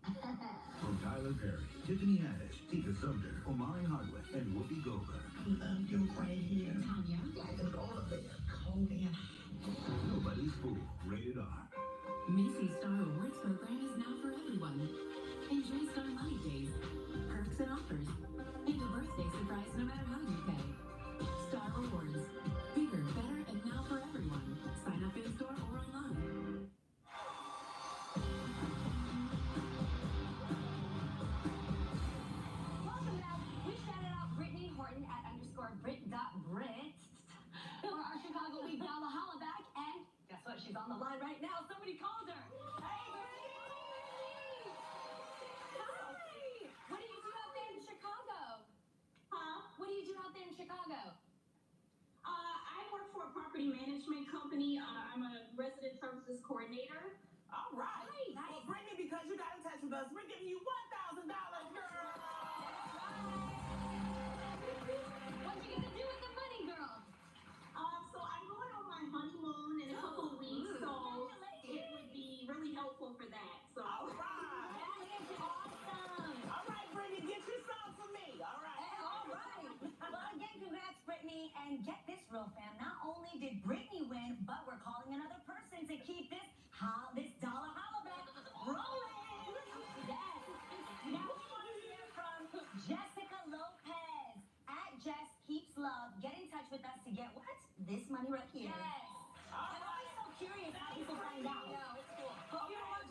From Tyler Perry, Tiffany Haddish, Tika Sumpter, Omari Hardwick, and Whoopi Goldberg. Love your gray hair. Tanya. Like a polar bear. Cold and Nobody's Fool, rated R. Macy's Star Rewards program is now for everyone. Enjoy Star Money Days, perks and offers, and a birthday surprise no matter how you pay. Star Rewards. Bigger, better, and now for everyone. Sign up in store or online. Welcome back. We shouted out Brittany Horton at _Brit.Brit For our Chicago Week Gala Holla back, and guess what? She's on the line right now. Somebody called her. Hey, Brittany! hi! What do you do out there in Chicago? Huh? What do you do out there in Chicago? I work for a property management company. I'm a resident services coordinator. All right. Nice. Well, Brittany, because you got in touch with us, we're giving you $1,000, girl. What you gonna do with the money, girl? So I'm going on my honeymoon in a couple of weeks, so it would be really helpful for that. So. All right. That is awesome. All right, Brittany, get you some for me. All right. All right. Well, again, congrats, Brittany. And get this, real fam. Not only did Brittany win, but we're calling another person to keep this dollar holla back rolling. Yes. Now we want to hear from Jessica Lopez at Jess Keeps Love. Get in touch with us to get what? This money right here. Yes. I'm always so curious how people find out. No, it's cool. But we don't want to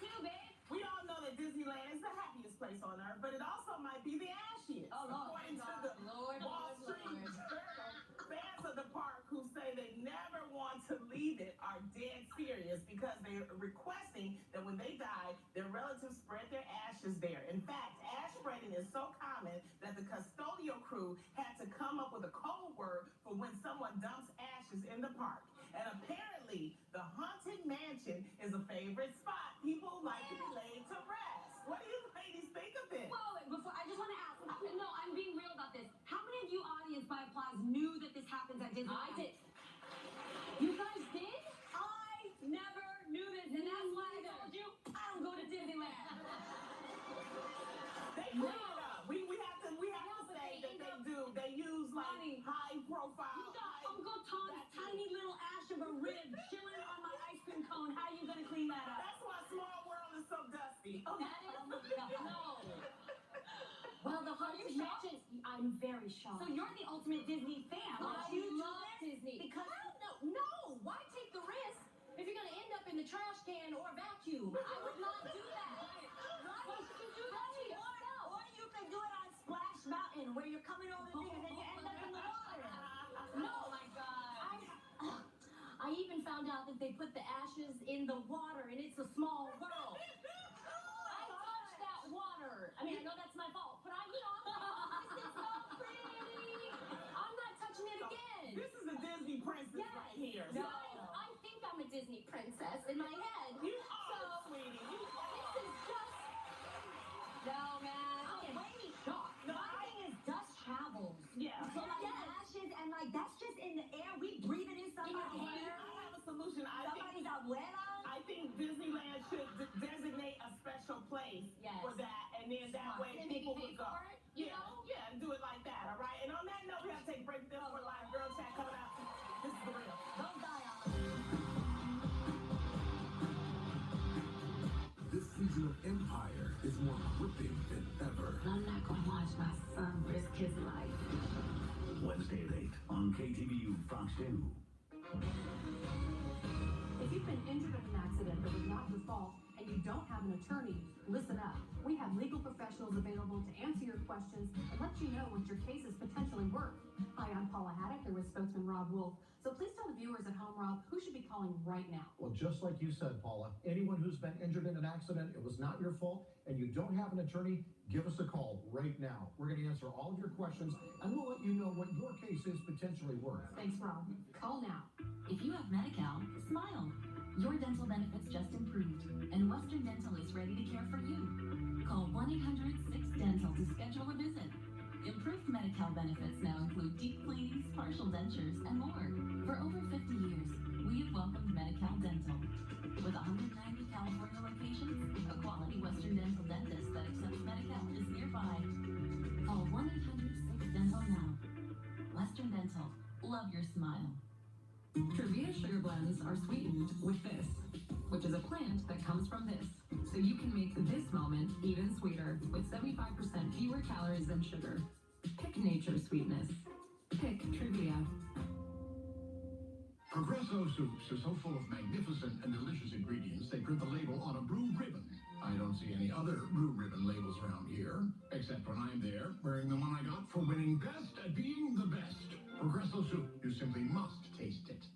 Too, babe. We all know that Disneyland is the happiest place on earth, but it also might be the ashiest. Oh, Lord. According to the Lord, Wall Lord, Street Lord. Journal, fans of the park who say they never want to leave it are dead serious because they're requesting that when they they died, their relatives spread their ashes there. In fact, ash spreading is so common that the custodial crew had to come up with a code word for when someone dumps ashes in the park. And apparently, the Haunted Mansion is a favorite spot. People like to be laid to rest. What do you ladies think of this? Whoa, wait, before, I just want to ask. No, I'm being real about this. How many of you audience by applause knew that this happens at Disneyland? I did. You guys did? I never knew this, and that's why I told you I don't go to Disneyland. They clean it up. We have to say that they do. They use like high profile. You got Uncle Tom's tiny little ash of a rib chilling on my ice cream cone. How are you gonna clean that up? That's why Small World is so dusty. That is no. Well, the Haunted Mansion. I'm very shocked. So you're the ultimate Disney fan. Why You do love this? Disney. Because no. Why take the risk if you're gonna end up in the trash can or vacuum? I would not do that. Why should you do that to yourself? Or you could do it on Splash Mountain where you're coming over the thing and then you end up in the water. No, my God. I even found out that they put the ashes in the water, and it's a small world. I touched that water. I mean, I know that's my fault, but I'm this is so pretty. I'm not touching it again. This is a Disney princess right here. No, I think I'm a Disney princess in my head. You are, sweetie. You are. This is just. No, man. Okay, wait. Shocked. No, my thing is dust travels. Yeah. So like ashes and like that's just in the air. We breathe it in somebody's hair. I have a solution. Somebody's abuela. I think Disneyland should designate a special place for that, and then that way people would go. Yeah, and do it like that, all right? And on that note, we have to take a break. This for live girl chat coming out. This is the real. Don't die on This season of Empire is more gripping than ever. I'm not gonna watch my son risk his life. Wednesday at 8 on KTVU Fox 2. If you've been injured in an accident that was not your fault and you don't have an attorney, listen up. We have legal professionals available to answer your questions and let you know what your case is potentially worth. Hi, I'm Paula Haddock, here with spokesman Rob Wolf. So please tell the viewers at home, Rob, who should be calling right now? Well, just like you said, Paula, anyone who's been injured in an accident, it was not your fault, and you don't have an attorney, give us a call right now. We're going to answer all of your questions, and we'll let you know what your case is potentially worth. Thanks, Rob. Call now. If you have Medi-Cal, smile. Your dental benefits just improved, and Western Dental is ready to care for you. Call 1-800-6-DENTAL to schedule a visit. Improved Medi-Cal benefits now include deep cleanings, partial dentures, and more. For over 50 years, we have welcomed Medi-Cal Dental. With 190 California locations, a quality Western Dental dentist that accepts Medi-Cal is nearby. Call 1-800-6-DENTAL now. Western Dental. Love your smile. Trivia sugar blends are sweetened with this, which is a plant that comes from this. So you can make this moment even sweeter with 75% fewer calories than sugar. Pick nature's sweetness. Pick Trivia. Progresso soups are so full of magnificent and delicious ingredients, they print the label on a blue ribbon. I don't see any other blue ribbon labels around here, except when I'm there, wearing the one I got for winning best at being the best. Progresso soup, you simply must taste it.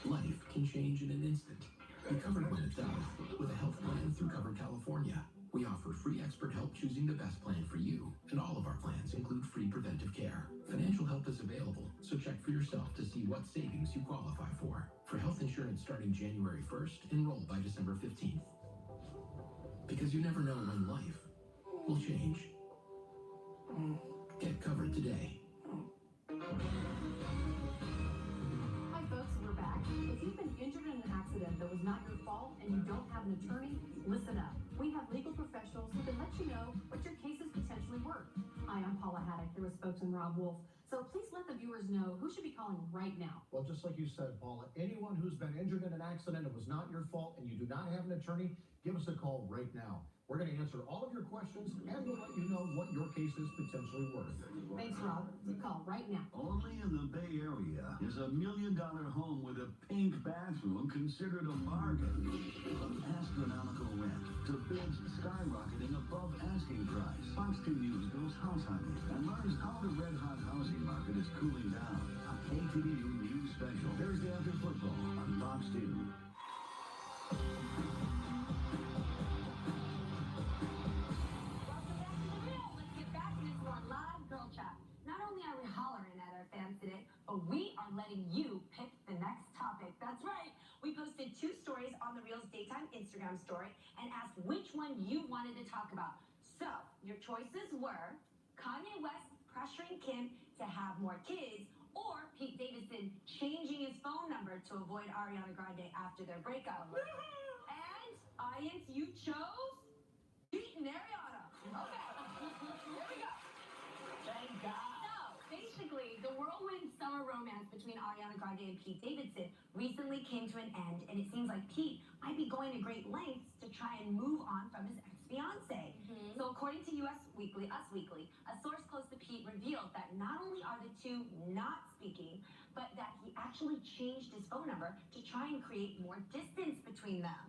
Life can change in an instant. Be covered when it does with a health plan through Covered California. We offer free expert help choosing the best plan for you, and all of our plans include free preventive care. Financial help is available, so check for yourself to see what savings you qualify for. For health insurance starting January 1st, enroll by December 15th. Because you never know when life will change. Get covered today. Hi, folks, we're back. If you've been injured in an accident that was not your fault and you don't have an attorney, listen up. We have legal professionals who can let you know what your case is potentially worth. Hi, I'm Paula Haddock, here with spokesman Rob Wolf. So please let the viewers know who should be calling right now. Well, just like you said, Paula, anyone who's been injured in an accident, it was not your fault, and you do not have an attorney, give us a call right now. We're going to answer all of your questions, and we'll let you know what your case is potentially worth. Thanks, Rob. Call right now. Only in the Bay Area is $1 million home with a pink bathroom considered a bargain. From astronomical rent to bids skyrocketing above asking price, Fox 2 News goes house hunting and learns how the red-hot housing market is cooling down. KTVU News Special, Thursday after football on Fox 2. Let's get back into our live girl chat. Not only are we hollering at our fans today, but we are letting you pick the next topic. That's right. We posted 2 stories on the Reel's Daytime Instagram story and asked which one you wanted to talk about. So, your choices were Kanye West pressuring Kim to have more kids, or Pete Davidson changing his phone number to avoid Ariana Grande after their breakup. And, audience, you chose Pete and Ariana. Okay, here we go. Thank God. So, basically, the whirlwind summer romance between Ariana Grande and Pete Davidson recently came to an end, and it seems like Pete might be going to great lengths to try and move on from his ex-fiancée. So, according to Us Weekly, a source close to Pete revealed that not only are the two not speaking, but that he actually changed his phone number to try and create more distance between them.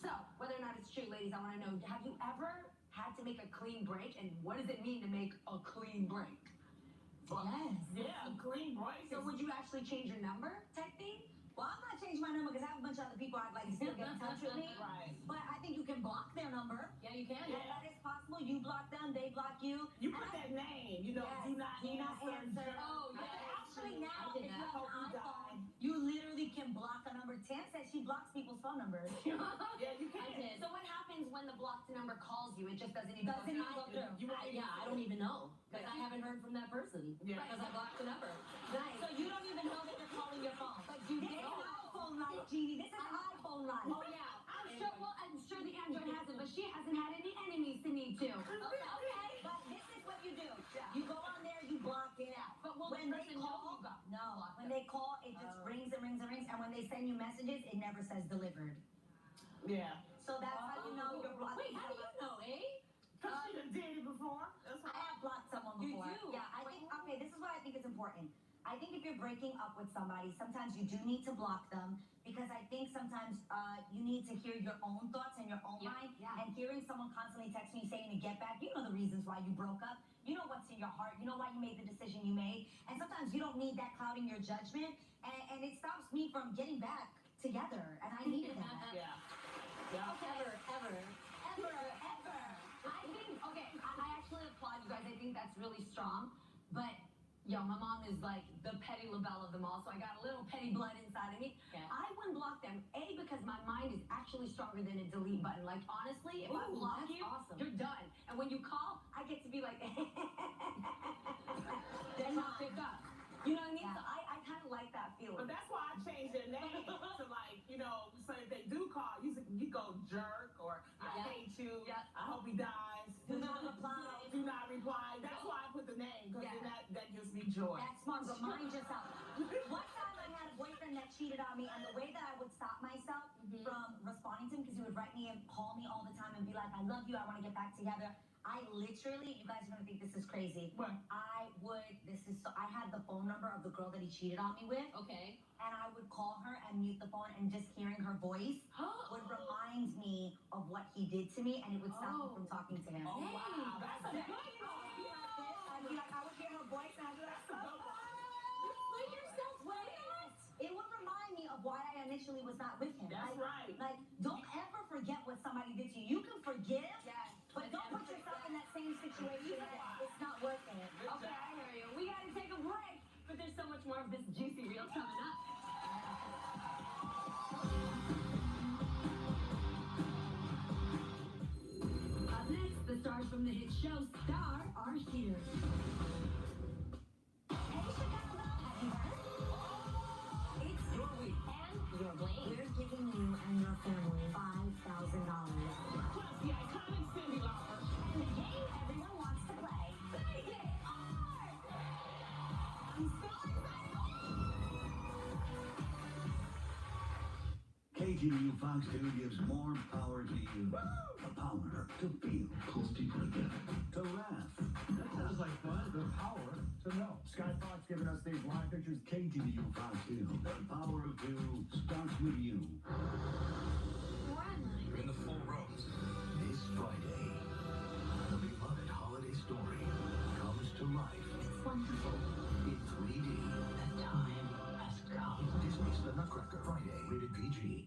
So, whether or not it's true, ladies, I want to know, have you ever had to make a clean break, and what does it mean to make a clean break? Yes. Yeah, clean break. So would you actually change your number type thing? Well, I'm not changing my number because I have a bunch of other people I'd like to still get in touch with me. Right. But I think you can block their number. Yeah, you can. Yeah, that is possible. You block them, they block you. You put that name, you know, Yes, do not answer. Oh, yeah. Actually, now, if you have Hope an you iPhone, you literally can block a number. Tam says she blocks people's phone numbers. Yeah, you can. I did. So what happens when the blocked number calls you? It just doesn't even Doesn't even go through. I don't even know. Because I haven't heard from that person. Yeah. Because I blocked the number. Right. So you don't even know that they're calling your phone. But you get iPhone life, Jeannie. This is iPhone life. Oh yeah. I'm sure the Android has it, but she hasn't had any enemies to need to. Okay, but this is what you do. You go on there, you block it out. But will when the they person know call, you got no. When they call, it just rings and rings and rings. And when they send you messages, it never says delivered. Yeah. So that's how you know you're blocked. Wait, how do you know, eh? Because she done did it before. That's I have blocked someone You before. do? Yeah, I think, okay, this is what I think is important. I think if you're breaking up with somebody, sometimes you do need to block them because I think sometimes you need to hear your own thoughts and your own mind. Yeah. And hearing someone constantly text me saying to get back, you know the reasons why you broke up. You know what's in your heart. You know why you made the decision you made. And sometimes you don't need that clouding your judgment. And it stops me from getting back together. And I needed that. Yeah. Ever. I think, okay, I actually applaud you guys. I think that's really strong. But, yo, my mom is like the petty LaBelle of them all, so I got a little petty blood inside of me. Yeah. I wouldn't block them, A, because my mind is actually stronger than a delete button. Like, honestly, if I Ooh, block that's you, awesome. you're done. And when you call, I get to be like, then not pick up. You know what I mean? Yeah. So I kind of like that feeling. But that's why I changed their name to like, you know, so if they do call, you go jerk or I hate you. Yeah. I hope he dies. Do not reply. Do not reply. That's why I put the name because then that gives me joy. That's smart, but mind yourself. One time I had a boyfriend that cheated on me, and the way that I would stop myself from responding to him, because he would write me and call me all the time and be like, I love you, I want to get back together. I literally, you guys are gonna think this is crazy. What? I had the phone number of the girl that he cheated on me with, Okay. and I would call her and mute the phone, and just hearing her voice would remind me of what he did to me, and it would stop me from talking to him. Oh, wow. That's a good one. I'd be like, I would hear her voice, and I'd be like, it would remind me of why I initially was not with him. That's right. Like, don't ever forget what somebody did to you. You can forgive, but don't put yourself in that same situation. It's not worth it. Okay, I hear you. We gotta take a break, but there's so much more of this juicy reel coming up. Up next, the stars from the hit show Star are here. Hey, Chicago, have you heard? It's Your week. And your blame. We're giving you and your family $5,000. Plus the iconic Cindy Lauper. And the game everyone wants to play. Make it hard! I'm so excited! KTVU Fox 2 gives more power to you. The power to feel. Close people together. To laugh. That sounds like fun. The power to know. Sky Fox giving us these live pictures. KTVU Fox 2. The power of 2 starts with you. You're in the full rooms. This Friday, the beloved holiday story comes to life. It's wonderful. In 3D. The time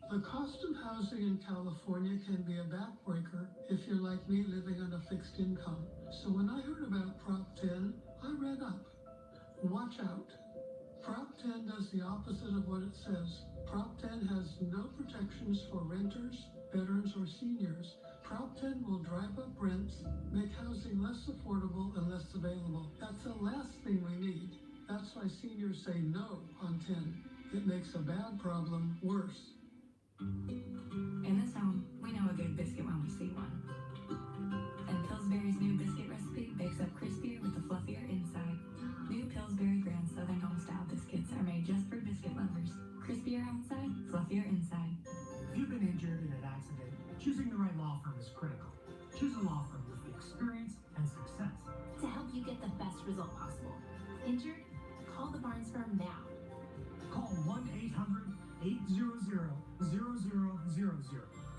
The cost of housing in California can be a backbreaker if you're like me living on a fixed income. So when I heard about Prop 10, I read up. Watch out. Prop 10 does the opposite of what it says. Prop 10 has no protections for renters, veterans, or seniors. Prop 10 will drive up rents, make housing less affordable and less available. That's the last thing we need. That's why seniors say no on 10. It makes a bad problem worse. In this home, we know a good biscuit when we see one. And Pillsbury's new biscuit recipe bakes up crispier with the fluffier inside. New Pillsbury Grand Southern Homestyle biscuits are made just for biscuit lovers. Crispier outside, fluffier inside. If you've been injured in an accident, choosing the right law firm is critical. Choose a law firm with the experience and success to help you get the best result possible. Injured? Call the Barnes firm now. Call 1-800-800-0000.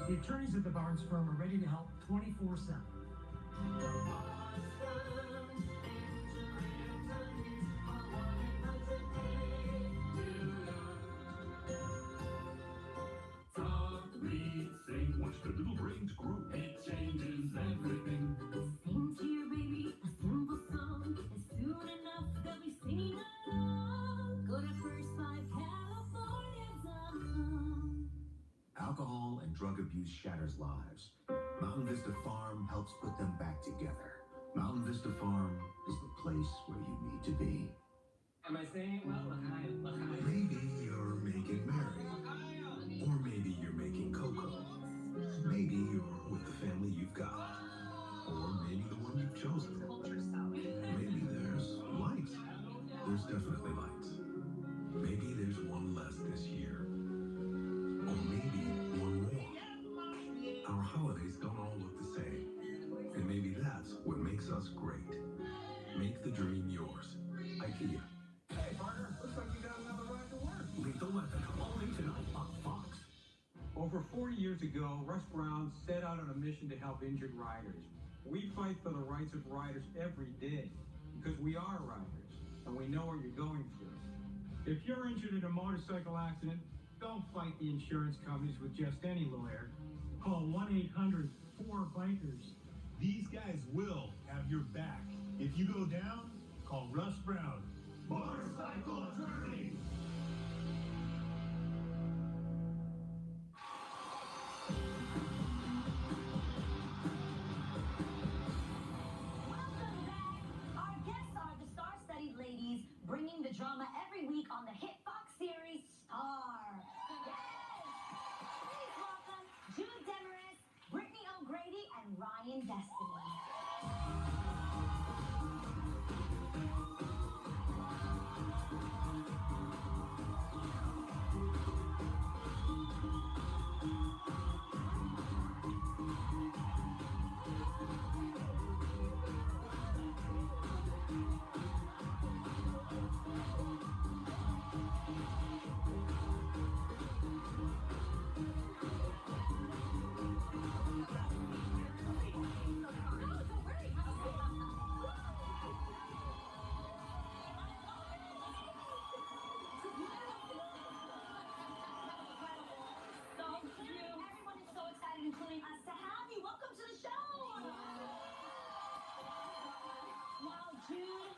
The attorneys at the Barnes firm are ready to help 24/7. Watch the little brains grow. It changes everything. Sing to your baby a simple song, and soon enough they'll be singing along. Go to first5california.com. Alcohol and drug abuse shatters lives. Mountain Vista Farm helps put them back together. Mountain Vista Farm is the place where you need to be. Am I saying well? Maybe you're making Mary. Or maybe you're making Coco. Maybe you're with the family you've got. Or maybe the one you've chosen. Maybe there's lights. There's definitely lights. Maybe there's one less this year. Or maybe one more. Our holidays don't all look the same. And maybe that's what makes us great. Make the dream yours. IKEA. Hey, partner, looks like you got another ride to work. Lethal Weapon, only tonight on Fox. Over 40 years ago, Russ Brown set out on a mission to help injured riders. We fight for the rights of riders every day because we are riders and we know what you're going through. If you're injured in a motorcycle accident, don't fight the insurance companies with just any lawyer. Call 1-800-4BIKERS. These guys will have your back. If you go down, call Russ Brown, motorcycle attorney. Welcome back. Our guests are the star-studded ladies bringing the drama every week on the hit Fox series Star. Yes! Please welcome Jude Demarest, Brittany O'Grady, and Ryan Destiny. Including us to have you. Welcome to the show. Wow, Jude,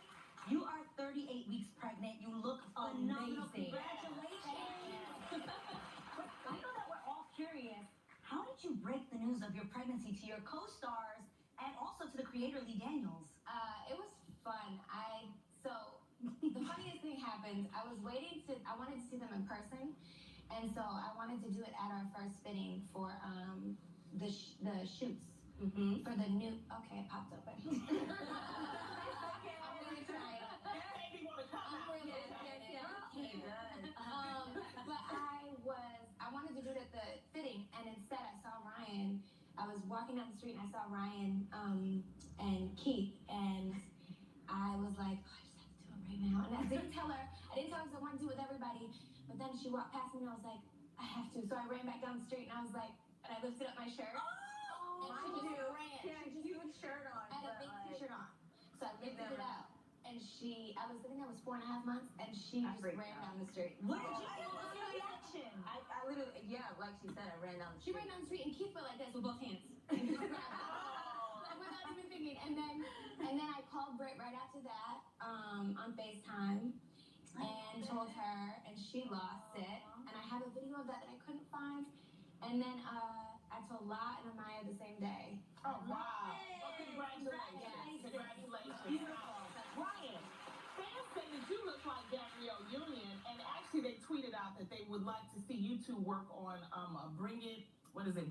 you are 38 weeks pregnant. You look phenomenal. Amazing. Congratulations. I know that we're all curious. How did you break the news of your pregnancy to your co-stars and also to the creator Lee Daniels? It was fun. The funniest thing happened. I wanted to see them in person, and so I wanted to do it at our first fitting for the shoots for the new. Okay, it popped open. I'm gonna try it. Baby wanna come out. But I wanted to do it at the fitting, and instead I saw Ryan. I was walking down the street and I saw Ryan and Keith, and I was like, oh, I just have to do it right now. And I didn't tell her because I wanted to do it with everybody. But then she walked past me and I was like, I have to. So I ran back down the street and I was like, and I lifted up my shirt. Oh, and she just ran. Yeah, She just a shirt on. I had a big t-shirt on. So I lifted it up. And I think that was 4.5 months, and she just ran down the street. What did you feel? What's your reaction? action. I literally, yeah, like she said, I ran down the She street. ran down the street and Keith went like this with both hands. Like without even thinking. And then I called Britt right after that on FaceTime and told her, and she lost it. And I have a video of that I couldn't find. And then I told La and Amaya the same day. Oh, wow. Well, congratulations. Congratulations. Beautiful. Ryan, fans say that you look like Gabrielle Union, and actually they tweeted out that they would like to see you two work on Bring It On Union?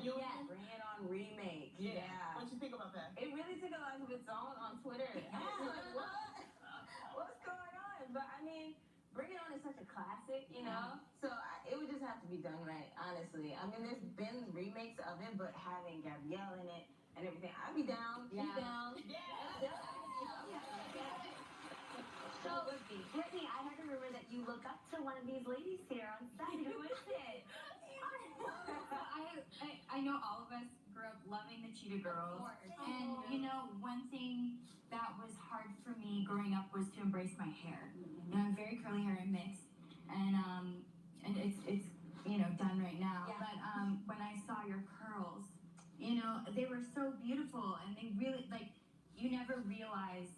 Yeah, Bring It On remake. Yeah. What you think about that? It really took a life of its own on Twitter. I was like, what? What's going on? But I mean, Bring It On is such a classic, you know? So it would just have to be done right, honestly. I mean, there's been remakes of it, but having Gabrielle in it and everything, I'd be down. Yeah. Be down. So, Brittany, I heard a rumor that you look up to one of these ladies here on set. Who is it? I know all of us grew up loving the Cheetah Girls. And, you know, one thing that was hard for me growing up was to embrace my hair. You know, I'm very curly hair and mixed. And it's you know, done right now. Yeah. But when I saw your curls, you know, they were so beautiful. And they really, like, you never realize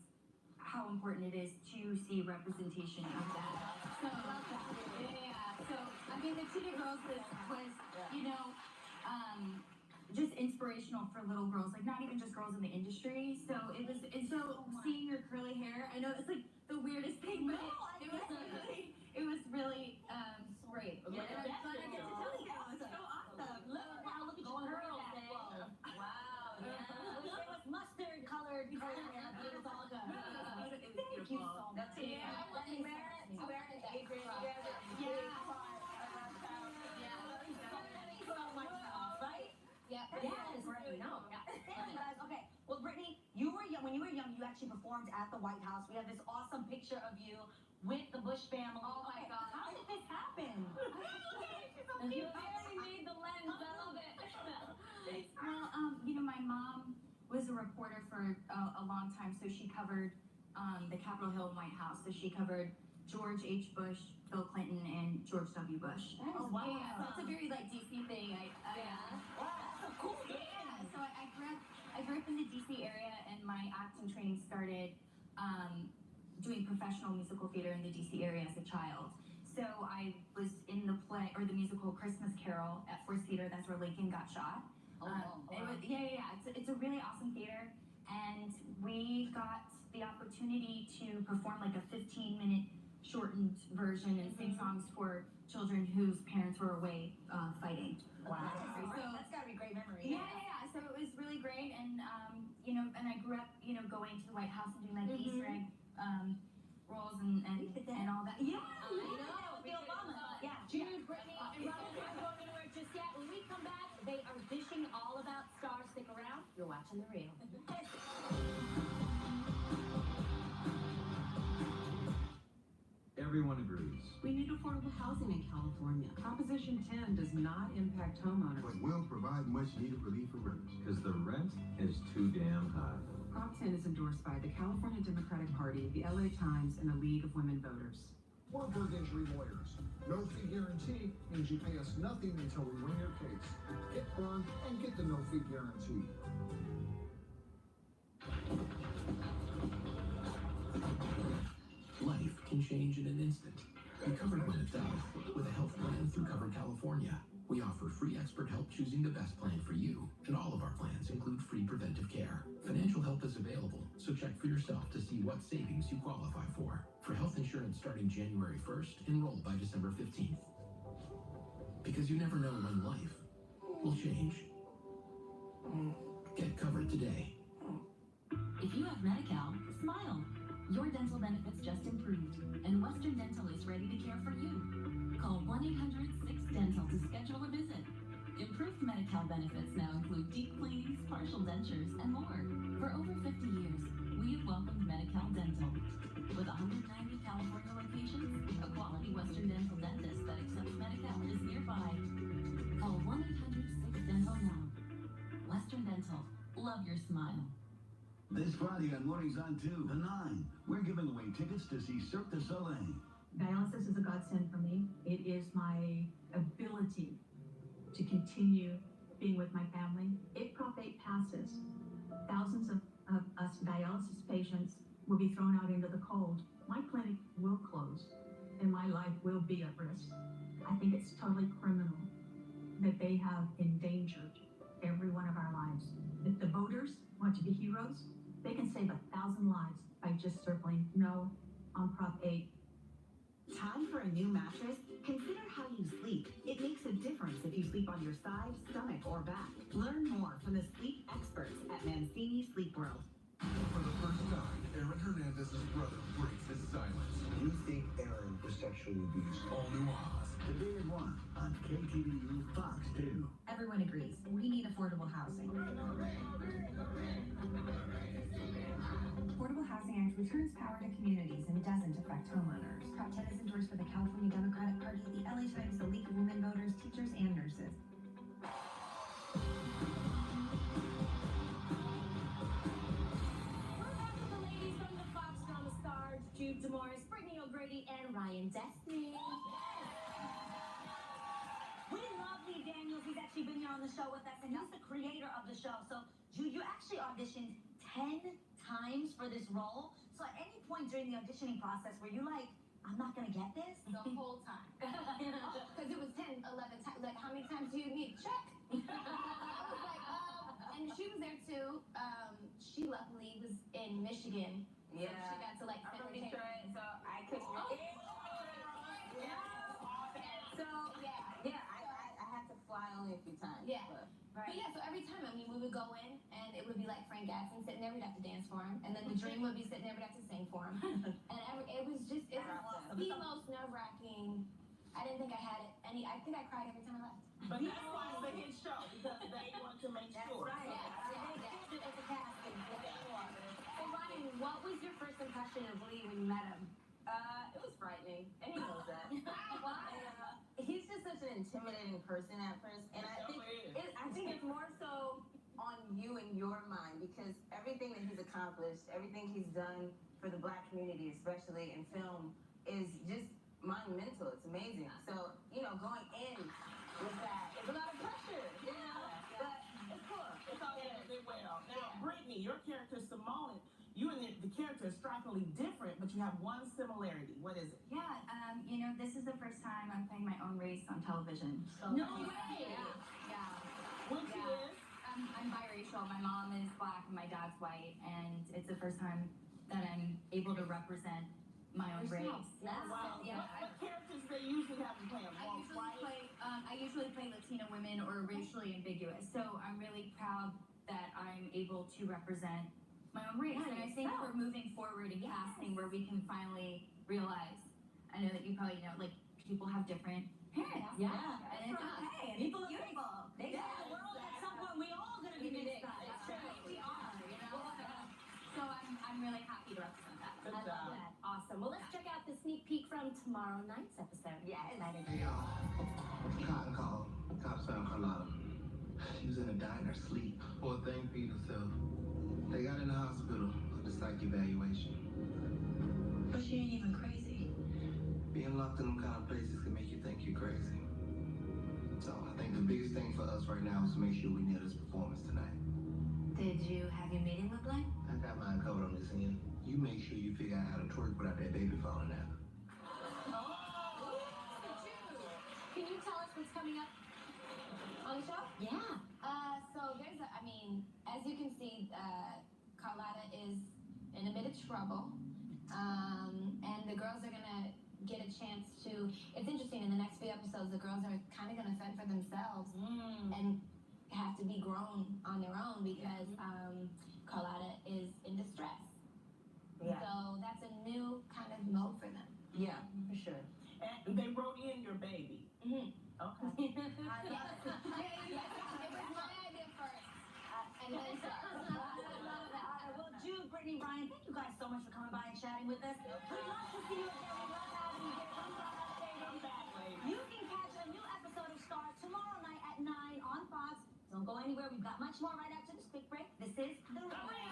how important it is to see representation of that. So, yeah. So, I mean, the Cheetah Girls was you know, just inspirational for little girls, like not even just girls in the industry. So it was, and so seeing your curly hair, I know it's like the weirdest thing, but it was really great. Yeah, And I'm glad I get to tell you. It's so awesome. Look at your curls, Wow. Yeah. It was mustard colored hair, but it was all good. It was beautiful. That's it. Yeah. Meredith and Adrian together. Okay. Well, Brittany, when you were young, you actually performed at the White House. We have this awesome picture of you with the Bush family. Oh my God. How did this happen? You barely made the lens. I love it. Well, you know, my mom was a reporter for a long time, so she covered the Capitol Hill White House. So she covered George H. Bush, Bill Clinton, and George W. Bush. Oh, wow. Yeah, so it's a very like DC thing. Wow, that's so cool. Yeah. So I grew up in the DC area, and my acting training started doing professional musical theater in the DC area as a child. So I was in the play or the musical Christmas Carol at Force Theater. That's where Lincoln got shot. It's a really awesome theater, and we got the opportunity to perform like a 15-minute shortened version and sing songs for children whose parents were away fighting. Wow. So That's got to be a great memory. yeah. So it was really great, and you know, and I grew up, you know, going to the White House and doing like Easter egg roles and all that. Yeah, I know. The Obama. Yeah. Jude, Brittany, and Robin aren't going anywhere just yet. When we come back, they are dishing all about stars. Stick around. You're watching The Real. Everyone agrees. We need affordable housing in California. Proposition 10 does not impact homeowners. But will provide much needed relief for renters. Because the rent is too damn high. Prop 10 is endorsed by the California Democratic Party, the LA Times, and the League of Women Voters. Warburg Injury Lawyers. No fee guarantee means you pay us nothing until we win your case. Get burned and get the no fee guarantee. Life can change in an instant. Be covered when it does with a health plan through Covered California. We offer free expert help choosing the best plan for you, and all of our plans include free preventive care. Financial help is available, so check for yourself to see what savings you qualify for. For health insurance starting January 1st, enroll by December 15th. Because you never know when life will change. Get covered today. If you have Medi-Cal, smile. Your dental benefits just improved, and Western Dental is ready to care for you. Call 1-800-6-DENTAL to schedule a visit. Improved Medi-Cal benefits now include deep cleanings, partial dentures, and more. For over 50 years, we have welcomed Medi-Cal Dental. With 190 California locations, a quality Western Dental dentist that accepts Medi-Cal is nearby. Call 1-800-6-DENTAL now. Western Dental. Love your smile. This Friday on Mornings on 2, the 9, we're giving away tickets to see Cirque du Soleil. Dialysis is a godsend for me. It is my ability to continue being with my family. If Prop 8 passes, thousands of us dialysis patients will be thrown out into the cold. My clinic will close and my life will be at risk. I think it's totally criminal that they have endangered every one of our lives. If the voters want to be heroes, they can save 1,000 lives by just circling no on Prop 8. Time for a new mattress? Consider how you sleep. It makes a difference if you sleep on your side, stomach, or back. Learn more from the sleep experts at Mancini Sleep World. For the first time, Aaron Hernandez's brother breaks his silence. You think Aaron was sexually abused? All new Oz. The Big One on KTVU Fox 2. Everyone agrees. We need affordable housing. Affordable Housing Act returns power to communities and doesn't affect homeowners. Prop 10 is endorsed by the California Democratic Party, the LA Times, the League of Women Voters, teachers, and nurses. Jude Demoris, Brittany O'Grady, and Ryan Destiny. We love Lee Daniels. He's actually been here on the show with us, and he's the creator of the show. So, Jude, you actually auditioned 10 times for this role. So, at any point during the auditioning process, were you like, I'm not going to get this? The whole time. Because it was 10, 11 times. Like, how many times do you need? Check. I was like, and she was there too. She luckily was in Michigan. Yeah. So she got to like I'm from entertain. Detroit, so I couldn't. So I had to fly only a few times. Yeah. But yeah, so every time, I mean, we would go in and it would be like Frank Gasson sitting there, we'd have to dance for him. And then the Dream would be sitting there, we'd have to sing for him. And it was just, it was the most nerve-wracking. I didn't think I had it. I think I cried every time I left. But that's why it's a hit show, because they want to make sure. Right. So Ryan, what was your first impression of Lee when you met him? It was frightening, and he knows that. He's just such an intimidating person at first, and I think it's more so on you in your mind, because everything that he's accomplished, everything he's done for the Black community, especially in film, is just monumental. It's amazing. So, going in with that, it's a lot of pressure, but it's cool. It's all good well. Now, Brittany, your character Simone, you and the character are strikingly different, but you have one similarity. What is it? Yeah, this is the first time I'm playing my own race on television. So No way! Yeah. Which is? I'm biracial. My mom is Black and my dad's white, and it's the first time that I'm able to represent my own race. Wow. Yeah. What characters they usually have you playing? I usually play Latina women or racially ambiguous. So I'm really proud that I'm able to represent my own race. And I think we're moving forward in casting where we can finally realize, I know that you probably know, like, people have different parents. Yeah. And it's okay. And People it's beautiful. They say the world at some point we all gonna be mixed up. We are, So I'm really happy to represent that. Good I love that. Awesome. Well, let's check out the sneak peek from tomorrow night's episode. Yeah, excited. Hey, y'all. Cotton call. Cops found Carlotta. She was in a diner, asleep. Poor thing peed herself. They got in the hospital for the psych evaluation. But she ain't even crazy. Being locked in them kind of places can make you think you're crazy. So I think the biggest thing for us right now is to make sure we nail this performance tonight. Did you have your meeting with Blaine? I got mine covered on this end. You make sure you figure out how to twerk without that baby falling out. Can you tell us what's coming up on the show? Yeah. So there's as you can see, Carlotta is in a bit of trouble. And the girls are gonna get a chance to, it's interesting, in the next few episodes, the girls are kind of gonna fend for themselves and have to be grown on their own because Carlotta is in distress. Yeah. So that's a new kind of mode for them. Yeah, for sure. And they wrote in your baby. Mm-hmm. Okay. It was my idea first. And then Well, Jude, Brittany, Ryan, thank you guys so much for coming by and chatting with us. We love to see you again. We love having you here. Come back, ladies. You can catch a new episode of Star tomorrow night at 9 on Fox. Don't go anywhere. We've got much more right after this quick break. This is The Ring.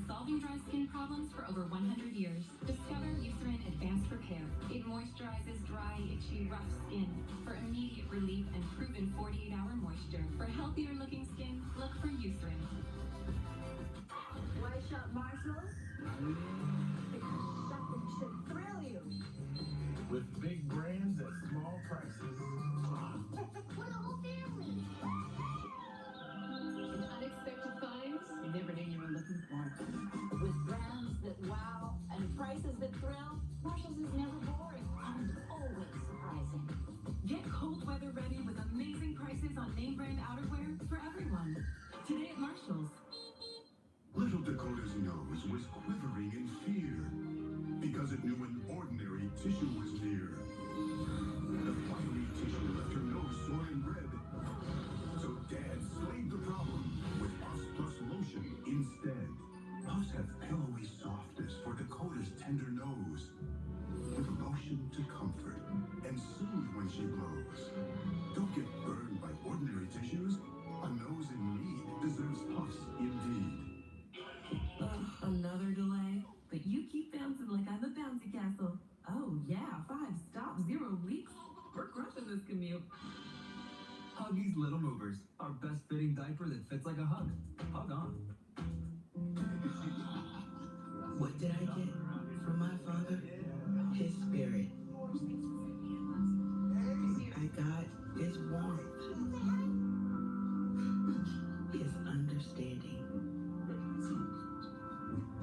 solving dry skin problems for over 100 years. Discover Eucerin Advanced Repair. It moisturizes dry, itchy, rough skin for immediate relief and proven 48-hour moisture. For healthier looking skin, look for Eucerin. Why shop Marshalls? Because shopping should thrill you. With big brands at small prices. We're the whole family. And unexpected finds you never knew you were looking for. With brands that wow and prices that thrill, Marshalls is never boring and always surprising. Get cold weather ready with amazing prices on name brand outerwear for everyone. Today at Marshalls. Little Dakota's nose was quivering in fear because it knew an ordinary tissue was near. The fiery tissue left her nose sore and red. So Dad slayed the problem with Puffs Plus Lotion instead. Puffs have pillowy softness for Dakota's tender nose. With lotion to comfort and soothe when she blows. Don't get burned by ordinary tissues. A nose in need deserves Puffs indeed. Another delay? But you keep bouncing like I'm a bouncy castle. Oh yeah, 5 stops, 0 leaks. We're crushing this commute. Huggies Little Movers, our best fitting diaper that fits like a hug. Hug on. What did I get from my father? His spirit. I got his warmth. His understanding.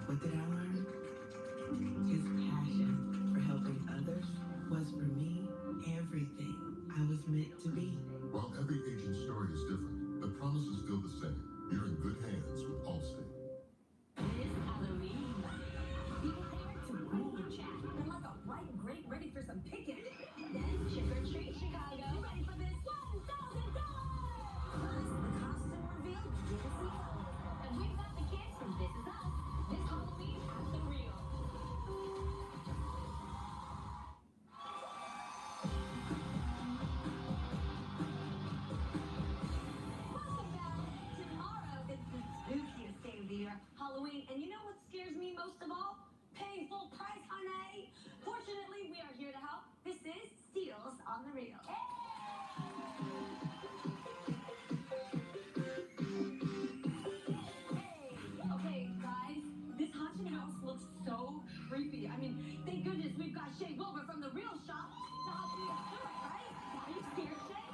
What did I learn? His passion for helping others was for me everything I was meant to be. While every agent's story is different, the promise is still the same. You're in good hands with Allstate. This Halloween, be prepared to cool chat. They're like a bright grape ready for some picking. Then trick or treat Chicago. You ready for this? $1,000! Plus, the costume reveal gives me hope. And we've got the kids from This Is Us. This Halloween at the Real. Welcome back. Tomorrow is the spookiest day of the year, Halloween. And you know what scares me most of all? Paying full price, honey. Fortunately, we are here to help. This is Steals on the Reel. Okay, guys, this haunted house looks so creepy. I mean, thank goodness we've got Shay Wilbur from the Real Shop to help me through it, right? Are you scared, Shay?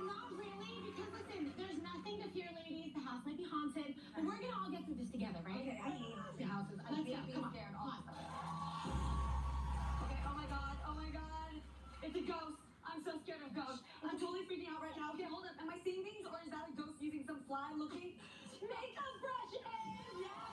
Not really, because listen, there's nothing to fear, ladies. The house might be haunted, but we're gonna all get through this together, right? Okay, I hate the houses. Let's go. Come on. scared Come on. Okay, oh my god. It's a ghost. I'm so scared of ghosts. I'm totally freaking out right now. Okay, hold up. Am I seeing things or is that a ghost using some fly-looking makeup brushes? Yes!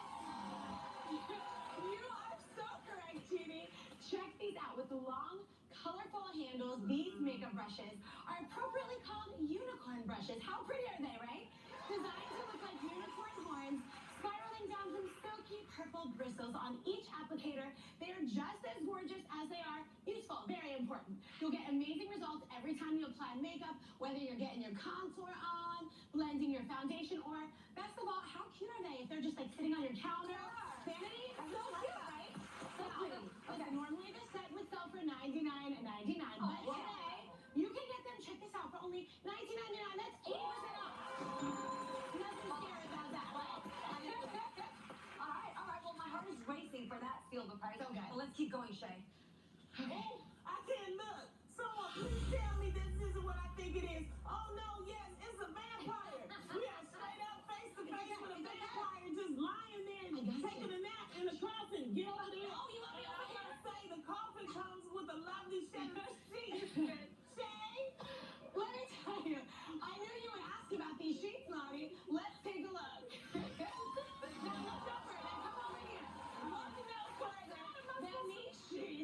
You are so correct, Teeny. Check these out. With the long, colorful handles, these makeup brushes are appropriately called unicorn brushes. How pretty are they, right? Designed to look like unicorn horns, spiraling down from silky purple bristles on each applicator. They are just as gorgeous as they are useful. Very important. You'll get amazing results every time you apply makeup, whether you're getting your contour on, blending your foundation, or best of all, how cute are they if they're just like sitting on your counter? Vanity? So cute, right? So pretty. Okay. Normally they're set with sell for $99.99, but today you can get them. Check this out for only $19.99. That's 80% off. Nothing scary about that, right? All right. Well, my heart is racing for that silver price. Okay. Well, let's keep going, Shay. Oh, I can't look. Someone please tell me this isn't what I think it is. Oh no, yes, it's a vampire. We are straight up face to face with a vampire just lying there and taking a nap in the coffin. Get over there. Oh, you want me over I here? gotta say, the coffin comes with a lovely shepherd's sheet. Shay? Let me tell you, I knew you would ask about these sheets, Lottie. Let's take a look. Now look over. Now come over here. Look no further than these sheets.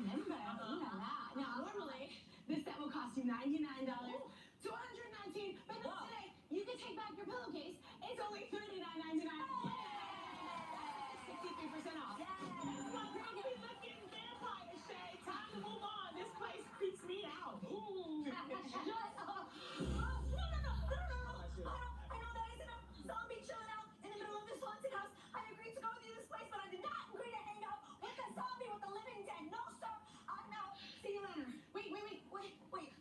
remember. Now, normally, this set will cost you $99, $219, but not today. You can take back your pillowcase. It's only $39.99. 63% off. My grumpy looking vampire shade. Time to move on. This place creeps me out. Ooh. Shut up. No. I know that isn't a zombie chilling out in the middle of this haunted house. I agreed to go with you to this place, but I did not agree to hang out with the zombie with the living dead. No, sir. I'm out. See you later. Wait.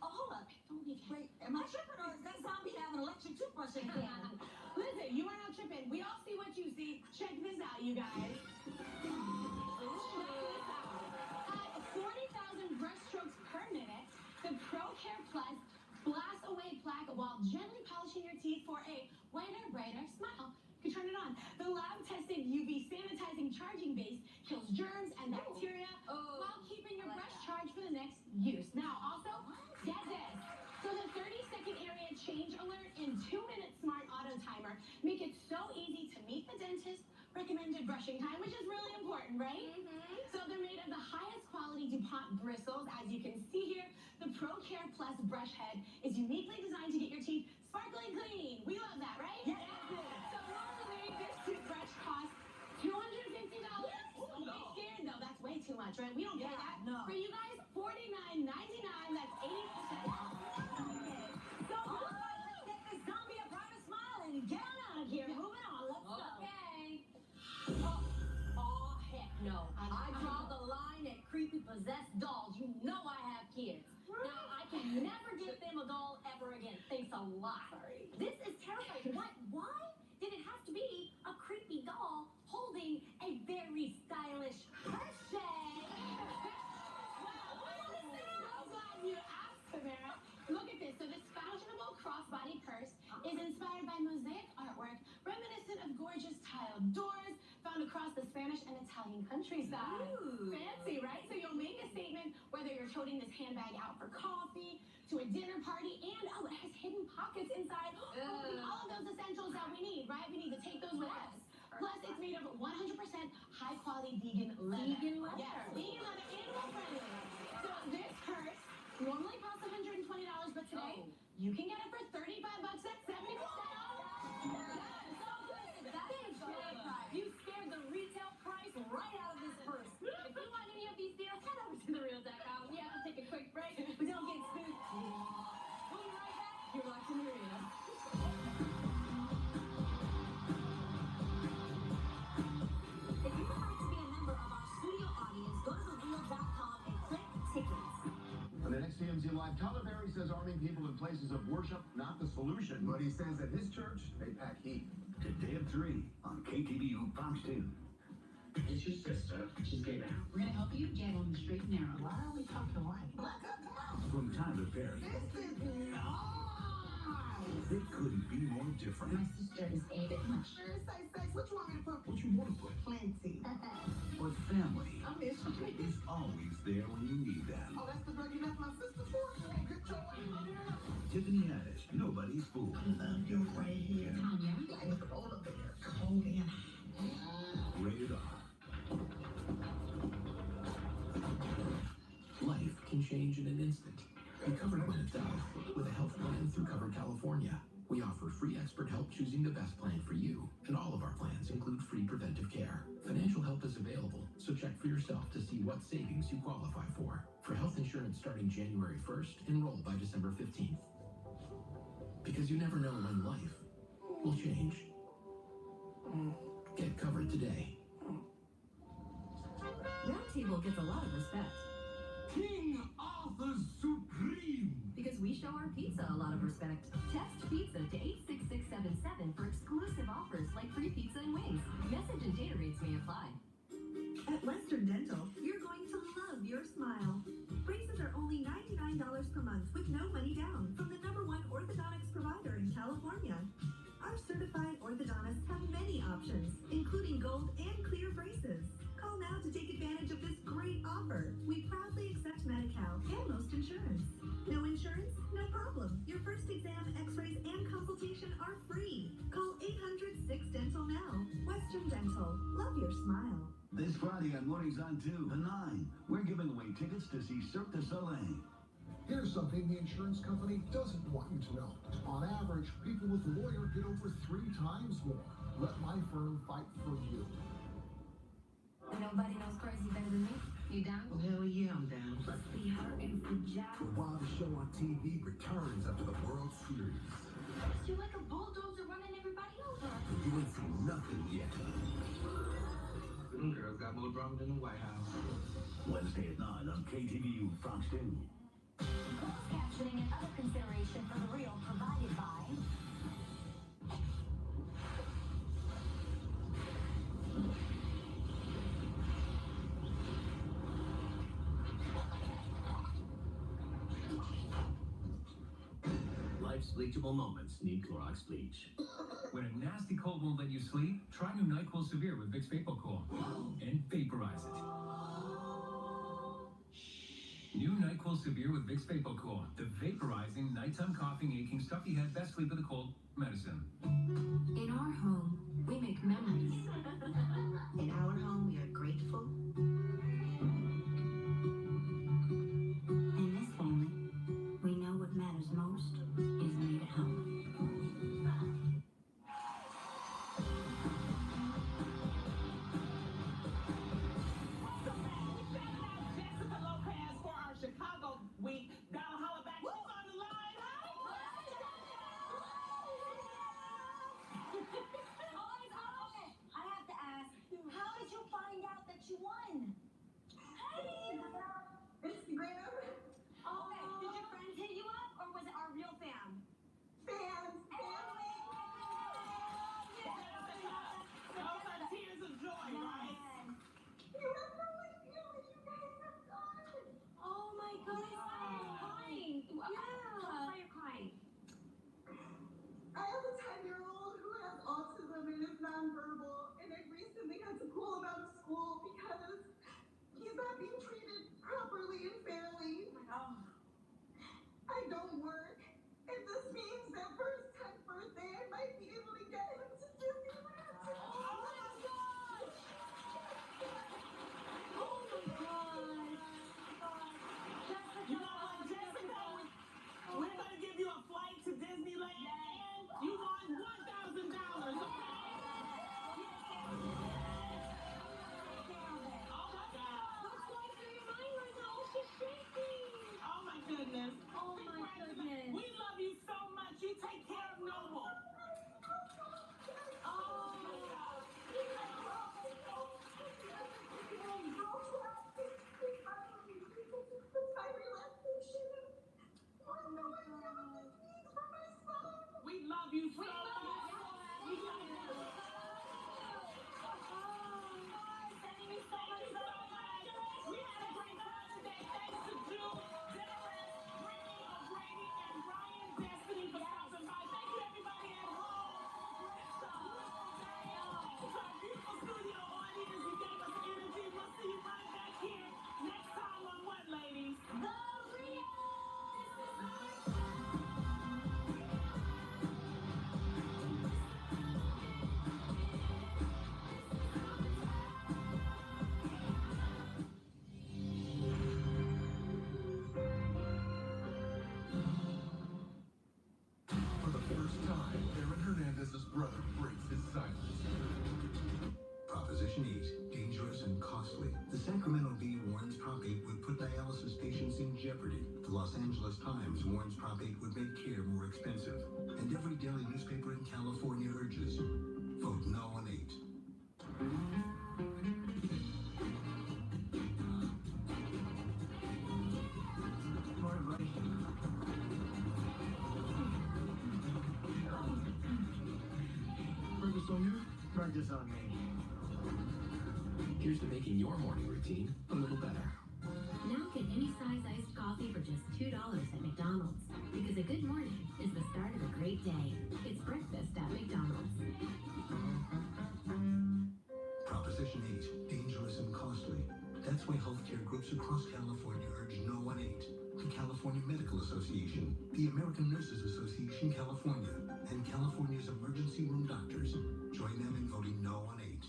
Oh, hold up. Don't leave yet. Wait, am I tripping or is that zombie have an electric toothbrush in his hand? Listen, you are not tripping. We all see what you see. Check this out, you guys. Check this out. At 40,000 brushstrokes per minute, the ProCare Plus blasts away plaque while gently polishing your teeth for a whiter, brighter smile. You can turn it on. The lab-tested UV sanitizing charging base kills germs and bacteria while keeping your brush charged for the next use. Now, also, get this. So the 30-second area change alert and 2-minute smart auto timer make it so easy to meet the dentist recommended brushing time, which is really important, right? So they're made of the highest quality DuPont bristles. As you can see here, the ProCare Plus brush head is uniquely designed to get your teeth sparkling clean. We love that, right? Yes. So normally this toothbrush costs $250. Don't be scared though, that's way too much, right? We don't pay that. No. For you guys, $49.99. That's 80% off. So, let's get this zombie a brighter smile and get on out of here. Moving on. Let's go. Okay. Oh, heck no. I draw the line at creepy possessed dolls. You know I have kids. Now, I can never give them a doll ever again. Thanks a lot. This is terrifying. Why did it have to be a creepy doll holding a very stylish purse? I'm glad you asked, Samara. Look at this. So this fashionable crossbody purse is inspired by mosaic artwork reminiscent of gorgeous tiled doors found across the Spanish and Italian countryside. Ooh. Fancy, right? So you'll make a statement whether you're toting this handbag out for coffee, to a dinner party, and it has hidden pockets inside. All of those essentials that we need, right? We need to take those with us. Plus, it's made of 100% high-quality vegan leather. Vegan leather. Yes, vegan leather, animal-friendly. So this purse normally costs $120, but today you can get it for $35 at 70% off. You scared the retail price right out of this purse. If you want any of these deals, head over to thereal.com. We have to take a quick break, But don't get spooked. We'll be right back. You're watching the Real. If you would like to be a member of our studio audience, go to thereal.com and click tickets. On the next TMZ Live, Tyler Perry says arming people in places of worship not the solution. But he says at his church, they pack heat. Today at 3 on KTVU Fox 2. It's your sister. She's gay now. We're gonna help you get on the straight and narrow. Why are we talking like black up now? From Tyler Perry. This is nice. It couldn't be more different. My sister is a bit much. Sure, say sex. What you want me to put? What you want to put? Plenty. But family I miss you. is always there when you need them. Oh, that's the drug you left my sister for? Good job. Tiffany Haddish, nobody's fool. I love your gray hair. Tanya. Like with the polar bear. Cold and Rated R. Life can change in an instant. Be covered when it does with a health plan through Covered California. We offer free expert help choosing the best plan for you, and all of our plans include free preventive care. Financial help is available, so check for yourself to see what savings you qualify for. For health insurance starting January 1st, enroll by December 15th. Because you never know when life will change. Get covered today. Roundtable gets a lot of respect. King Arthur's Supreme. Because we show our pizza a lot of respect. Text pizza to 86677 for exclusive offers like free pizza and wings. Message and data rates may apply. At Western Dental, you're going to love your smile. Braces are only $99 per month with no money down from the #1 orthodontics provider in California. Our certified orthodontists have many options, including gold and clear braces. Call now to take advantage of this great offer. We proudly accept Medi-Cal and most insurance. No insurance? No problem. Your first exam, x-rays, and consultation are free. Call 800-6-DENTAL now. Western Dental. Love your smile. This Friday on Mornings on 2 to 9, we're giving away tickets to see Cirque du Soleil. Here's something the insurance company doesn't want you to know. On average, people with a lawyer get over 3 times more. Let my firm fight for you. Nobody knows crazy better than me. You down? Well, hell yeah, I'm down. Must be hurting for job. The wildest show on TV returns after the World Series. You're like a bulldozer running everybody over. You ain't seen nothing yet. Them girls got more drama than the White House. Wednesday at 9 on KTVU Fox 2. Closed captioning and other consideration for the real provided by... Life's bleachable moments need Clorox bleach. When a nasty cold won't let you sleep, try new NyQuil Severe with Vicks VapoCool and vaporize it. New NyQuil Severe with Vicks VapoCool, the vaporizing, nighttime coughing, aching, stuffy head, best sleep with a cold medicine. In our home, we make memories. In our home, we are grateful. In this family, we know what matters most is made at home. Jessica Lopez for our Chicago week. Donna Hollaback, she's on the line. Okay, I have to ask, how did you find out that you won? Instagram. Okay, did your friends hit you up, or was it our real fam? Fans. Those are tears of joy, right? You have no idea what you guys have done. Oh my goodness, I'm crying. Yeah. Why you're crying? I have a 10-year-old who has autism and is nonverbal, and I recently had to pull him out of school because he's not being treated properly and fairly. I don't work, and this means that for his 10th birthday, I might be able to get him to Disneyland. Oh my gosh! Oh my gosh! Jessica, You know what, Jessica? We're going to give you a flight to Disneyland, and you won $1,000, okay? Oh my God. What's going through your mind right now? She's shaking. Oh my goodness. Oh my goodness. We love you so much. You take care of Noble. Oh my God. My relaxation. I have no idea what this means for my son. We love you so much. We love you. Sending you so much love. We had a great time today. Thanks to Jude, Dennis, Brittany, O'Grady, and Brian Destiny for stopping by. Thank you, everybody at home. To our beautiful studio audience who gave us energy. We'll see you right back here next time on what, ladies? The Real! For the first time, Aaron Hernandez's brother breaks his silence. Proposition 8, dangerous and costly. The Sacramento Bee warns Prop 8 would put dialysis patients in jeopardy. The Los Angeles Times warns Prop 8 would make care more expensive. And every daily newspaper in California urges, vote no on 8. Practice on you, practice on me. Here's to making your morning routine a little better. Now get any size iced coffee for just $2 at McDonald's. Because a good morning is the start of a great day. It's breakfast at McDonald's. Proposition 8, dangerous and costly. That's why healthcare groups across California urge no on 8. The California Medical Association, the American Nurses Association California, and California's emergency room doctors. Join them in voting no on 8.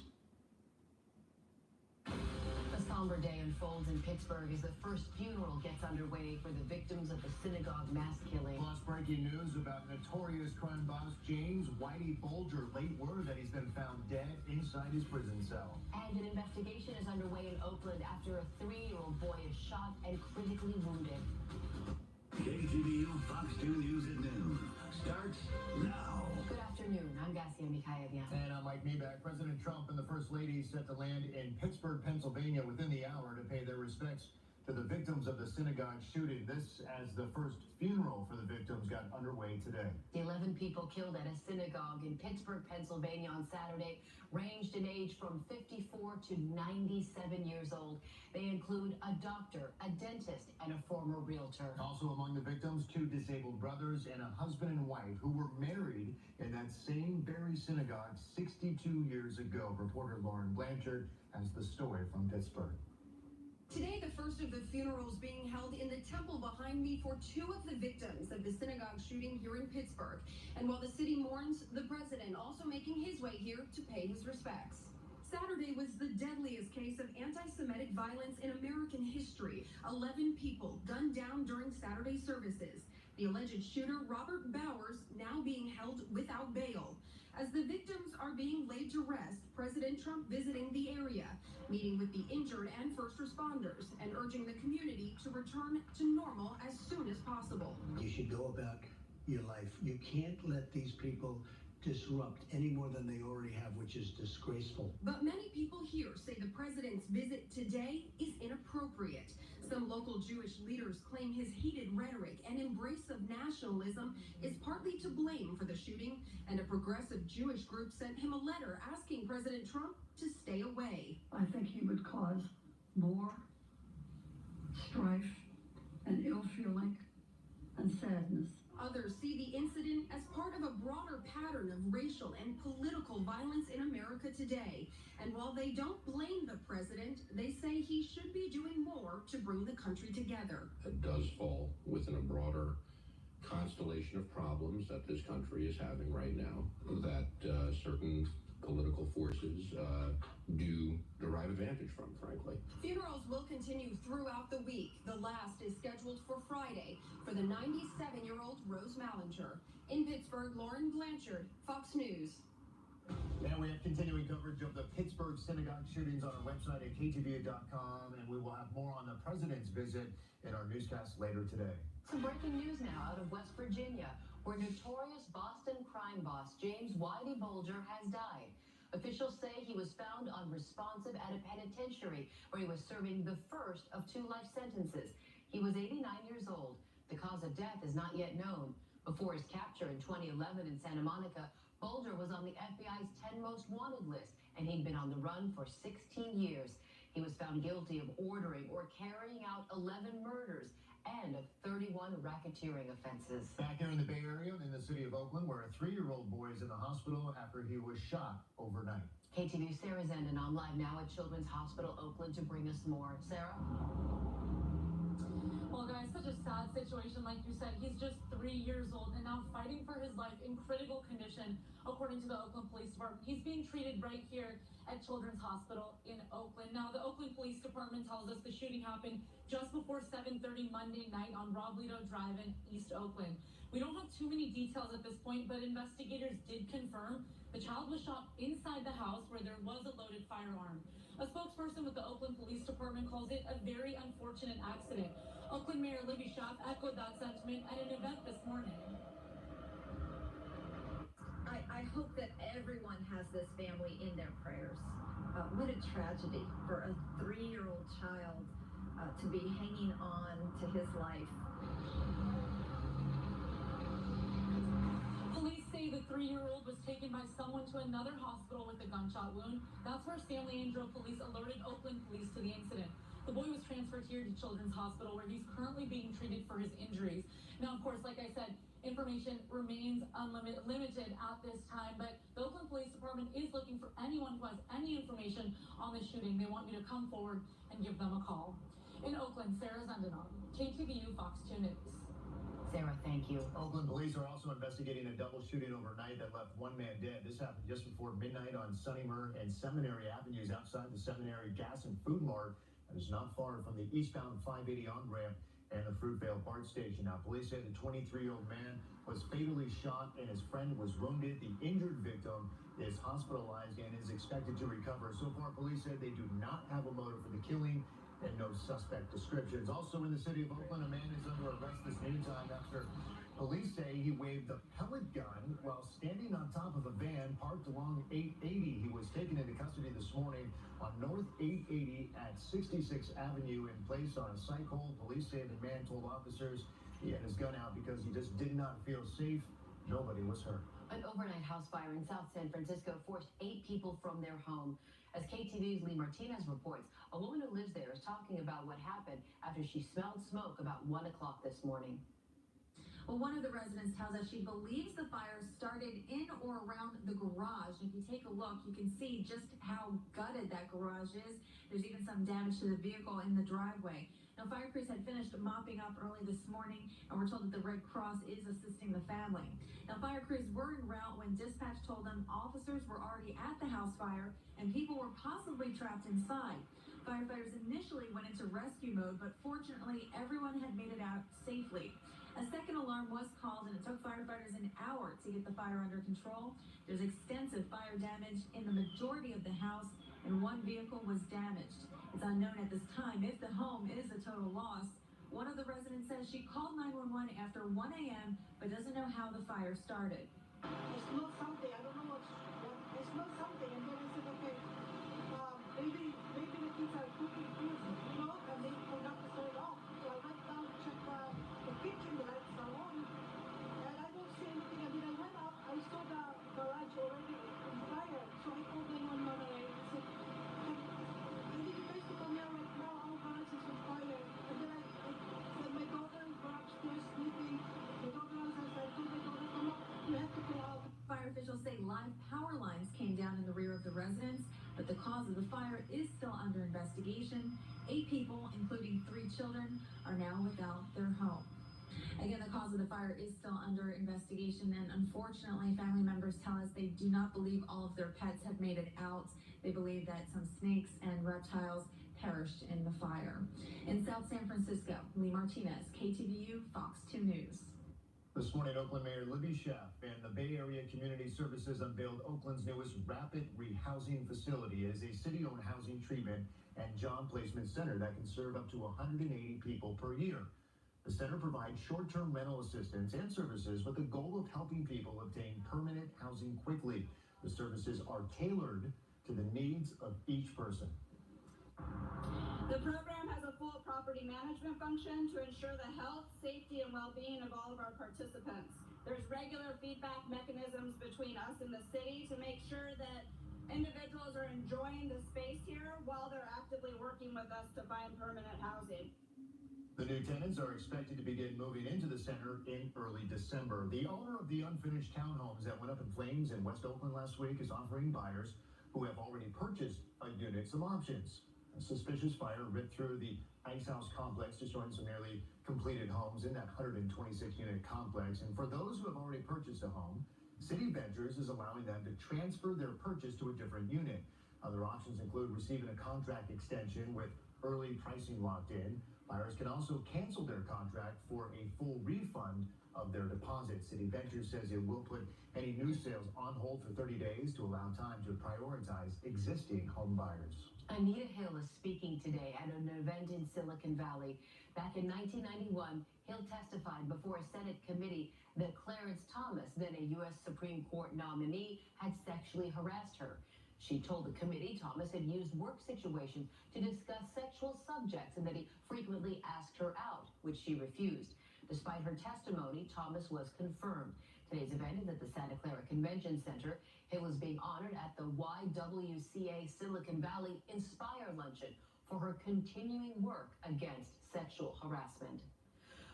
somber day unfolds in Pittsburgh as the first funeral gets underway for the victims of the synagogue mass killing. Plus, breaking news about notorious crime boss James Whitey Bulger. Late word that he's been found dead inside his prison cell. And an investigation is underway in Oakland after a 3-year-old boy is shot and critically wounded. KTVU Fox 2 News at noon starts now. Good afternoon. I'm Gassia Mikhailian. And I'm Mike Meeback. President Trump and the First Lady set to land in Pittsburgh, Pennsylvania within the hour to pay their respects to the victims of the synagogue shooting. This as the first funeral for the victims got underway today. The 11 people killed at a synagogue in Pittsburgh, Pennsylvania on Saturday ranged in age from 54 to 97 years old. They include a doctor, a dentist, and a former realtor. Also among the victims, 2 disabled brothers and a husband and wife who were married in that same very synagogue 62 years ago. Reporter Lauren Blanchard has the story from Pittsburgh. Today, the first of the funerals being held in the temple behind me for 2 of the victims of the synagogue shooting here in Pittsburgh. And while the city mourns, the president also making his way here to pay his respects. Saturday was the deadliest case of anti-Semitic violence in American history. 11 people gunned down during Saturday services. The alleged shooter, Robert Bowers, now being held without bail. As the victims are being laid to rest, President Trump visiting the area, meeting with the injured and first responders, and urging the community to return to normal as soon as possible. You should go about your life. You can't let these people disrupt any more than they already have, which is disgraceful. But many people here say the president's visit today is inappropriate. Some local Jewish leaders claim his heated rhetoric and embrace of nationalism is partly to blame for the shooting, and a progressive Jewish group sent him a letter asking President Trump to stay away. I think he would cause more strife and ill feeling and sadness. Others see the incident as part of a broader pattern of racial and political violence in America today. And while they don't blame the president, they say he should be doing more to bring the country together. It does fall within a broader constellation of problems that this country is having right now, that certain political forces do derive advantage from, frankly. Funerals will continue throughout the week. The last is scheduled for Friday for the 97-year-old Rose Mallinger. In Pittsburgh, Lauren Blanchard, Fox News. And we have continuing coverage of the Pittsburgh synagogue shootings on our website at ktvu.com, and we will have more on the president's visit in our newscast later today. Some breaking news now out of West Virginia, where notorious Boston crime boss James Whitey Bulger has died. Officials say he was found unresponsive at a penitentiary where he was serving the first of 2 life sentences. He was 89 years old. The cause of death is not yet known. Before his capture in 2011 in Santa Monica, Bulger was on the FBI's 10 most wanted list, and he'd been on the run for 16 years. He was found guilty of ordering or carrying out 11 murders and of 31 racketeering offenses. Back here in the Bay Area, in the city of Oakland, where a 3-year-old boy is in the hospital after he was shot overnight. KTVU Sarah Zenden on live now at Children's Hospital Oakland to bring us more. Sarah? Well, guys, such a sad situation. Like you said, he's just 3 years old and now fighting for his life in critical condition, according to the Oakland Police Department. He's being treated right here at Children's Hospital in Oakland. Now, the Oakland Police Department tells us the shooting happened just before 7:30 Monday night on Robledo Drive in East Oakland. We don't have too many details at this point, but investigators did confirm the child was shot inside the house where there was a loaded firearm. A spokesperson with the Oakland Police Department calls it a very unfortunate accident. Oakland Mayor Libby Schaaf echoed that sentiment at an event this morning. I hope that everyone has this family in their prayers. What a tragedy for a 3-year-old child to be hanging on to his life. Police say the 3-year-old was taken by someone to another hospital with a gunshot wound. That's where San Leandro police alerted Oakland police to the incident. The boy was transferred here to Children's Hospital, where he's currently being treated for his injuries. Now, of course, like I said, information remains limited at this time, but the Oakland Police Department is looking for anyone who has any information on the shooting. They want you to come forward and give them a call. In Oakland, Sarah Zenden, KTVU Fox 2 News. Sarah, thank you. Oakland police are also investigating a double shooting overnight that left 1 man dead. This happened just before midnight on Sunnymer and Seminary Avenues outside the Seminary Gas and Food Mart. and is not far from the eastbound 580 on-ramp and the Fruitvale BART station. Now, police say the 23-year-old man was fatally shot and his friend was wounded. The injured victim is hospitalized and is expected to recover. So far, police said they do not have a motive for the killing and no suspect descriptions. Also in the city of Oakland, a man is under arrest this noontime after police say he waved a pellet gun while standing on top of a van parked along 880. He was taken into custody this morning on North 880 at 66th Avenue and placed on a psych hold. Police say the man told officers he had his gun out because he just did not feel safe. Nobody was hurt. An overnight house fire in South San Francisco forced 8 people from their home. As KTV's Lee Martinez reports, a woman who lives there is talking about what happened after she smelled smoke about 1 o'clock this morning. Well, one of the residents tells us she believes the fire started in or around the garage. If you take a look, you can see just how gutted that garage is. There's even some damage to the vehicle in the driveway. Now, fire crews had finished mopping up early this morning, and we're told that the Red Cross is assisting the family. Now, fire crews were en route when dispatch told them officers were already at the house fire and people were possibly trapped inside. Firefighters initially went into rescue mode, but fortunately, everyone had made it out safely. A second alarm was called, and it took firefighters an hour to get the fire under control. There's extensive fire damage in the majority of the house, and one vehicle was damaged. It's unknown at this time if the home is a total loss. One of the residents says she called 911 after 1 a.m., but doesn't know how the fire started. I smelled something. I don't know what. I smelled something, and then I said, okay, maybe the kids are cooking food, and they forgot to turn it off. So I went down to check the kitchen, the lights are on, and I don't see anything. And then I went up, I saw the garage already on fire. So I called 911 and I said, I need you guys to come here right now. Our garage is on fire. And then my daughter was upstairs sleeping. My daughter was outside. I told my daughter, come up, you have to go out. Fire officials say live power lines came down in the rear of the residence, but the cause of the fire is still under investigation. 8 people, including 3 children, are now without their home. Again, the cause of the fire is still under investigation, and unfortunately, family members tell us they do not believe all of their pets have made it out. They believe that some snakes and reptiles perished in the fire. In South San Francisco, Lee Martinez, KTVU, Fox 2 News. This morning, Oakland Mayor Libby Schaaf and the Bay Area Community Services unveiled Oakland's newest rapid rehousing facility. It is a city-owned housing treatment and job placement center that can serve up to 180 people per year. The center provides short-term rental assistance and services with the goal of helping people obtain permanent housing quickly. The services are tailored to the needs of each person. The program has a full property management function to ensure the health, safety, and well-being of all of our participants. There's regular feedback mechanisms between us and the city to make sure that individuals are enjoying the space here while they're actively working with us to find permanent housing. The new tenants are expected to begin moving into the center in early December. The owner of the unfinished townhomes that went up in flames in West Oakland last week is offering buyers who have already purchased a unit some options. A suspicious fire ripped through the Ice House complex, destroying some nearly completed homes in that 126-unit complex. And for those who have already purchased a home, City Ventures is allowing them to transfer their purchase to a different unit. Other options include receiving a contract extension with early pricing locked in. Buyers can also cancel their contract for a full refund of their deposit. City Ventures says it will put any new sales on hold for 30 days to allow time to prioritize existing home buyers. Anita Hill is speaking today at an event in Silicon Valley. Back in 1991, Hill testified before a Senate committee that Clarence Thomas, then a U.S. Supreme Court nominee, had sexually harassed her. She told the committee Thomas had used work situations to discuss sexual subjects and that he frequently asked her out, which she refused. Despite her testimony, Thomas was confirmed. Today's event is at the Santa Clara Convention Center. Hill is being honored at the YWCA Silicon Valley Inspire Luncheon for her continuing work against sexual harassment.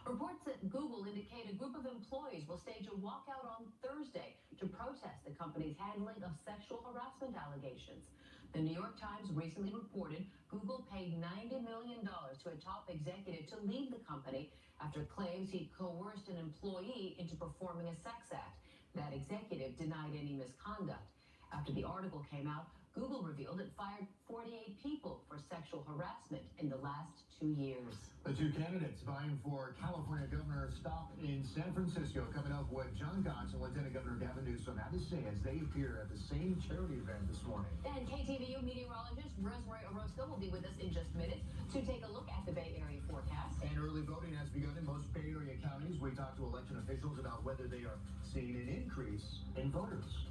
Reports at Google indicate a group of employees will stage a walkout on Thursday to protest the company's handling of sexual harassment allegations. The New York Times recently reported Google paid $90 million to a top executive to leave the company after claims he coerced an employee into performing a sex act. That executive denied any misconduct. After the article came out, Google revealed it fired 48 people for sexual harassment. harassment in the last 2 years. The two candidates vying for California governor stop in San Francisco. Coming up, what John Cox and Lieutenant Governor Gavin Newsom had to say as they appear at the same charity event this morning. And KTVU meteorologist Rosemary Orozco will be with us in just minutes to take a look at the Bay Area forecast. And early voting has begun in most Bay Area counties. We talked to election officials about whether they are seeing an increase in voters.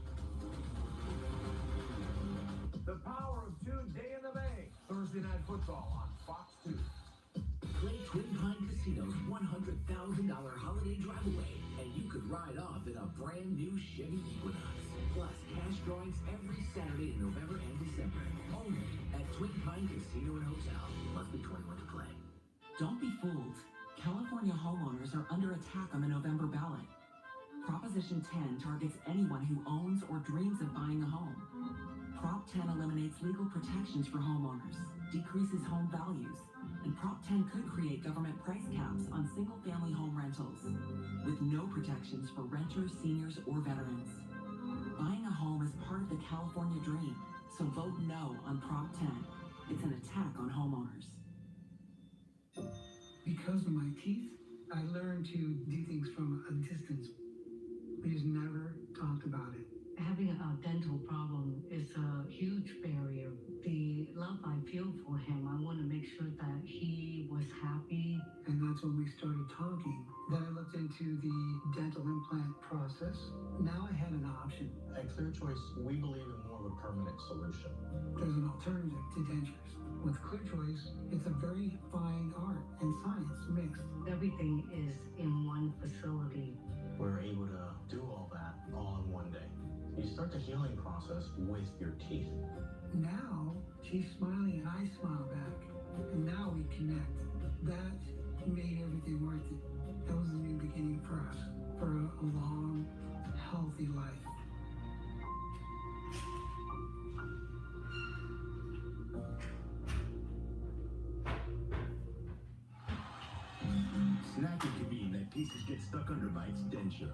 The power of Tuesday in the Bay. Thursday Night Football on Fox 2. Play Twin Pine Casino's $100,000 holiday drive-away, and you could ride off in a brand new Chevy Equinox. Plus, cash drawings every Saturday in November and December. Only at Twin Pine Casino and Hotel. Must be 21 to play. Don't be fooled. California homeowners are under attack on the November ballot. Proposition 10 targets anyone who owns or dreams of buying a home. Prop 10 eliminates legal protections for homeowners, decreases home values, and Prop 10 could create government price caps on single-family home rentals, with no protections for renters, seniors, or veterans. Buying a home is part of the California dream, so vote no on Prop 10. It's an attack on homeowners. Because of my teeth, I learned to do things from a distance. We just never talked about it. Having a dental problem is a huge barrier. The love I feel for him, I want to make sure that he was happy. And that's when we started talking. Then I looked into the dental implant process. Now I had an option. At Clear Choice, we believe in more of a permanent solution. There's an alternative to dentures. With Clear Choice, it's a very fine art and science mixed. Everything is in one facility. We're able to do all that all in one day. You start the healing process with your teeth. Now, she's smiling and I smile back. And now we connect. That made everything worth it. That was a new beginning for us. For a long, healthy life. Snacking can mean that pieces get stuck under bites' denture.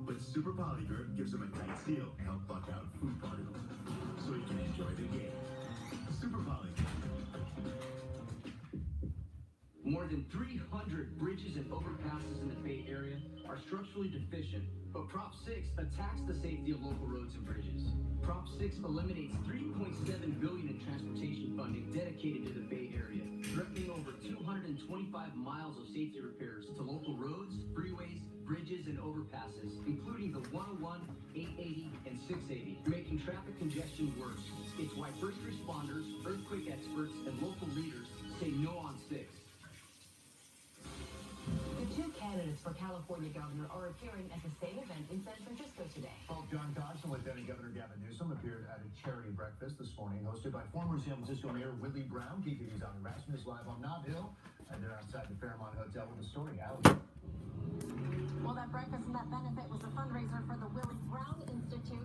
But Super Polygrip gives them a tight seal to help buck out food particles, so you can enjoy the game. Super Polygrip. More than 300 bridges and overpasses in the Bay Area are structurally deficient, but Prop 6 attacks the safety of local roads and bridges. Prop 6 eliminates $3.7 billion in transportation funding dedicated to the Bay Area, threatening over 225 miles of safety repairs to local roads, freeways, bridges, and overpasses, including the 101, 880, and 680, making traffic congestion worse. It's why first responders, earthquake experts, and local leaders say no on 6. The two candidates for California governor are appearing at the same event in San Francisco today. Both John Cox and Lieutenant Governor Gavin Newsom appeared at a charity breakfast this morning, hosted by former San Francisco Mayor Whitley Brown. KTVU's Ali Rasmus live on Nob Hill, and they're outside the Fairmont Hotel with the story. Ali. Well, that breakfast and that benefit was a fundraiser for the Whitley Brown Institute.